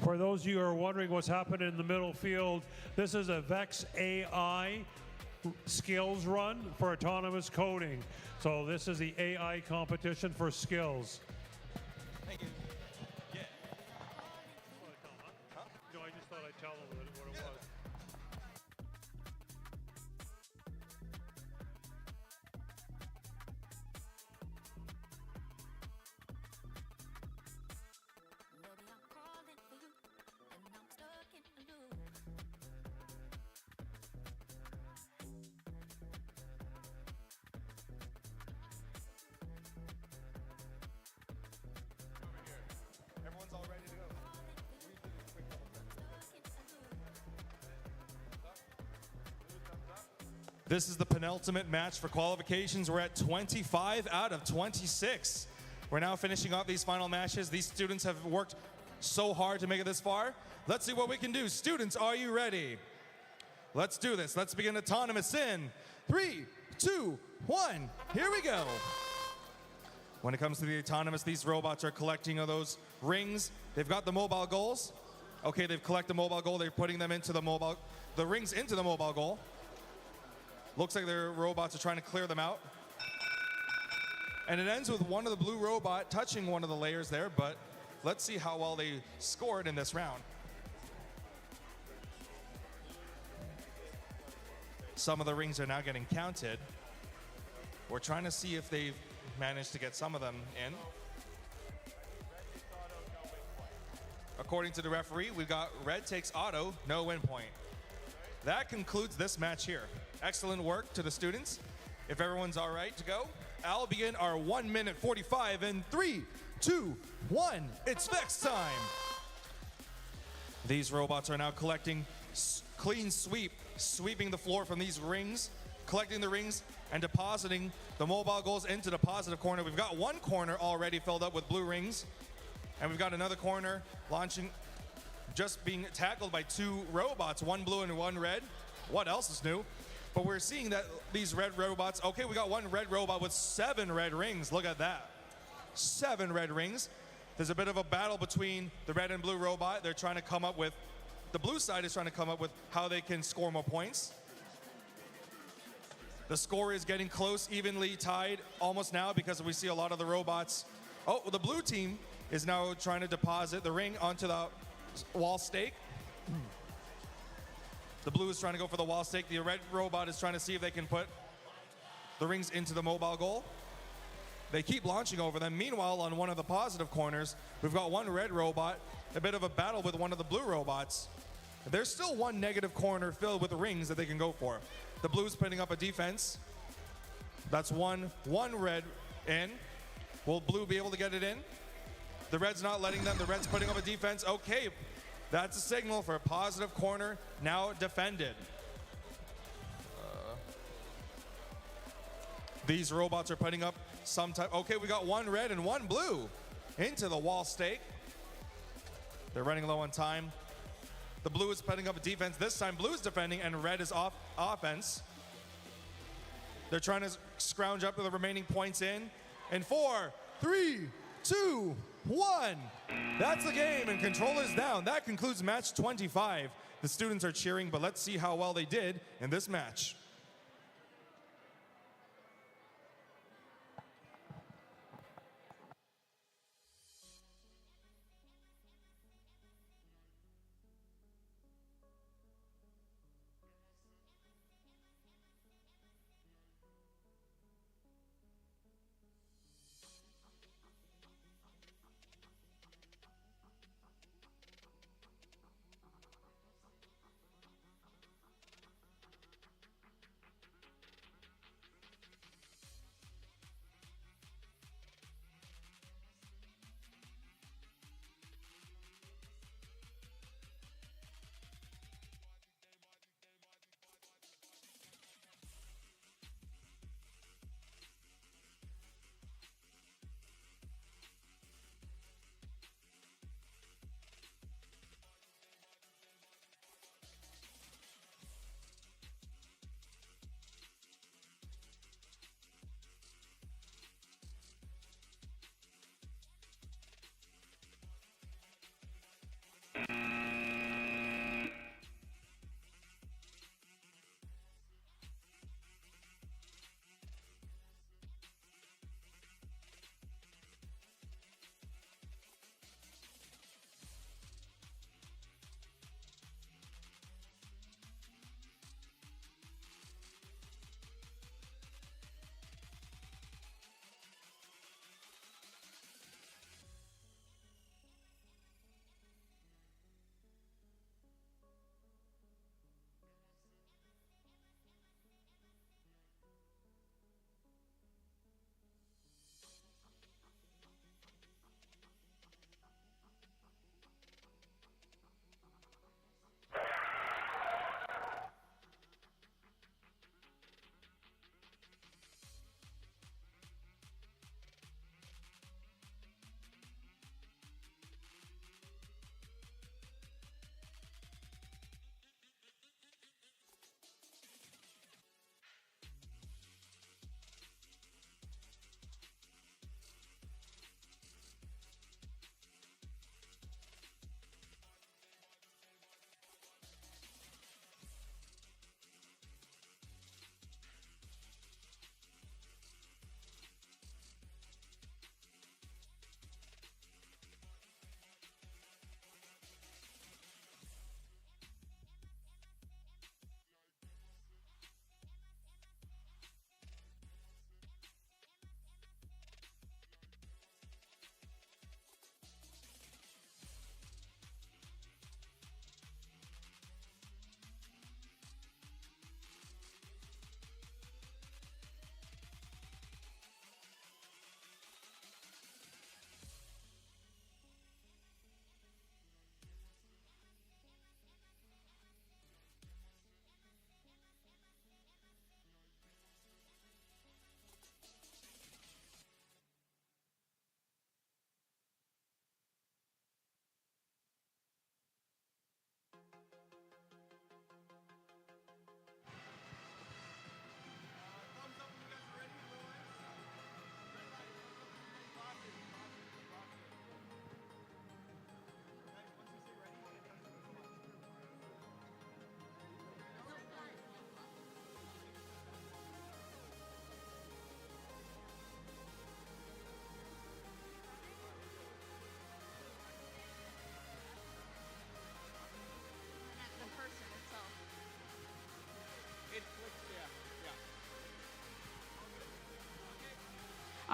K: For those of you who are wondering what's happening in the middle field, this is a VEX AI skills run for autonomous coding. So this is the AI competition for skills.
G: Thank you. Yeah.
K: No, I just thought I'd tell them what it was.
I: Maybe I'm crawling for you, and I'm stuck in a loop.
G: Everyone's all ready to go. This is the penultimate match for qualifications. We're at 25 out of 26. We're now finishing up these final matches. These students have worked so hard to make it this far. Let's see what we can do. Students, are you ready? Let's do this. Let's begin autonomous in 3, 2, 1. Here we go. When it comes to the autonomous, these robots are collecting those rings. They've got the mobile goals. Okay, they've collected the mobile goal. They're putting them into the rings into the mobile goal. Looks like their robots are trying to clear them out. And it ends with one of the blue robot touching one of the layers there, but let's see how well they scored in this round. Some of the rings are now getting counted. We're trying to see if they've managed to get some of them in. According to the referee, we've got red takes auto, no win point. That concludes this match here. Excellent work to the students. If everyone's all right to go, I'll begin our 1 minute 45 in 3, 2, 1. It's VEX time. These robots are now collecting clean sweep, sweeping the floor from these rings, collecting the rings and depositing the mobile goals into the positive corner. We've got one corner already filled up with blue rings, and we've got another corner launching, just being tackled by two robots, one blue and one red. What else is new? But we're seeing that these red robots, okay, we got one red robot with 7 red rings. Look at that. 7 red rings. There's a bit of a battle between the red and blue robot. They're trying to come up with, the blue side is trying to come up with how they can score more points. The score is getting close, evenly tied almost now because we see a lot of the robots. Oh, the blue team is now trying to deposit the ring onto the wall stake. The blue is trying to go for the wall stake. The red robot is trying to see if they can put the rings into the mobile goal. They keep launching over them. Meanwhile, on one of the positive corners, we've got one red robot, a bit of a battle with one of the blue robots. There's still one negative corner filled with rings that they can go for. The blue's putting up a defense. That's one red in. Will blue be able to get it in? The red's not letting them. The red's putting up a defense. Okay, that's a signal for a positive corner now defended. These robots are putting up some type. Okay, we got one red and one blue into the wall stake. They're running low on time. The blue is putting up a defense. This time blue is defending and red is off offense. They're trying to scrounge up to the remaining points in. 4, 3, 2, 1. That's the game, and controller's down. That concludes match 25. The students are cheering, but let's see how well they did in this match.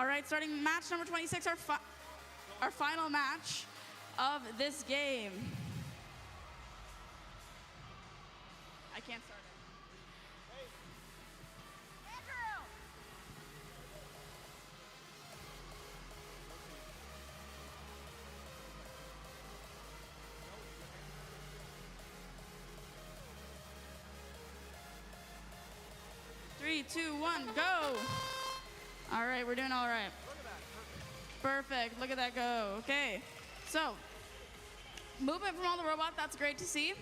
A: All right, starting match number 26, our final match of this game. I can't start it. Andrew! Three, two, one, go! All right, we're doing all right. Perfect, look at that go. Okay, so movement from all the robots, that's great to see.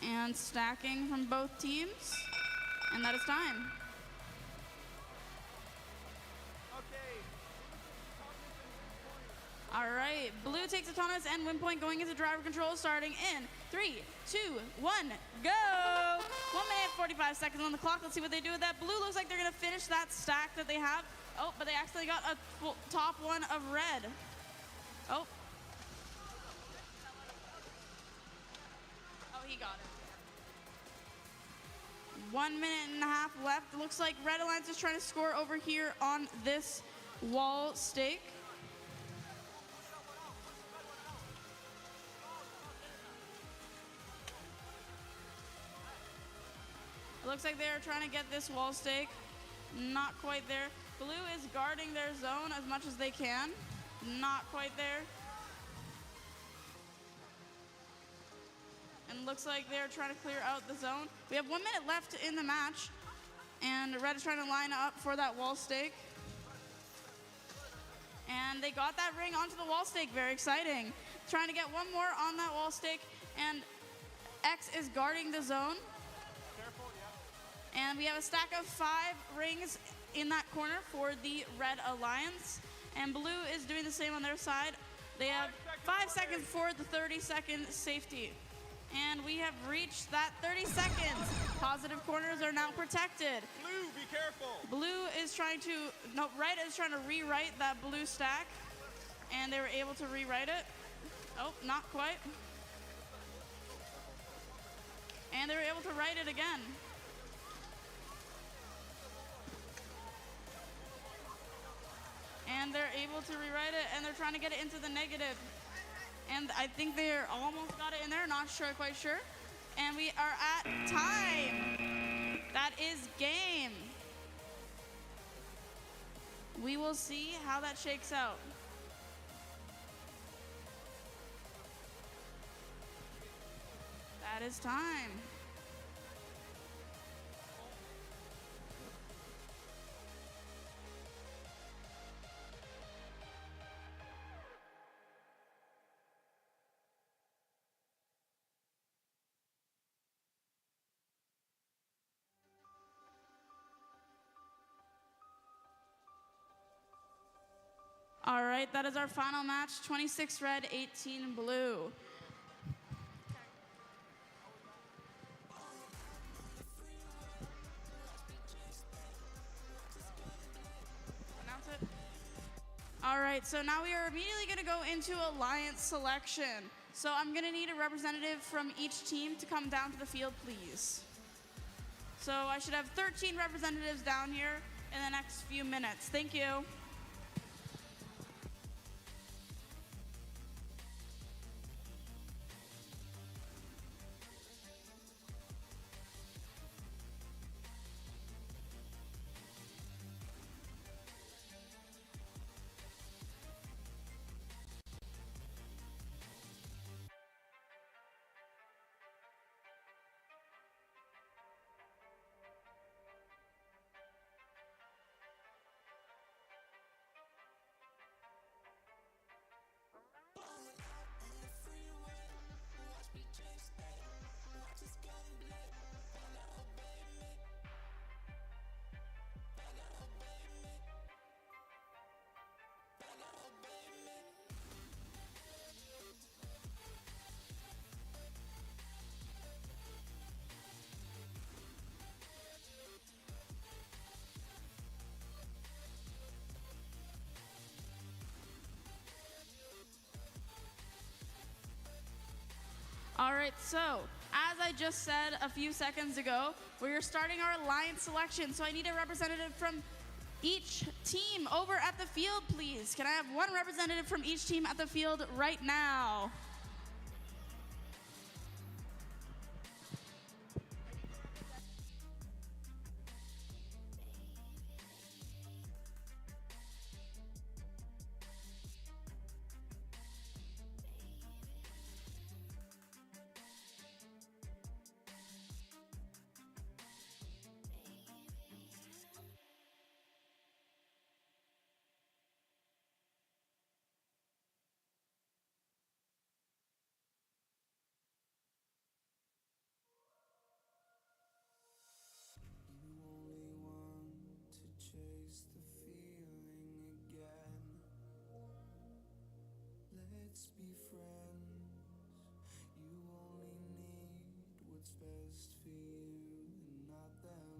A: And stacking from both teams, and that is time. All right, blue takes autonomous and win point going into driver control starting in 3, 2, 1, go! 1 minute, 45 seconds on the clock. Let's see what they do with that. Blue looks like they're gonna finish that stack that they have. Oh, but they accidentally got a top one of red. Oh. Oh, he got it. 1 minute and a half left. Looks like Red Alliance is trying to score over here on this wall stake. It looks like they're trying to get this wall stake. Not quite there. Blue is guarding their zone as much as they can. Not quite there. And looks like they're trying to clear out the zone. We have 1 minute left in the match. And Red is trying to line up for that wall stake. And they got that ring onto the wall stake. Very exciting. Trying to get one more on that wall stake. And X is guarding the zone. And we have a stack of 5 rings in that corner for the Red Alliance. And Blue is doing the same on their side. They have 5 seconds for the 30-second safety. And we have reached that 30 seconds. Positive corners are now protected.
G: Blue, be careful.
A: Red is trying to rewrite that blue stack. And they were able to rewrite it. Oh, not quite. And they were able to write it again. And they're able to rewrite it, and they're trying to get it into the negative. And I think they're almost got it in there, not sure, quite sure. And we are at time. That is game. We will see how that shakes out. That is time. All right, that is our final match, 26 red, 18 blue. Announce it. All right, so now we are immediately gonna go into alliance selection. So I'm gonna need a representative from each team to come down to the field, please. So I should have 13 representatives down here in the next few minutes. Thank you. All right, so as I just said a few seconds ago, we're starting our alliance selection. So I need a representative from each team over at the field, please. Can I have one representative from each team at the field right now?
J: You only want to chase the feeling again. Let's be friends. You only need what's best for you and not them.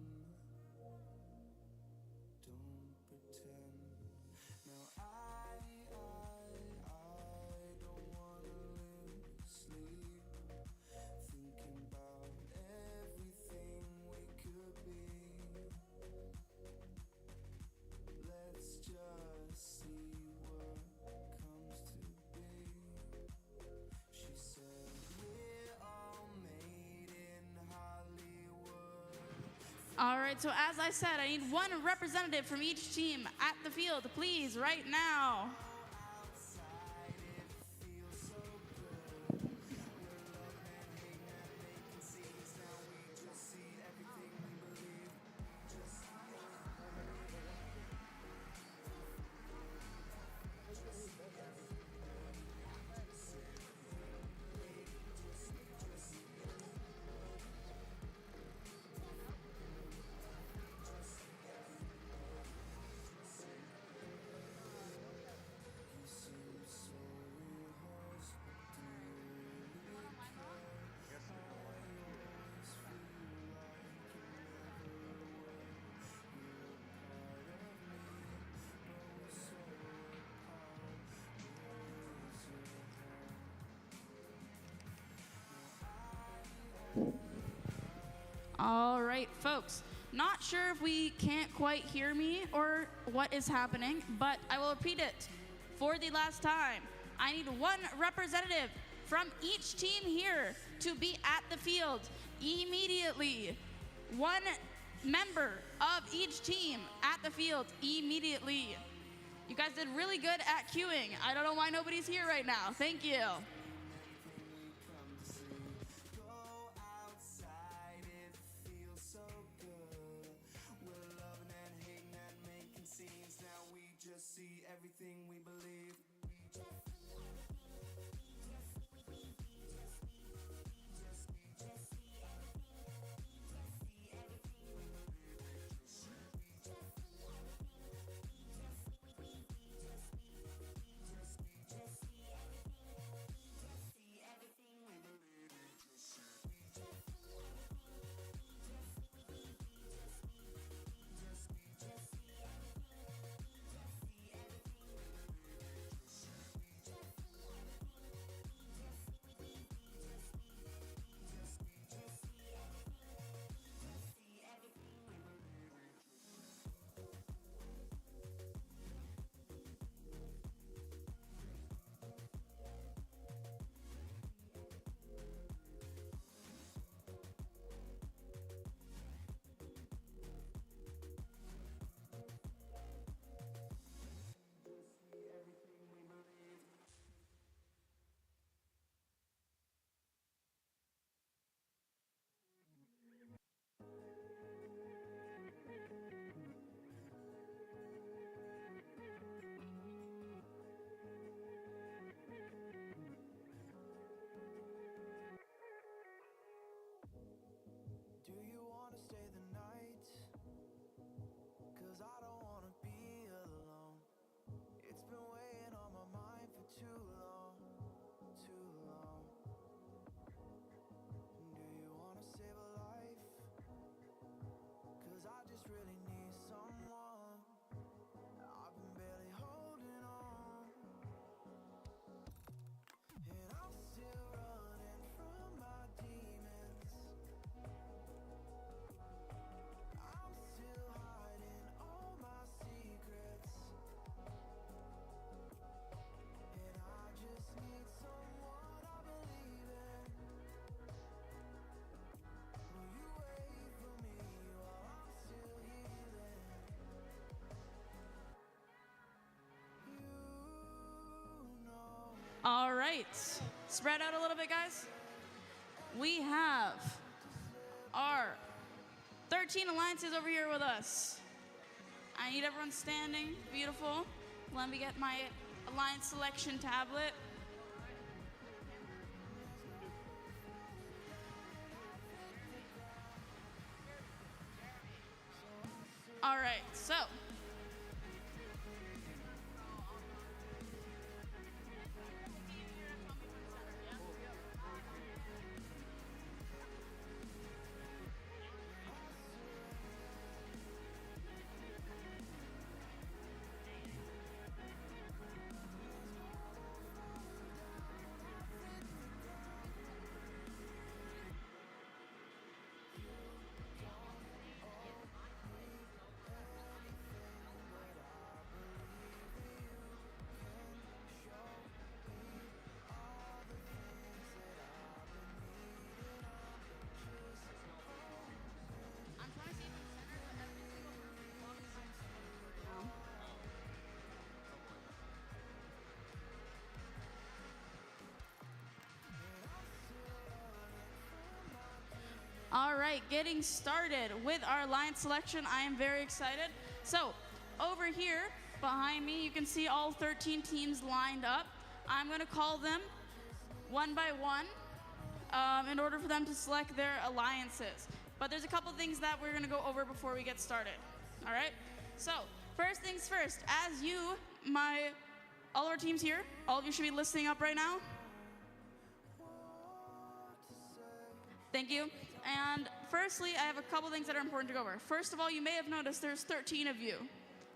J: Don't pretend. Now I don't wanna lose sleep thinking about everything we could be. Let's just see what comes to be. She said we're all made in Hollywood.
A: All right, so as I said, I need one representative from each team at the field, please, right now.
J: Outside it feels so good. We're loving and hating and making scenes. Now we just see everything we believe. Just you seem so rehearsed, but do you really care? I always feel like you never were. You're a part of me, but we're so apart. Where's your home?
A: All right, folks. Not sure if we can't quite hear me or what is happening, but I will repeat it for the last time. I need one representative from each team here to be at the field immediately. One member of each team at the field immediately. You guys did really good at queuing. I don't know why nobody's here right now. Thank you.
J: Go outside, it feels so good. We're loving and hating and making scenes. Now we just see everything we believe.
A: spread out a little bit, guys. We have our 13 alliances over here with us. I need everyone standing. Beautiful. Let me get my alliance selection tablet. All right, so I'm trying to see if I'm centered, but every single block is centered right now. All right, getting started with our alliance selection. I am very excited. So, over here behind me, you can see all 13 teams lined up. I'm going to call them one by one in order for them to select their alliances. But there's a couple things that we're going to go over before we get started. All right? So, first things first, as you, all our teams here, all of you should be listening up right now. Thank you. And firstly, I have a couple things that are important to go over. First of all, you may have noticed there's 13 of you.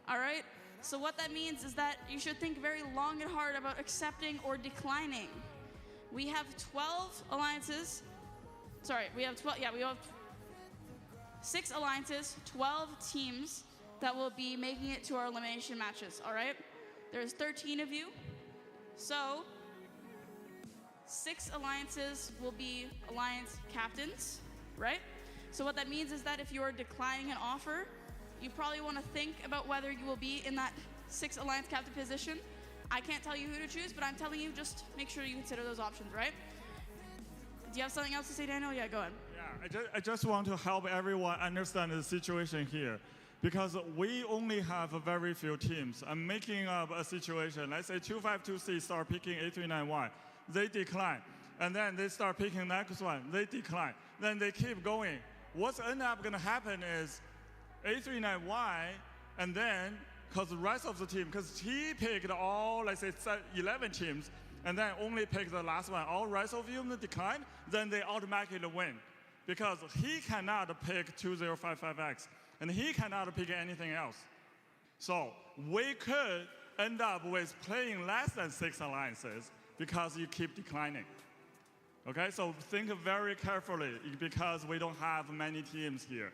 A: All right? So what that means is that you should think very long and hard about accepting or declining. We have 12 alliances. Sorry, we have 12. Yeah, we have 6 alliances, 12 teams that will be making it to our elimination matches. All right? There's 13 of you. So 6 alliances will be alliance captains, right? So what that means is that if you are declining an offer, you probably want to think about whether you will be in that 6 alliance captain position. I can't tell you who to choose, but I'm telling you, just make sure you consider those options, right? Do you have something else to say, Daniel? Yeah, go ahead.
D: Yeah, I just want to help everyone understand the situation here. Because we only have a very few teams. I'm making up a situation. Let's say 252C start picking A39Y. They decline. And then they start picking next one. They decline. Then they keep going. What's end up going to happen is A39Y, and then, because the rest of the team, because he picked all, let's say, 11 teams, and then only picked the last one. All rest of them decline, then they automatically win. Because he cannot pick 2055X, and he cannot pick anything else. So we could end up with playing less than 6 alliances because you keep declining. Okay, so think very carefully because we don't have many teams here.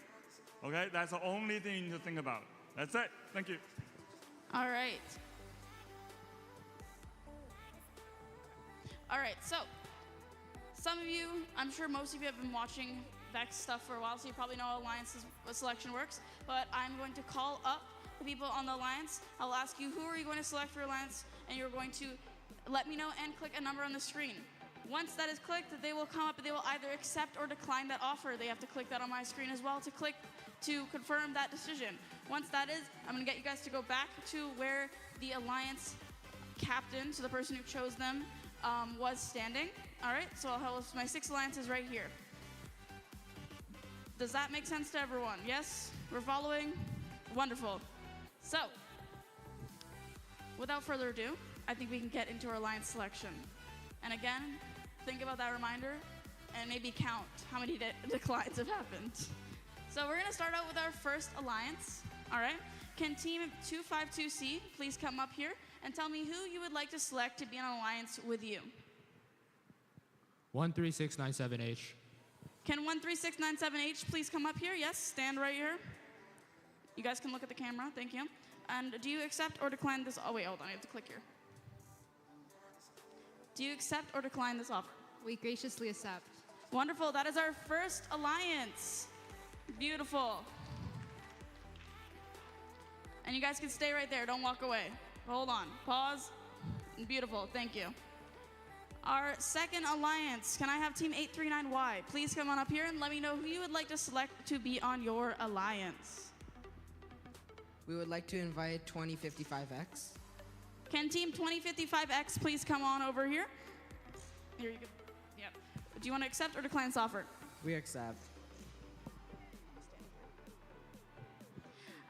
D: Okay, that's the only thing to think about. That's it. Thank you.
A: All right. All right, so some of you, I'm sure most of you have been watching VEX stuff for a while, so you probably know how alliance selection works. But I'm going to call up the people on the alliance. I'll ask you who are you going to select for alliance, and you're going to let me know and click a number on the screen. Once that is clicked, they will come up and they will either accept or decline that offer. They have to click that on my screen as well to confirm that decision. Once that is, I'm going to get you guys to go back to where the alliance captain, so the person who chose them, was standing. All right, so I'll have my 6 alliances right here. Does that make sense to everyone? Yes? We're following? Wonderful. So, without further ado, I think we can get into our alliance selection. And again, think about that reminder and maybe count how many declines have happened. So we're going to start out with our first alliance. All right? Can team 252C please come up here and tell me who you would like to select to be in an alliance with you?
L: 13697H.
A: Can 13697H please come up here? Yes, stand right here. You guys can look at the camera. Thank you. And do you accept or decline this? Oh, wait, hold on. I have to click here. Do you accept or decline this offer?
M: We graciously accept.
A: Wonderful. That is our first alliance. Beautiful. And you guys can stay right there. Don't walk away. Hold on. Pause. Beautiful. Thank you. Our second alliance, can I have Team 839Y? Please come on up here and let me know who you would like to select to be on your alliance.
L: We would like to invite 2055X.
A: Can Team 2055X please come on over here? Here you go. Yep. Do you want to accept or decline this offer?
L: We accept.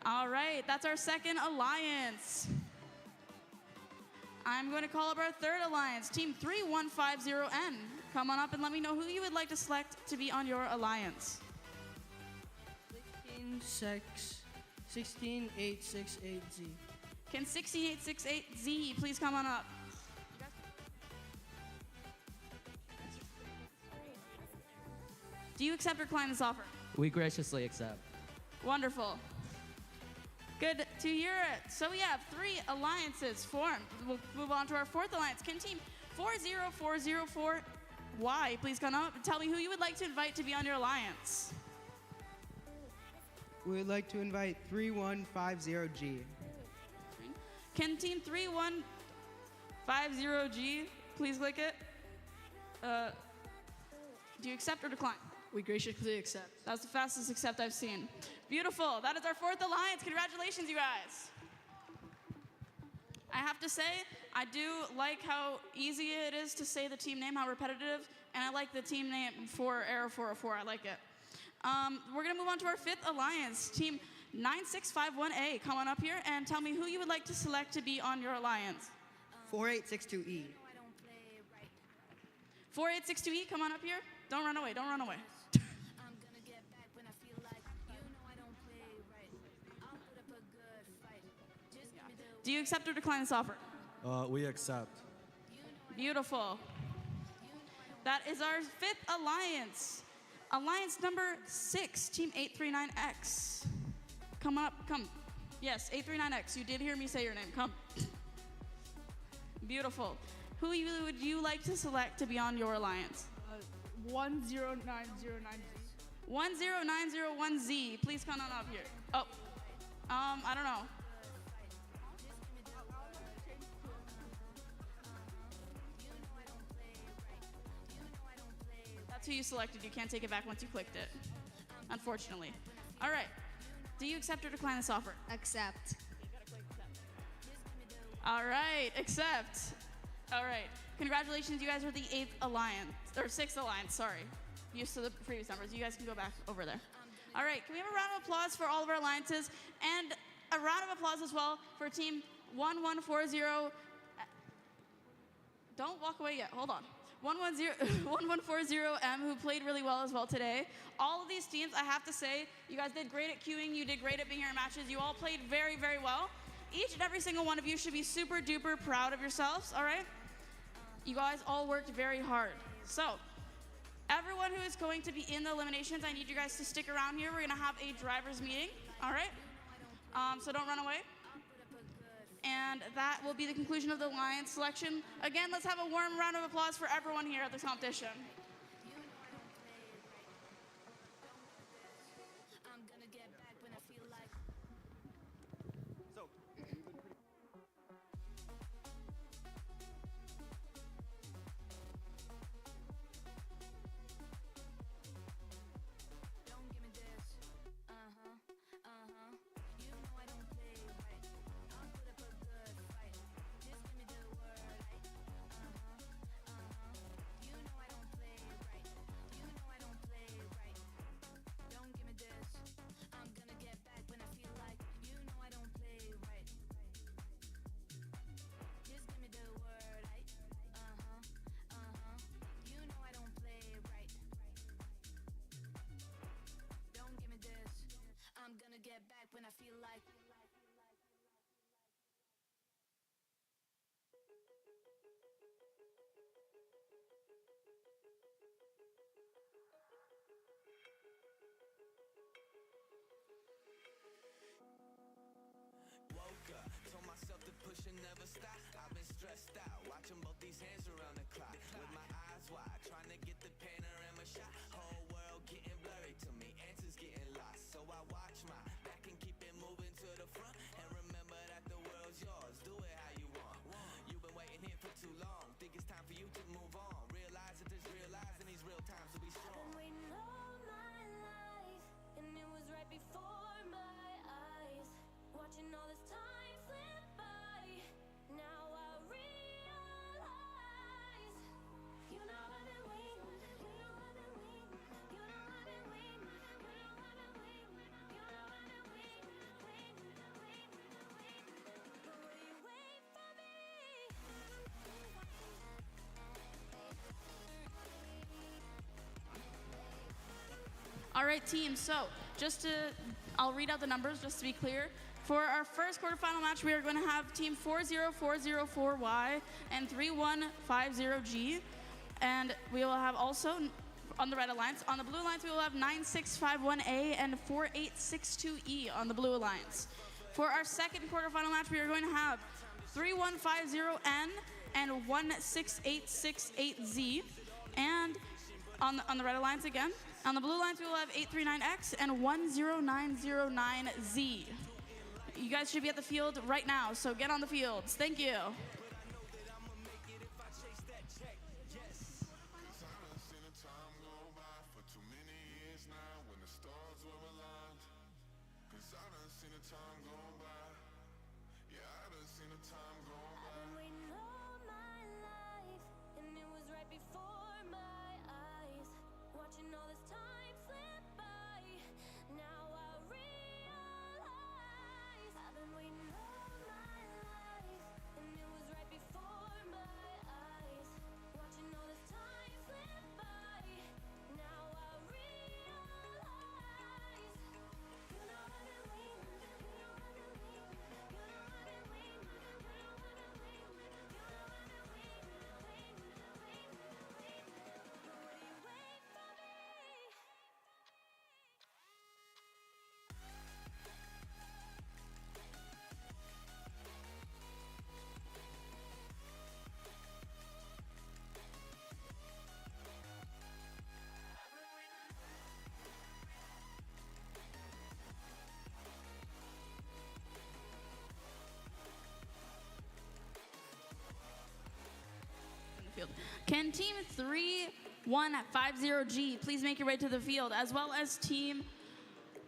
A: All right, that's our second alliance. I'm going to call up our third alliance, Team 3150N. Come on up and let me know who you would like to select to be on your alliance.
M: 16868Z.
A: Can 16868Z please come on up? Do you accept or decline this offer?
L: We graciously accept.
A: Wonderful. Good to hear it. So we have 3 alliances formed. We'll move on to our fourth alliance. Can Team 40404Y please come up and tell me who you would like to invite to be on your alliance?
M: We would like to invite 3150G.
A: Can Team 3150G please click it? Do you accept or decline?
M: We graciously accept.
A: That's the fastest accept I've seen. Beautiful. That is our fourth alliance. Congratulations, you guys. I have to say, I do like how easy it is to say the team name, how repetitive, and I like the team name for Arrow 404. I like it. We're going to move on to our fifth alliance, Team 9651A. Come on up here and tell me who you would like to select to be on your alliance.
M: 4862E.
A: 4862E, come on up here. Don't run away, don't run away. Do you accept or decline this offer?
F: We accept.
A: Beautiful. That is our fifth alliance. Alliance number 6, Team 839X. Come up, come. Yes, 839X. You did hear me say your name. Come. Beautiful. Who would you like to select to be on your alliance?
M: 10909Z.
A: 10901Z. Please come on up here. Oh, I don't know. That's who you selected. You can't take it back once you clicked it, unfortunately. All right. Do you accept or decline this offer?
I: Accept.
A: All right, accept. All right. Congratulations, you guys are the 8th alliance, or 6th alliance, sorry. Used to the previous numbers. You guys can go back over there. All right, can we have a round of applause for all of our alliances? And a round of applause as well for Team 1140. Don't walk away yet, hold on. 1140M, who played really well as well today. All of these teams, I have to say, you guys did great at queuing, you did great at being here in matches. You all played very, very well. Each and every single one of you should be super duper proud of yourselves, all right? You guys all worked very hard. So, everyone who is going to be in the eliminations, I need you guys to stick around here. We're gonna have a driver's meeting, all right? So don't run away. And that will be the conclusion of the alliance selection. Again, let's have a warm round of applause for everyone here at this competition.
I: Get back when I feel like
J: Woke up, told myself to push and never stop. I've been stressed out, watching both these hands around the clock. With my eyes wide, trying to get the panorama shot. Whole world getting blurry to me, answers getting lost. So I watch my back and keep it moving to the front. And remember that the world's yours, do it how you want. You've been waiting here for too long, think it's time for you to move on.
A: All right, team. So I'll read out the numbers just to be clear. For our first quarterfinal match, we are going to have team 40404Y and 3150G. And we will have also on the red alliance. On the blue alliance, we will have 9651A and 4862E on the blue alliance. For our second quarterfinal match, we are going to have 3150N and 16868Z. And on the red alliance again. On the blue alliance, we will have 839X and 10909Z. You guys should be at the field right now, so get on the fields. Thank you.
I: Watching all this time slip by, now I realize I've been waiting all my life, and it was right before my eyes. Watching all this time slip by, now I realize. You know I've been waiting, you know I've been waiting, you know I've been waiting, you know I've been waiting, you know I've been waiting, waiting. But will you wait for me?
A: Field. Can team 3150G please make your way to the field, as well as team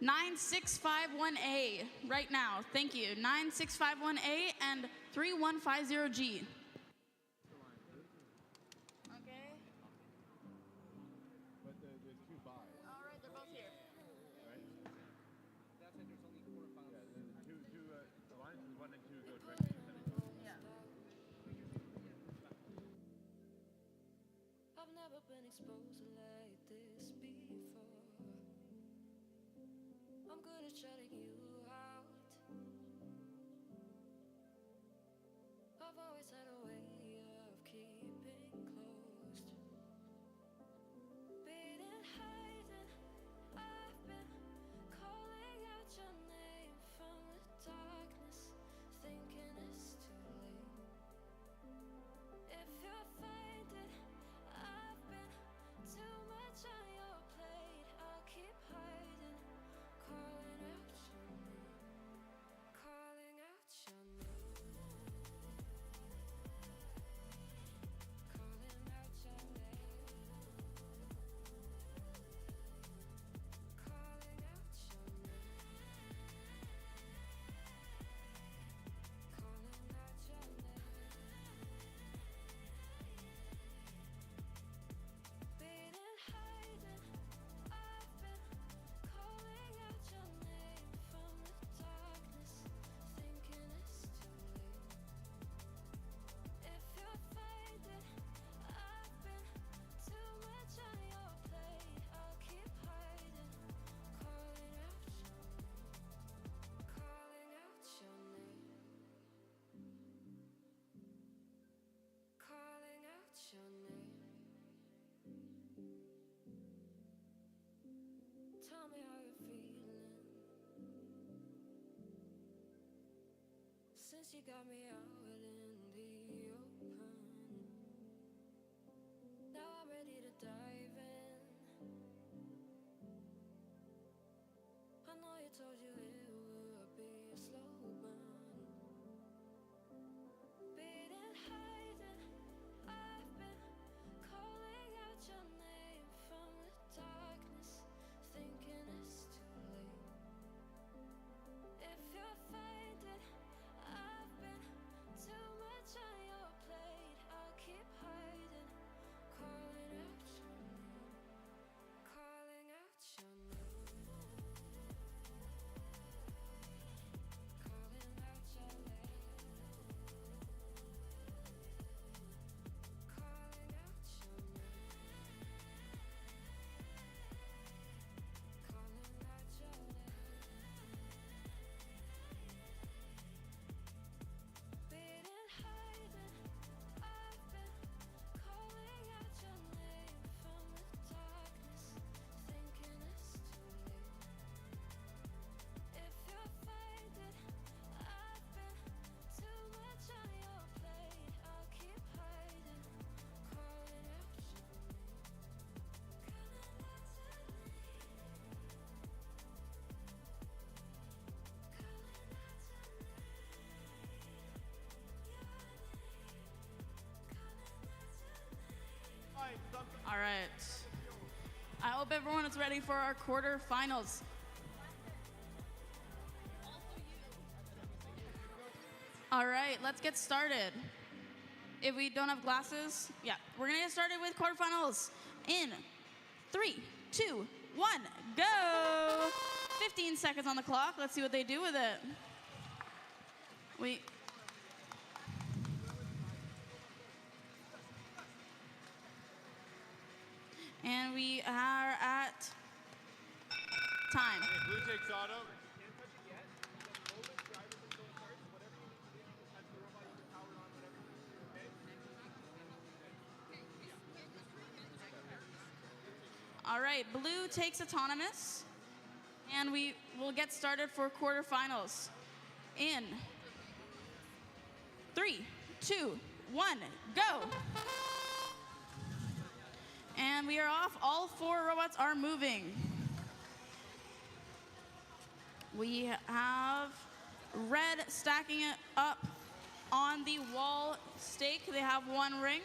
A: 9651A right now? Thank you. 9651A and 3150G. Okay.
B: But there's two buys.
A: All right, they're both here.
B: Right? That's it. There's only quarterfinals. Yeah, the two alliances, 1 and 2 go directly to semifinals.
A: Yeah.
I: I've never been exposed like this before. I'm good at shutting you out. I've always had a way of keeping closed. Beating, hiding, I've been calling out your name from the darkness, thinking it's too late. If you're faded, I've been too much on your plate. I'll keep hiding, calling out your name, calling out your name, calling out your name, calling out your name, calling out your name. Beating, hiding, I've been calling out your name from the darkness, thinking it's too late. If you're faded, I've been too much on your plate. I'll keep hiding, calling out your name, calling out your name, calling out your name. Tell me how you're feeling since you got me out in the open. Now I'm ready to dive in. I know you told you it would be a slow burn. Beating, hiding, I've been calling out your name from the darkness, thinking it's too late. If you're faded, I've been too much on your plate.
A: hope everyone is ready for our quarterfinals. All right, let's get started. If we don't have glasses, yeah, we're gonna get started with quarterfinals in 3, 2, 1, go! 15 seconds on the clock. Let's see what they do with it. And we are at time.
E: Blue takes auto.
A: All right, blue takes autonomous, and we will get started for quarterfinals in 3, 2, 1, go! And we are off. All 4 robots are moving. We have red stacking it up on the wall stake. They have 1 ring.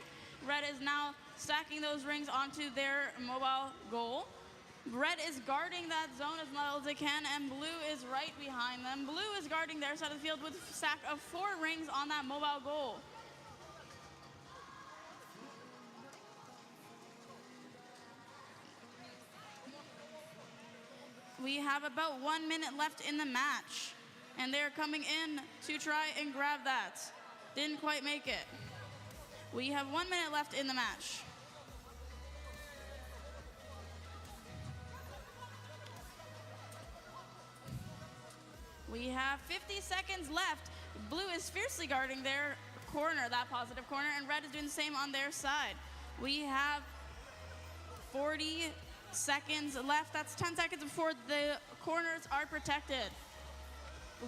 A: Red is now stacking those rings onto their mobile goal. Red is guarding that zone as well as they can, and blue is right behind them. Blue is guarding their side of the field with a stack of 4 rings on that mobile goal. We have about 1 minute left in the match, and they're coming in to try and grab that. Didn't quite make it. We have 1 minute left in the match. We have 50 seconds left. Blue is fiercely guarding their corner, that positive corner, and red is doing the same on their side. We have 40 seconds left. That's 10 seconds before the corners are protected.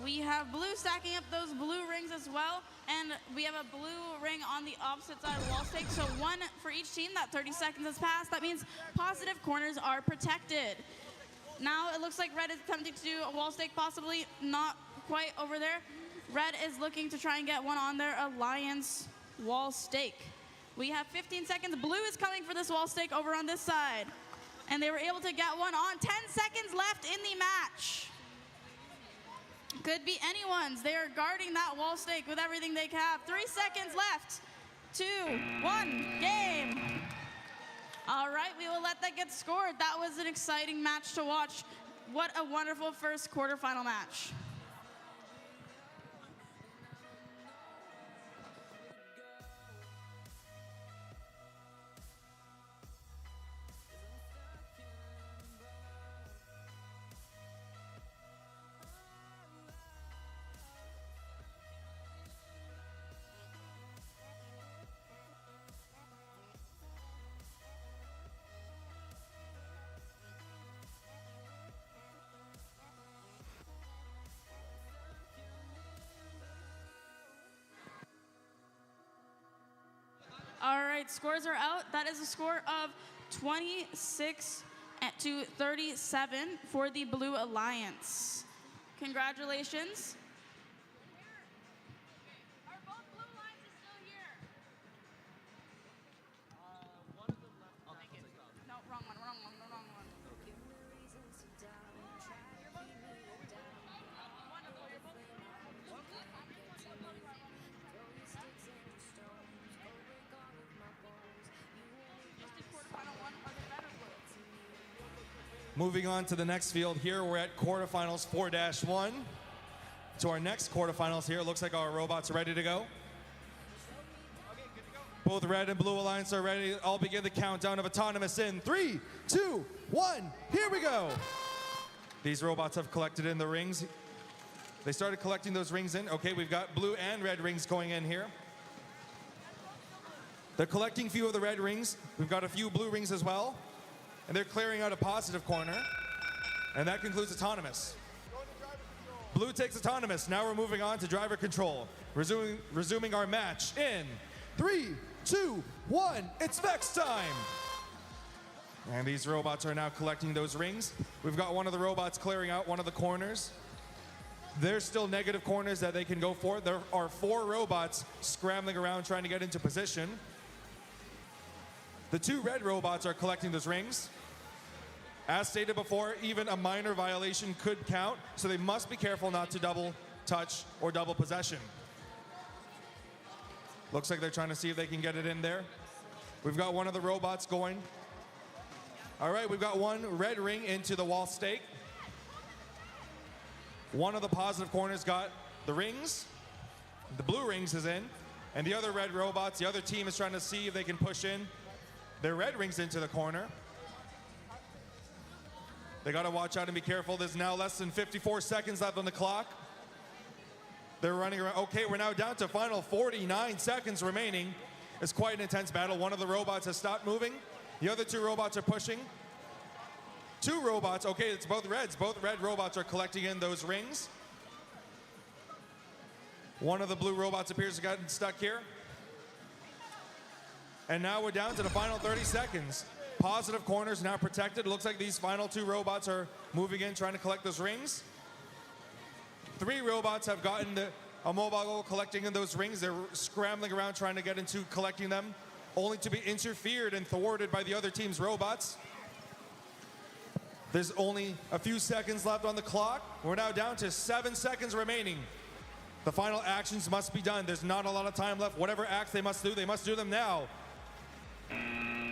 A: We have blue stacking up those blue rings as well, and we have a blue ring on the opposite side of the wall stake, so 1 for each team. That 30 seconds has passed. That means positive corners are protected. Now it looks like red is attempting to do a wall stake, possibly not quite over there. Red is looking to try and get one on their alliance wall stake. We have 15 seconds. Blue is coming for this wall stake over on this side, and they were able to get one on. 10 seconds left in the match. Could be anyone's. They are guarding that wall stake with everything they have. 3 seconds left. 2, 1, game. All right, we will let that get scored. That was an exciting match to watch. What a wonderful first quarterfinal match. All right, scores are out. That is a score of 26 to 37 for the Blue Alliance. Congratulations. Are both blue alliances still here? One of them left. Thank you. No, wrong one.
G: Moving on to the next field here, we're at quarterfinals 4-1. To our next quarterfinals here, it looks like our robots are ready to go. Both red and blue alliance are ready. I'll begin the countdown of autonomous in 3, 2, 1, here we go. These robots have collected in the rings. They started collecting those rings in. Okay, we've got blue and red rings going in here. They're collecting a few of the red rings. We've got a few blue rings as well. And they're clearing out a positive corner. And that concludes autonomous. Blue takes autonomous. Now we're moving on to driver control. Resuming our match in 3, 2, 1. It's VEX time. And these robots are now collecting those rings. We've got one of the robots clearing out one of the corners. There's still negative corners that they can go for. There are 4 robots scrambling around trying to get into position. The 2 red robots are collecting those rings. As stated before, even a minor violation could count, so they must be careful not to double touch or double possession. Looks like they're trying to see if they can get it in there. We've got one of the robots going. All right, we've got one red ring into the wall stake. One of the positive corners got the rings. The blue rings is in. And the other red robots, the other team is trying to see if they can push in their red rings into the corner. They got to watch out and be careful. There's now less than 54 seconds left on the clock. They're running around. Okay, we're now down to final 49 seconds remaining. It's quite an intense battle. One of the robots has stopped moving. The other two robots are pushing. Two robots, okay, it's both reds. Both red robots are collecting in those rings. One of the blue robots appears to have gotten stuck here. And now we're down to the final 30 seconds. Positive corners now protected. It looks like these final two robots are moving in, trying to collect those rings. Three robots have gotten a mobile goal collecting in those rings. They're scrambling around trying to get into collecting them, only to be interfered and thwarted by the other team's robots. There's only a few seconds left on the clock. We're now down to 7 seconds remaining. The final actions must be done. There's not a lot of time left. Whatever acts they must do them now.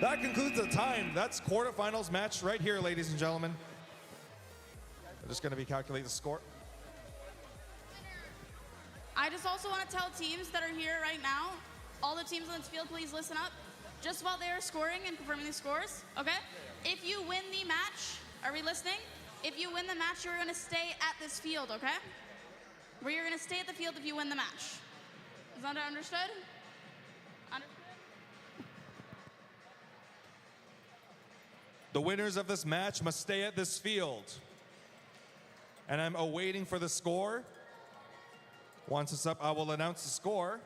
G: That concludes the time. That's quarterfinals match right here, ladies and gentlemen. I'm just going to be calculating the score.
A: I just also want to tell teams that are here right now, all the teams on this field, please listen up. Just while they are scoring and confirming the scores, okay? If you win the match, are we listening? If you win the match, you're going to stay at this field, okay? Where you're going to stay at the field if you win the match. Is that understood? Understood?
G: The winners of this match must stay at this field. And I'm awaiting for the score. Once it's up, I will announce the score.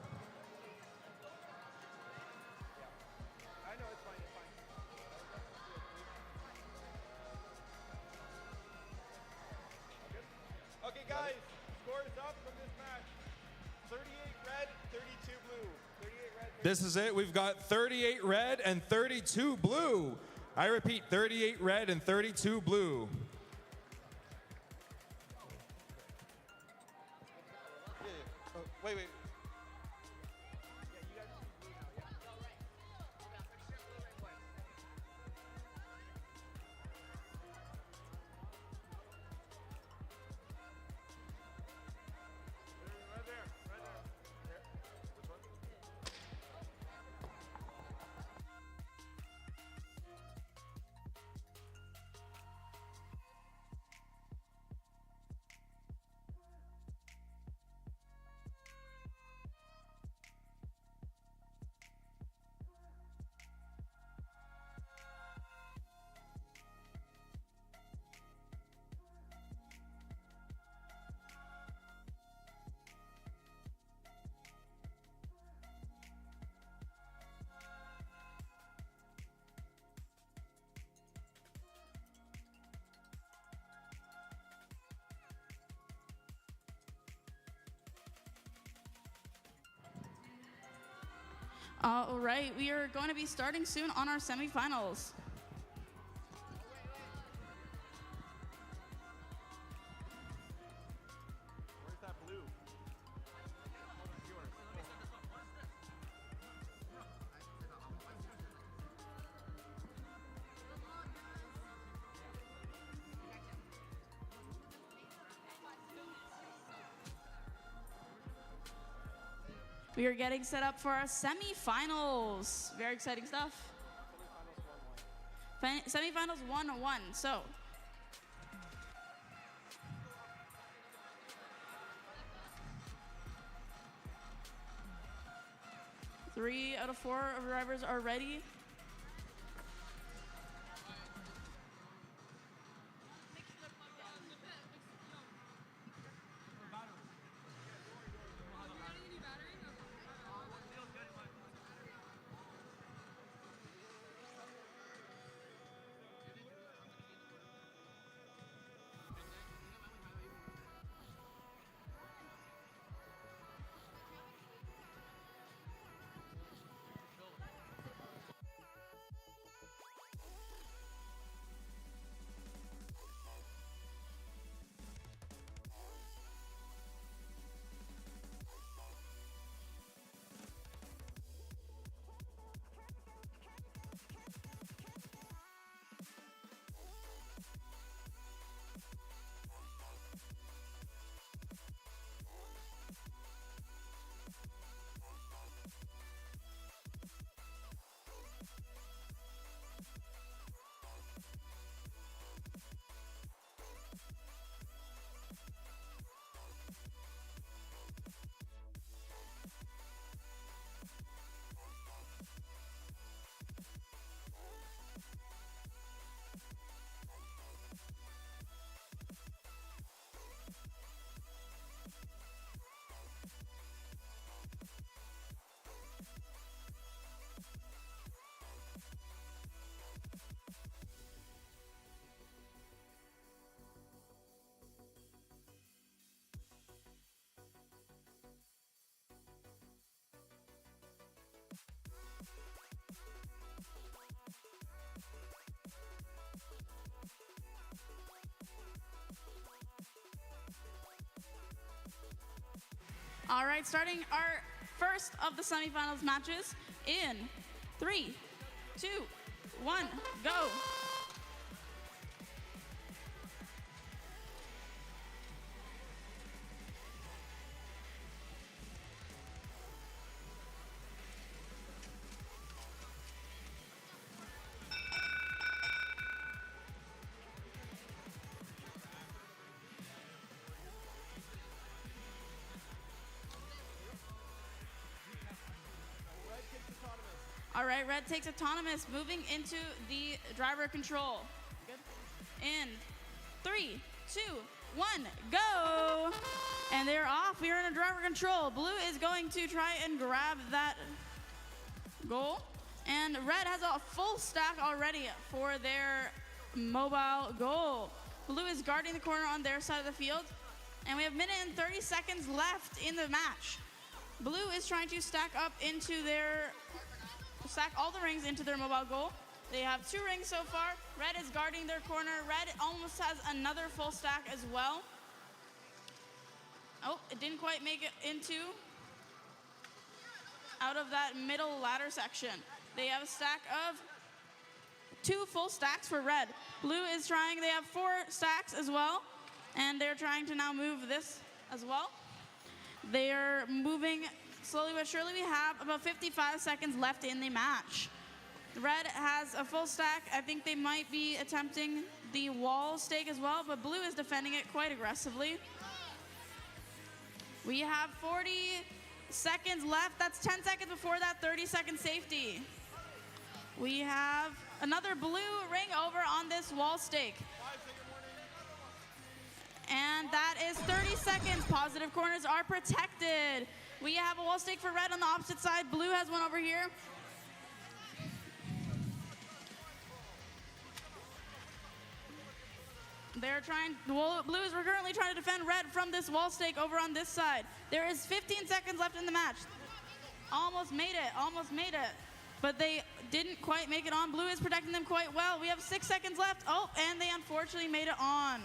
G: Okay, guys, score is up from this match. 38 red, 32 blue. 38 red. This is it. We've got 38 red and 32 blue. I repeat, 38 red and 32 blue. Wait.
A: All right, we are going to be starting soon on our semifinals.
G: Where's that blue?
A: We are getting set up for our semifinals. Very exciting stuff. Semifinals 1-1. So, three out of four of drivers are ready. All right, starting our first of the semifinals matches in 3, 2, 1, go. All right, red takes autonomous, moving into the driver control. Good. In 3, 2, 1, go! And they're off. We are in a driver control. Blue is going to try and grab that goal. And red has a full stack already for their mobile goal. Blue is guarding the corner on their side of the field. And we have 1:30 seconds left in the match. Blue is trying to stack all the rings into their mobile goal. They have 2 rings so far. Red is guarding their corner. Red almost has another full stack as well. Oh, it didn't quite make it out of that middle ladder section. They have a stack of 2 full stacks for red. Blue is trying, they have 4 stacks as well. And they're trying to now move this as well. They are moving slowly but surely. We have about 55 seconds left in the match. Red has a full stack. I think they might be attempting the wall stake as well, but blue is defending it quite aggressively. We have 40 seconds left. That's 10 seconds before that 30-second safety. We have another blue ring over on this wall stake. And that is 30 seconds. Positive corners are protected. We have a wall stake for red on the opposite side. Blue has one over here. Blue is currently trying to defend red from this wall stake over on this side. There is 15 seconds left in the match. Almost made it. But they didn't quite make it on. Blue is protecting them quite well. We have 6 seconds left. Oh, and they unfortunately made it on.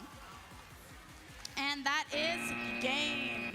A: And that is game.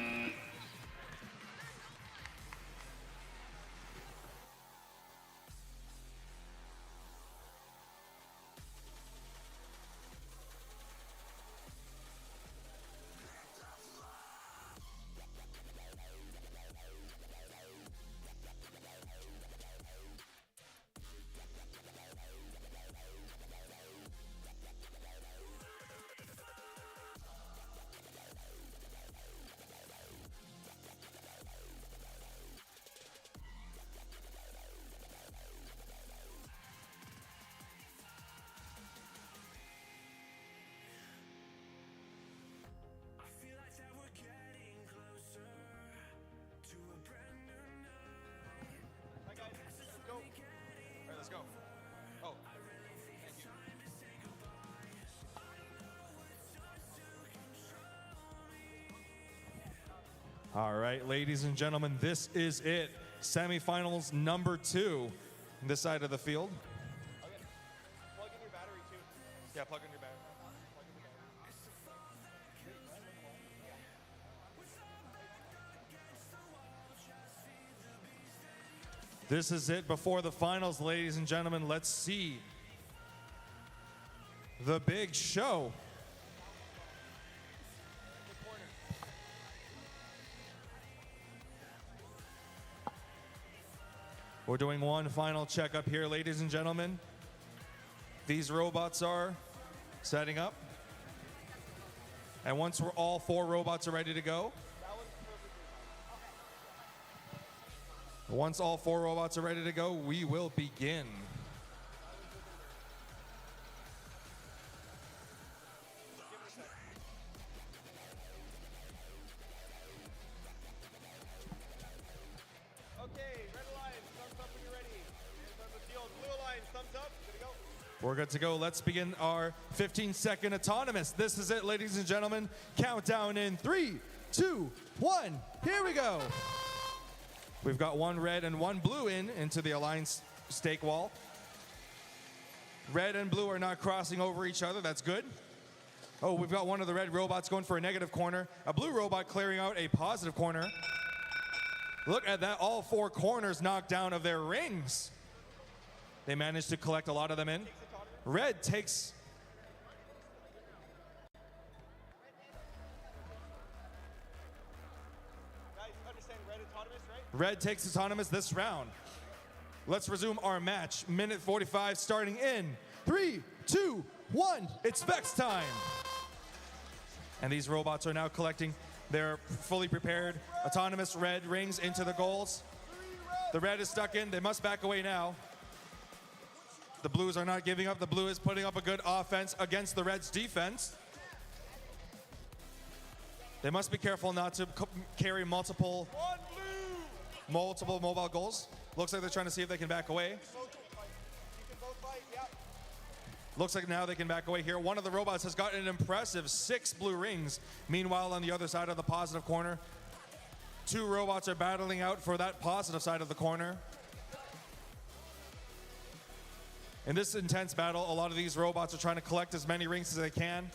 G: Let's go. Oh, thank you. All right, ladies and gentlemen, this is it. Semifinals number 2, this side of the field. Okay. Plug in your battery too. Yeah, plug in your battery. This is it before the finals, ladies and gentlemen. Let's see the big show. We're doing one final checkup here, ladies and gentlemen. These robots are setting up. And once all 4 robots are ready to go, once all 4 robots are ready to go, we will begin.
F: Okay, red alliance, thumbs up when you're ready. Hands on the field. Blue alliance, thumbs up. Good to go.
G: We're good to go. Let's begin our 15-second autonomous. This is it, ladies and gentlemen. Countdown in 3, 2, 1. Here we go. We've got 1 red and 1 blue into the alliance stake wall. Red and blue are not crossing over each other. That's good. Oh, we've got one of the red robots going for a negative corner. A blue robot clearing out a positive corner. Look at that, all four corners knocked down of their rings. They managed to collect a lot of them in. Red takes... Red takes autonomous this round. Let's resume our match. Minute 45 starting in 3, 2, 1. It's VEX time. And these robots are now collecting their fully prepared autonomous red rings into the goals. The red is stuck in. They must back away now. The blues are not giving up. The blue is putting up a good offense against the red's defense. They must be careful not to carry multiple mobile goals. Looks like they're trying to see if they can back away. Looks like now they can back away here. One of the robots has gotten an impressive 6 blue rings. Meanwhile, on the other side of the positive corner, 2 robots are battling out for that positive side of the corner. In this intense battle, a lot of these robots are trying to collect as many rings as they can.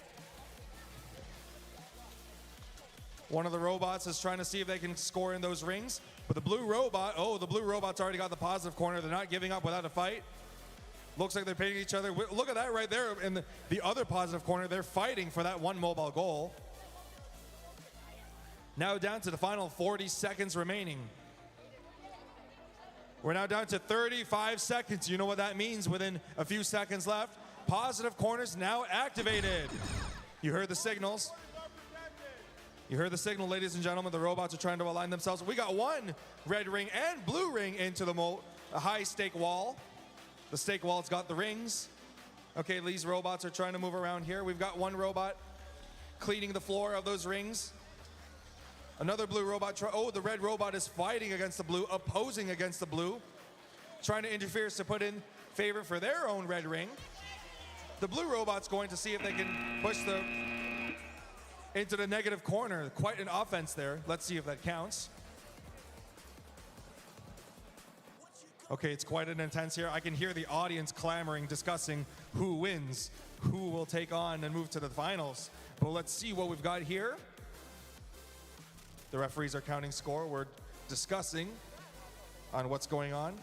G: One of the robots is trying to see if they can score in those rings. But the blue robot, the blue robot's already got the positive corner. They're not giving up without a fight. Looks like they're pitting each other. Look at that right there in the other positive corner. They're fighting for that one mobile goal. Now down to the final 40 seconds remaining. We're now down to 35 seconds. You know what that means within a few seconds left. Positive corners now activated. You heard the signals. You heard the signal, ladies and gentlemen. The robots are trying to align themselves. We got one red ring and blue ring into the high stake wall. The stake wall's got the rings. Okay, these robots are trying to move around here. We've got one robot cleaning the floor of those rings. Another blue robot, the red robot is fighting against the blue, opposing against the blue, trying to interfere to put in favor for their own red ring. The blue robot's going to see if they can push into the negative corner. Quite an offense there. Let's see if that counts. Okay, it's quite an intense here. I can hear the audience clamoring, discussing who wins, who will take on and move to the finals. But let's see what we've got here. The referees are counting score. We're discussing on what's going on.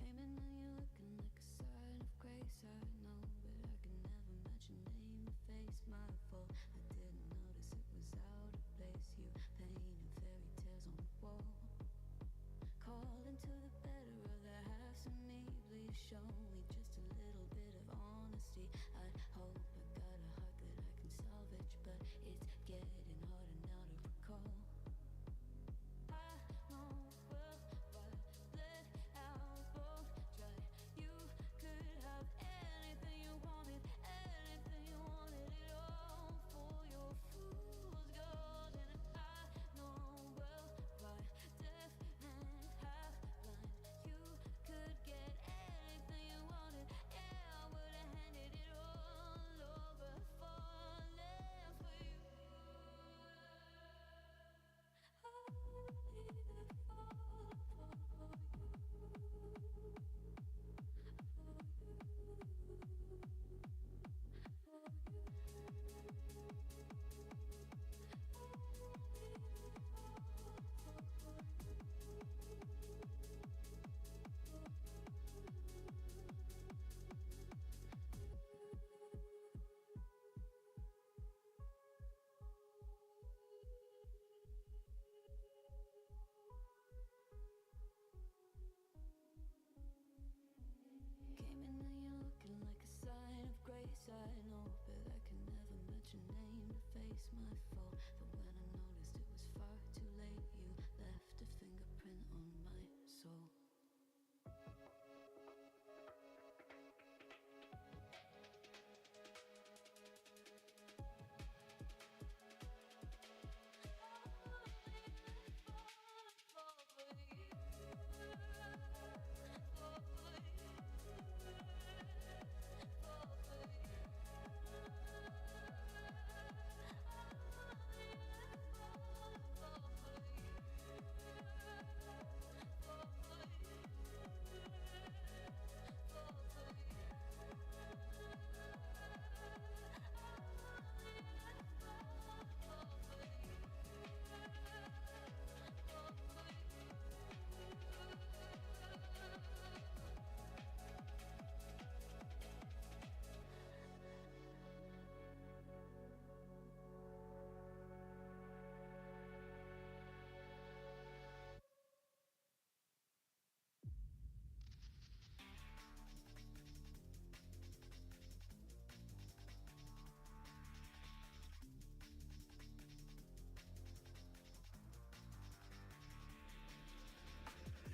I: Came in and you're looking like a sign of grace. I know, but I can never match your name or face. My fault, I didn't notice it was out of place. You painted fairy tales on the wall, calling to the better of the halves of me. Please show me just a little bit of honesty. I hope I got a heart that I can salvage, but it's getting harder now to recall. I know well, but let out both try. You could have anything you wanted it all for your fool's gold. And I know well, by deaf and half blind, you could get anything you wanted. Yeah, I would've handed it all over, falling for you. your name to face my foe. But when I noticed it was far too late, you left a fingerprint on my soul.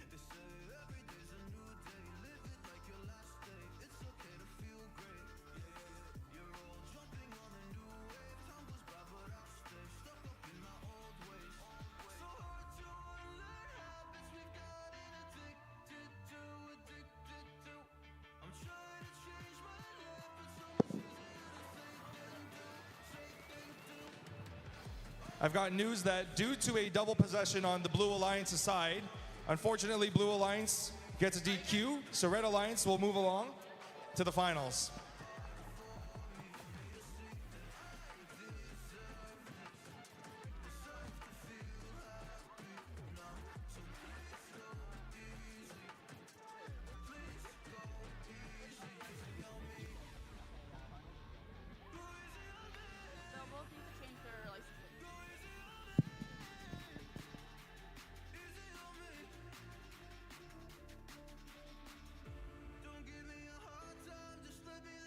J: They say every day's a new day. Live it like your last day. It's okay to feel great. You're all jumping on the new wave. Time goes by, but I'll stay stuck up in my old ways. So hard to unlearn habits we've gotten addicted to. I'm trying to change my life, but so much easier to say than do.
G: I've got news that due to a double possession on the Blue Alliance's side, unfortunately Blue Alliance gets a DQ, so Red Alliance will move along to the finals.
A: They'll both need to change their license plate.
J: Don't give me a hard time, just let me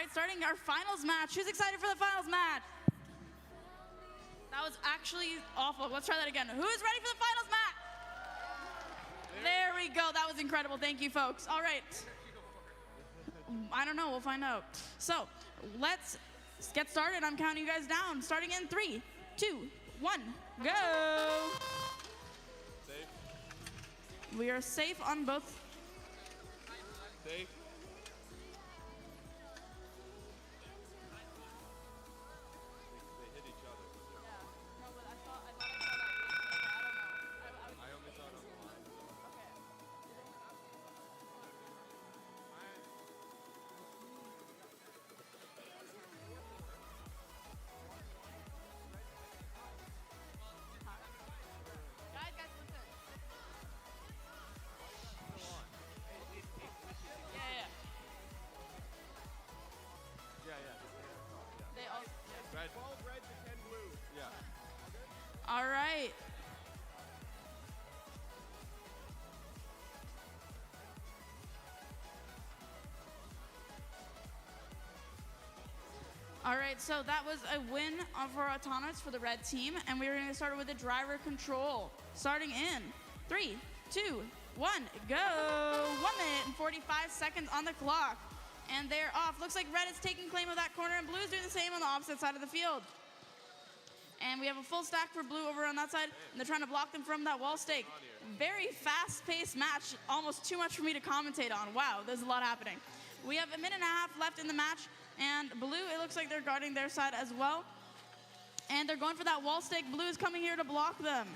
A: right, starting our finals match. Who's excited for the finals match? That was actually awful. Let's try that again. Who's ready for the finals match? There we go. That was incredible. Thank you, folks. All right. I don't know. We'll find out. So let's get started. I'm counting you guys down. Starting in 3, 2, 1, go.
E: Safe.
A: We are safe on both.
E: Safe. They hit each other. I only saw it on the line.
A: Guys, listen. They all.
E: Red. 12 red to 10 blue. Yeah.
A: All right. All right, so that was a win for autonomous for the red team, and we're going to start with the driver control. Starting in 3, 2, 1, go! 1 minute and 45 seconds on the clock. And they're off. Looks like red is taking claim of that corner, and blue is doing the same on the opposite side of the field. And we have a full stack for blue over on that side, and they're trying to block them from that wall stake. Very fast-paced match, almost too much for me to commentate on. Wow, there's a lot happening. We have a minute and a half left in the match, and blue, it looks like they're guarding their side as well. And they're going for that wall stake. Blue is coming here to block them.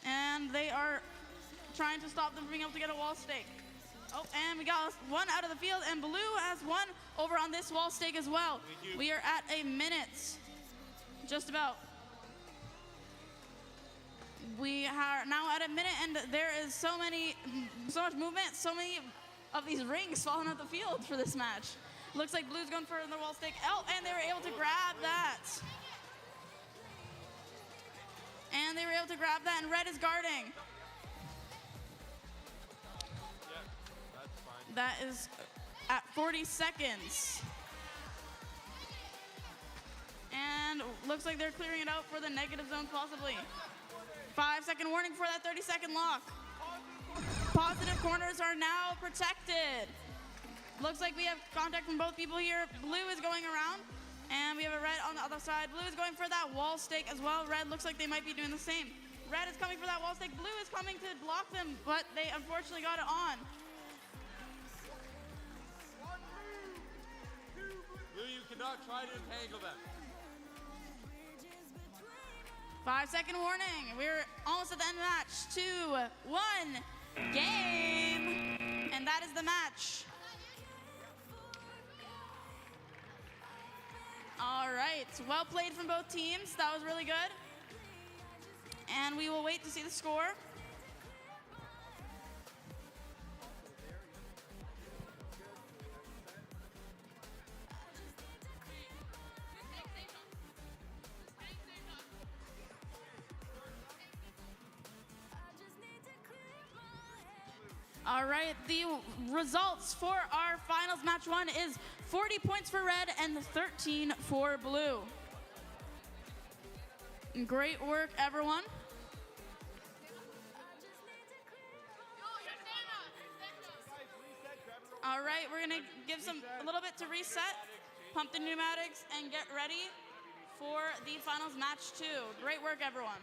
A: And they are trying to stop them from being able to get a wall stake. Oh, and we got one out of the field, and blue has one over on this wall stake as well. We are at a minute, just about. We are now at a minute, and there is so much movement, so many of these rings falling out the field for this match. Looks like blue's going for the wall stake. Oh, and they were able to grab that. And they were able to grab that, and red is guarding. That is at 40 seconds. And looks like they're clearing it out for the negative zone possibly. 5-second warning for that 30-second lock. Positive corners are now protected. Looks like we have contact from both people here. Blue is going around, and we have a red on the other side. Blue is going for that wall stake as well. Red looks like they might be doing the same. Red is coming for that wall stake. Blue is coming to block them, but they unfortunately got it on.
E: Blue, you cannot try to entangle them.
A: 5-second warning. We're almost at the end of the match. 2, 1, game. And that is the match. All right, well played from both teams. That was really good. And we will wait to see the score. All right, the results for our finals match 1 is 40 points for red and 13 for blue. Great work, everyone. All right, we're gonna give a little bit to reset, pump the pneumatics, and get ready for the finals match 2. Great work, everyone.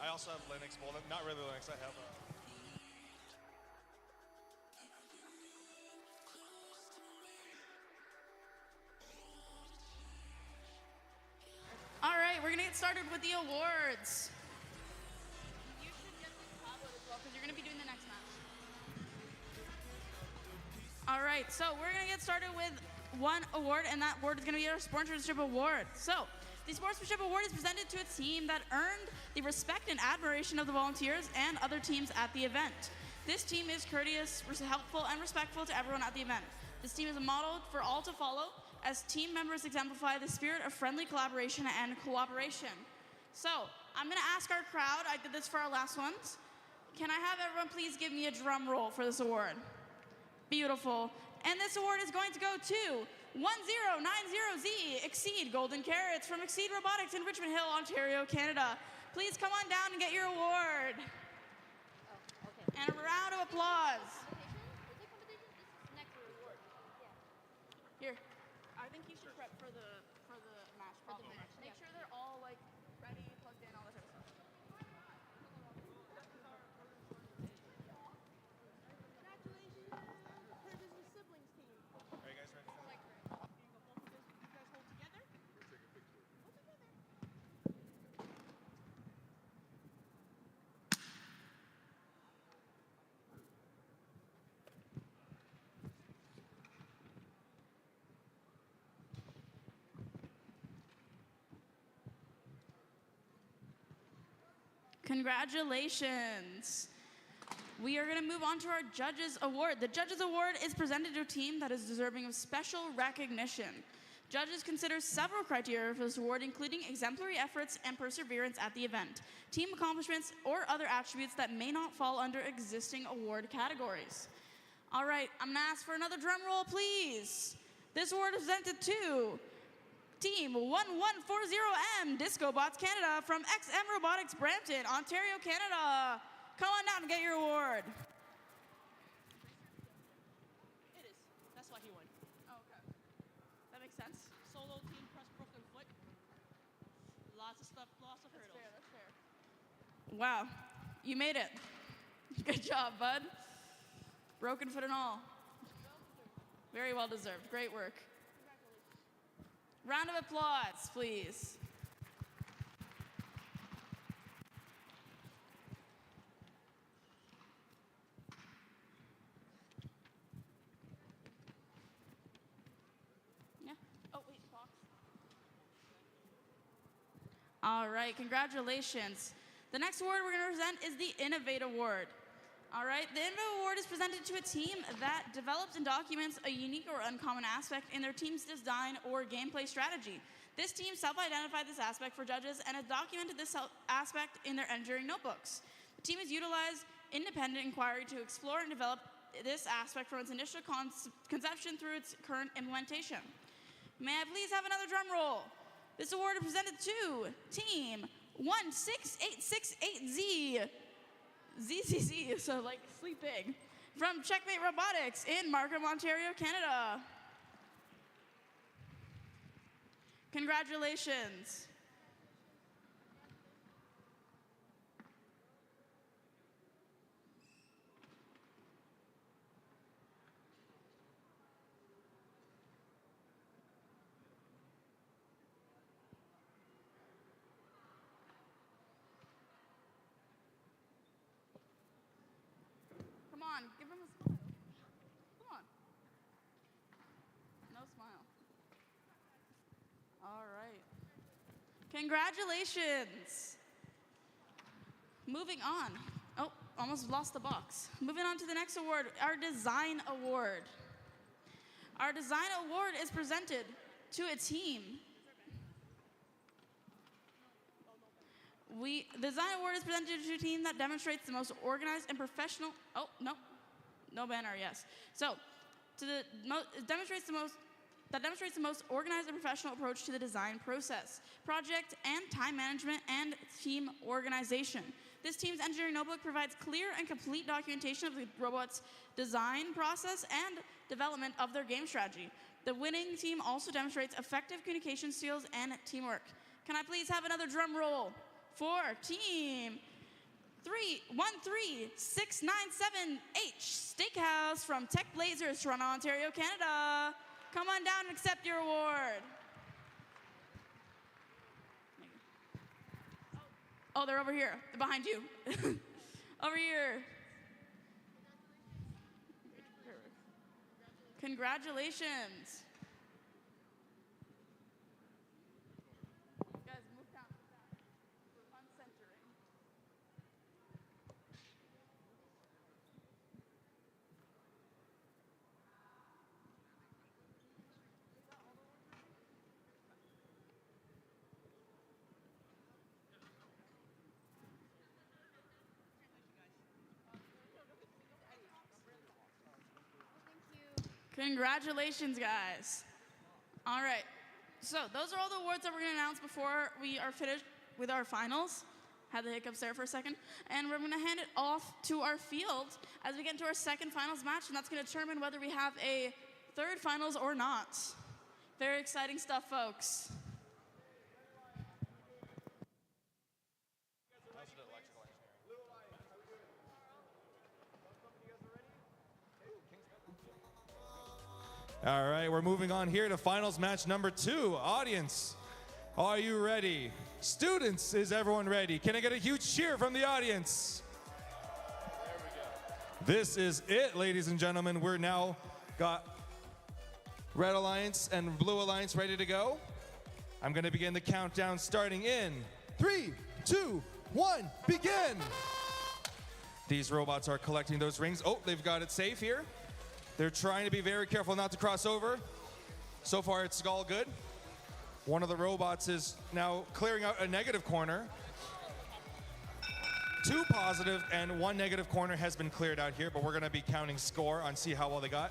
G: I also have Linux, well, not really Linux. I have
A: All right, we're gonna get started with the awards. You should get this tablet as well because you're gonna be doing the next match. All right, so we're gonna get started with one award, and that award is gonna be our Sportsmanship Award. So, the Sportsmanship Award is presented to a team that earned the respect and admiration of the volunteers and other teams at the event. This team is courteous, helpful, and respectful to everyone at the event. This team is a model for all to follow, as team members exemplify the spirit of friendly collaboration and cooperation. So, I'm gonna ask our crowd, I did this for our last ones, can I have everyone please give me a drum roll for this award? Beautiful. And this award is going to go to 1090Z Exceed Golden Carrots from Exceed Robotics in Richmond Hill, Ontario, Canada. Please come on down and get your award. And a round of applause. Here, I think you should prep for the match. Make sure they're all like ready, plugged in, all that type of stuff.
G: Are you guys ready for that?
A: Congratulations. We are going to move on to our Judges Award. The Judges Award is presented to a team that is deserving of special recognition. Judges consider several criteria for this award, including exemplary efforts and perseverance at the event, team accomplishments, or other attributes that may not fall under existing award categories. All right, I'm going to ask for another drum roll, please. This award is presented to Team 1140M Disco Bots Canada from XM Robotics Brampton, Ontario, Canada. Come on down and get your award.
H: It is. That's why he won.
A: Oh, okay. That makes sense.
H: Solo team press broken foot. Lots of stuff, lots of hurdles.
A: That's fair. Wow, you made it. Good job, bud. Broken foot and all. Very well deserved. Great work. Round of applause, please. Yeah. Oh, wait, box. All right, congratulations. The next award we're going to present is the Innovate Award. All right, the Innovate Award is presented to a team that develops and documents a unique or uncommon aspect in their team's design or gameplay strategy. This team self-identified this aspect for judges and has documented this aspect in their engineering notebooks. The team has utilized independent inquiry to explore and develop this aspect from its initial conception through its current implementation. May I please have another drum roll? This award is presented to Team 16868Z. ZCZ, so like sleeping, from Checkmate Robotics in Markham, Ontario, Canada. Congratulations. Come on, give him a smile. Come on. No smile. All right. Congratulations. Moving on. Oh, almost lost the box. Moving on to the next award, our Design Award. Our Design Award is presented to a team. The Design Award is presented to a team that demonstrates the most organized and professional. Oh, no banner, yes. So, demonstrates the most organized and professional approach to the design process, project and time management, and team organization. This team's engineering notebook provides clear and complete documentation of the robot's design process and development of their game strategy. The winning team also demonstrates effective communication skills and teamwork. Can I please have another drum roll for Team 13697H Steakhouse from Tech Blazers, Toronto, Ontario, Canada. Come on down and accept your award. Oh, they're over here. They're behind you. Over here. Congratulations. Guys, move down. We're uncentering. Congratulations, guys. All right. So those are all the awards that we're going to announce before we are finished with our finals. Had the hiccups there for a second. And we're going to hand it off to our field as we get into our second finals match, and that's going to determine whether we have a third finals or not. Very exciting stuff, folks.
G: All right, we're moving on here to finals match number 2. Audience, are you ready? Students, is everyone ready? Can I get a huge cheer from the audience? This is it, ladies and gentlemen. We're now got Red Alliance and Blue Alliance ready to go. I'm going to begin the countdown starting in 3, 2, 1, begin! These robots are collecting those rings. Oh, they've got it safe here. They're trying to be very careful not to cross over. So far, it's all good. One of the robots is now clearing out a negative corner. 2 positive and 1 negative corner has been cleared out here, but we're going to be counting score on see how well they got.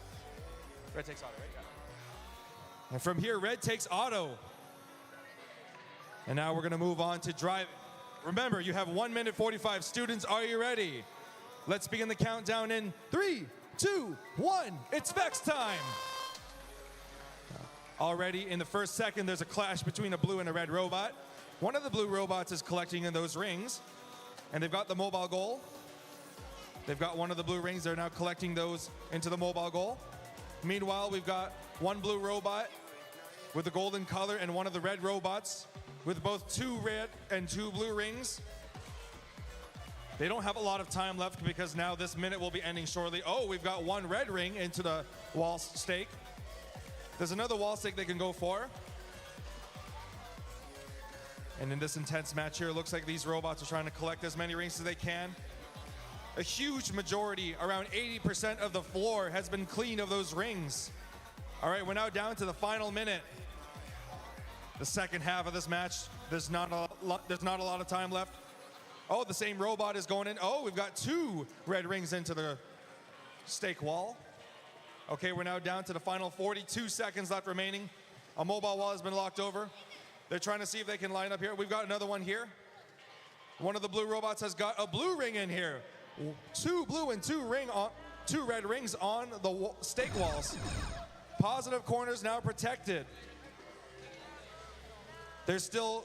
G: Red takes auto, right? Yeah. And from here, red takes auto. And now we're going to move on to drive. Remember, you have 1 minute 45. Students, are you ready? Let's begin the countdown in 3, 2, 1, it's VEX time! Already in the first second, there's a clash between a blue and a red robot. One of the blue robots is collecting in those rings, and they've got the mobile goal. They've got one of the blue rings, they're now collecting those into the mobile goal. Meanwhile, we've got one blue robot with the golden color and one of the red robots with both 2 red and 2 blue rings. They don't have a lot of time left because now this minute will be ending shortly. Oh, we've got 1 red ring into the wall stake. There's another wall stake they can go for. And in this intense match here, it looks like these robots are trying to collect as many rings as they can. A huge majority, around 80% of the floor has been clean of those rings. All right, we're now down to the final minute. The second half of this match, there's not a lot of time left. Oh, the same robot is going in. Oh, we've got 2 red rings into the stake wall. Okay, we're now down to the final 42 seconds left remaining. A mobile wall has been locked over. They're trying to see if they can line up here. We've got another one here. One of the blue robots has got a blue ring in here. 2 blue and 2 red rings on the stake walls. Positive corners now protected. There's still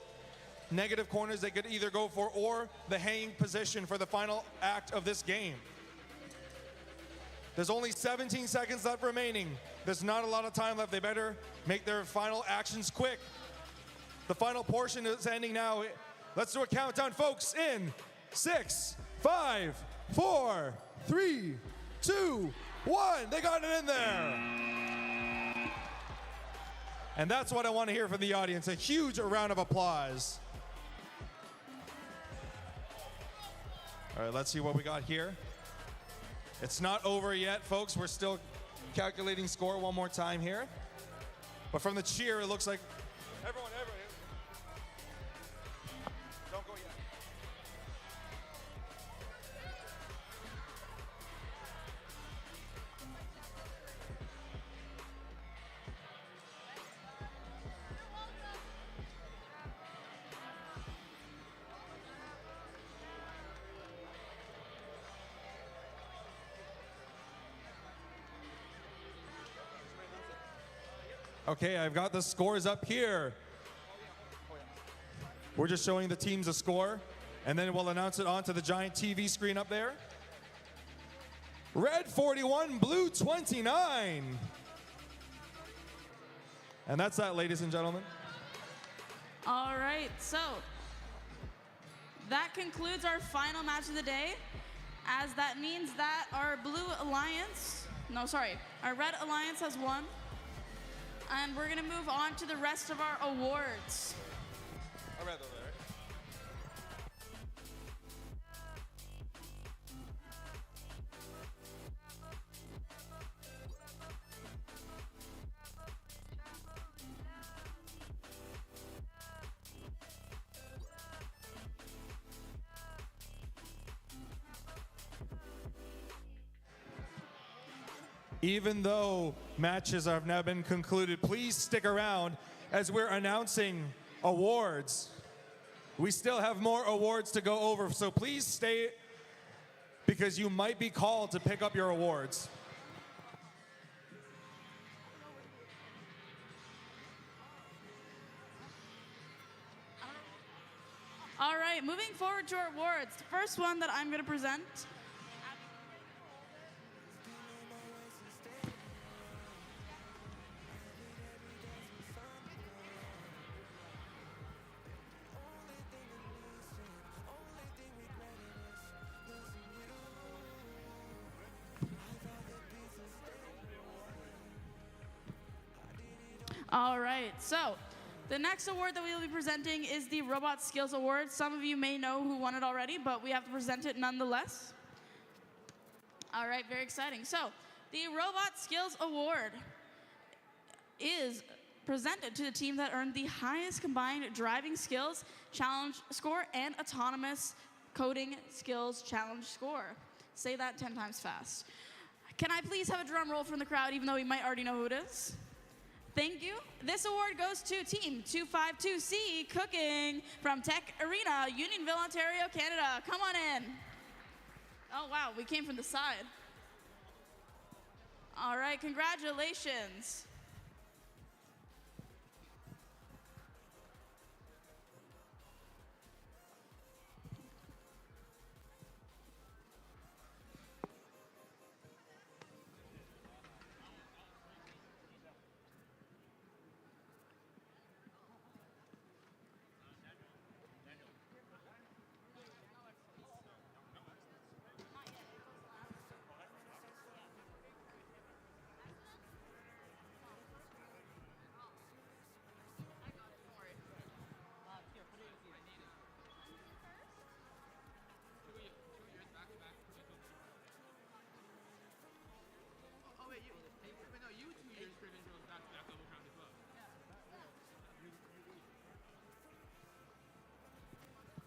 G: negative corners they could either go for or the hanging position for the final act of this game. There's only 17 seconds left remaining. There's not a lot of time left. They better make their final actions quick. The final portion is ending now. Let's do a countdown, folks. In 6, 5, 4, 3, 2, 1. They got it in there. And that's what I want to hear from the audience. A huge round of applause. All right, let's see what we got here. It's not over yet, folks. We're still calculating score one more time here. But from the cheer, it looks like everyone. Don't go yet. Okay, I've got the scores up here. We're just showing the teams a score. and then we'll announce it onto the giant TV screen up there. Red 41, blue 29. And that's that, ladies and gentlemen.
A: All right, so that concludes our final match of the day, as that means that our our red alliance has won. And we're gonna move on to the rest of our awards.
G: All right, over there. Even though matches have now been concluded, please stick around as we're announcing awards. We still have more awards to go over, so please stay because you might be called to pick up your awards.
A: All right, moving forward to our awards. The first one that I'm gonna present. All right, so the next award that we will be presenting is the Robot Skills Award. Some of you may know who won it already, but we have to present it nonetheless. All right, very exciting. So the Robot Skills Award is presented to the team that earned the highest combined driving skills challenge score and autonomous coding skills challenge score. Say that 10 times fast. Can I please have a drum roll from the crowd, even though we might already know who it is? Thank you. This award goes to Team 252C Cooking from Tech Arena, Unionville, Ontario, Canada. Come on in. Oh, wow, we came from the side. All right, congratulations.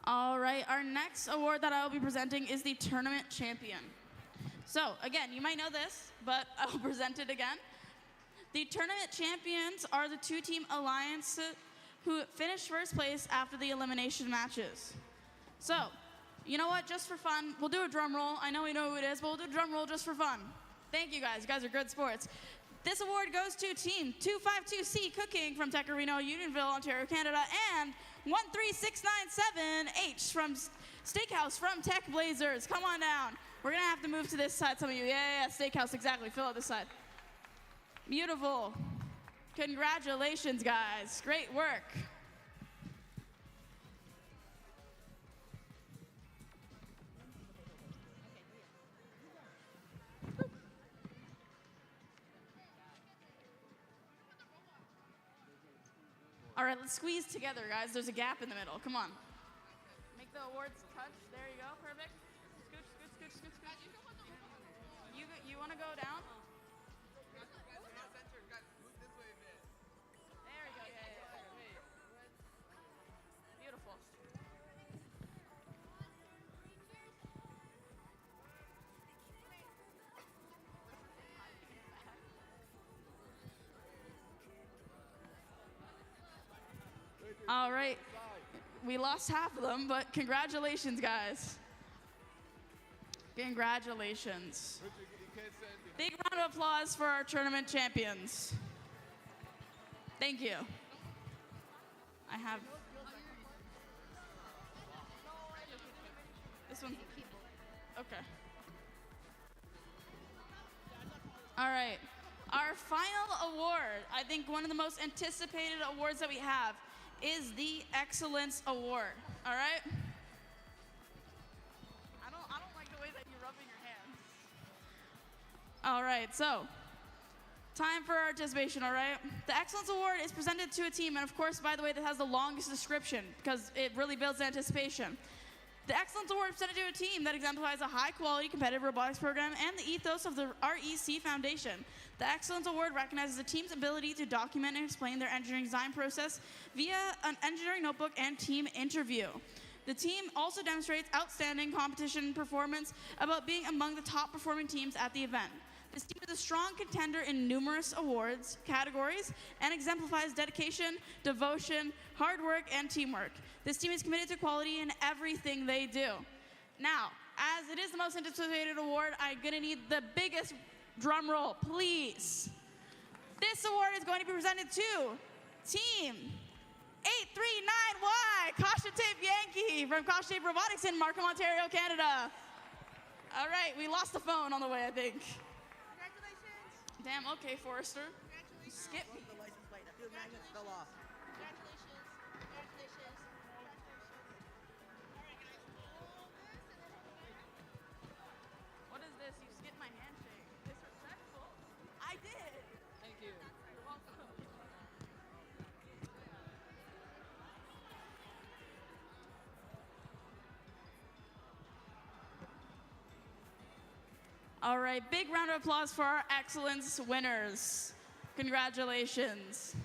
A: All right, our next award that I will be presenting is the Tournament Champion. So, again, you might know this, but I'll present it again. The Tournament Champions are the two-team alliance who finished first place after the elimination matches. So, you know what, just for fun, we'll do a drum roll. I know we know who it is, but we'll do a drum roll just for fun. Thank you guys. You guys are good sports. This award goes to Team 252C Cooking from Tech Arena, Unionville, Ontario, Canada, and 13697H from Steakhouse from Tech Blazers. Come on down. We're gonna have to move to this side, some of you. Yeah, Steakhouse, exactly. Fill out this side. Beautiful. Congratulations, guys. Great work. All right, let's squeeze together, guys. There's a gap in the middle. Come on. Make the awards touch. There you go. Perfect. Scooch, scooch, scooch, scooch, scooch. You want to go down? There we go. Yeah. Beautiful. All right. We lost half of them, but congratulations, guys. Congratulations. Big round of applause for our tournament champions. Thank you. I have... This one. Okay. All right. Our final award, I think one of the most anticipated awards that we have, is the Excellence Award. All right? I don't like the way that you're rubbing your hands. All right, so time for our participation, all right? The Excellence Award is presented to a team, and of course, by the way, that has the longest description because it really builds anticipation. The Excellence Award is presented to a team that exemplifies a high-quality competitive robotics program and the ethos of the REC Foundation. The Excellence Award recognizes a team's ability to document and explain their engineering design process via an engineering notebook and team interview. The team also demonstrates outstanding competition performance about being among the top-performing teams at the event. This team is a strong contender in numerous awards categories and exemplifies dedication, devotion, hard work, and teamwork. This team is committed to quality in everything they do. Now, as it is the most anticipated award, I'm gonna need the biggest drum roll, please. This award is going to be presented to Team 839Y, Caution Tape Yankee from Caution Tape Robotics in Markham, Ontario, Canada. All right, we lost the phone on the way, I think.
H: Congratulations.
A: Damn, okay, Forrester.
H: Congratulations.
A: Skip me.
M: The license plate. I feel magnets fell off.
H: Congratulations. Congratulations. All right, guys. Hold this and then
A: What is this? You skipped my handshake. Disrespectful. I did.
M: Thank you.
A: You're welcome. All right, big round of applause for our excellence winners. Congratulations.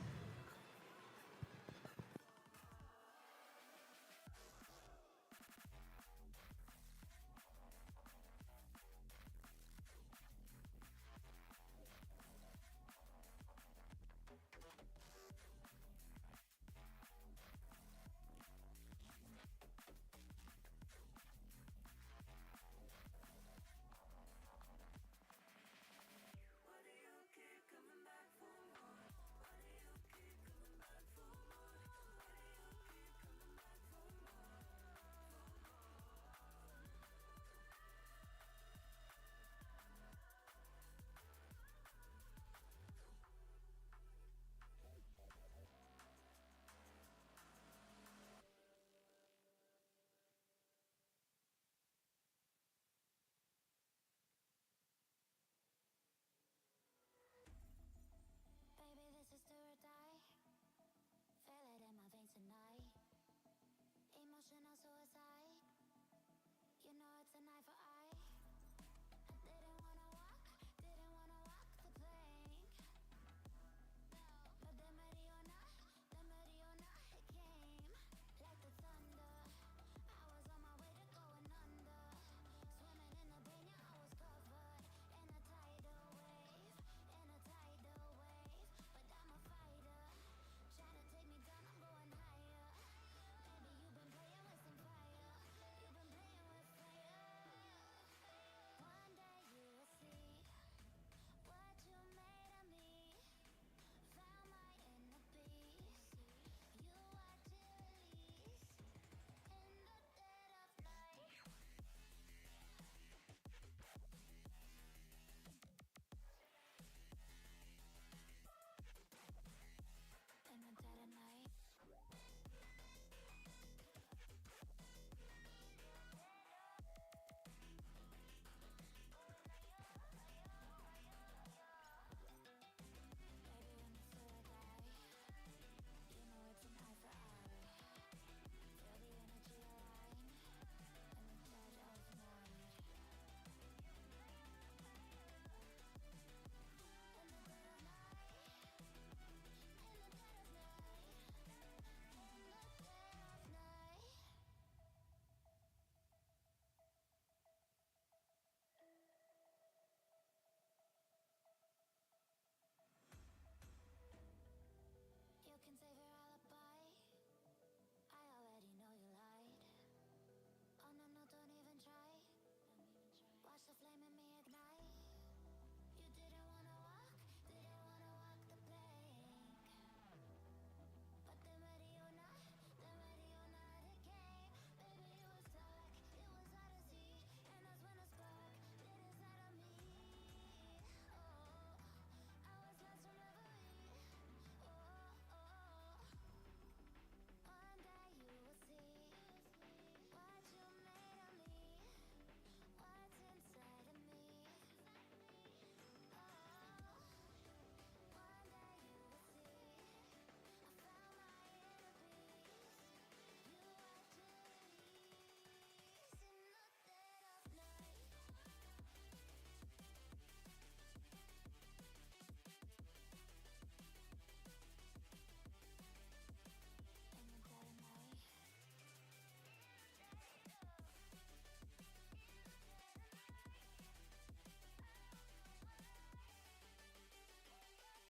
I: Baby, this is do or die. Feel it in my veins tonight. Emotional suicide. You know it's a knife for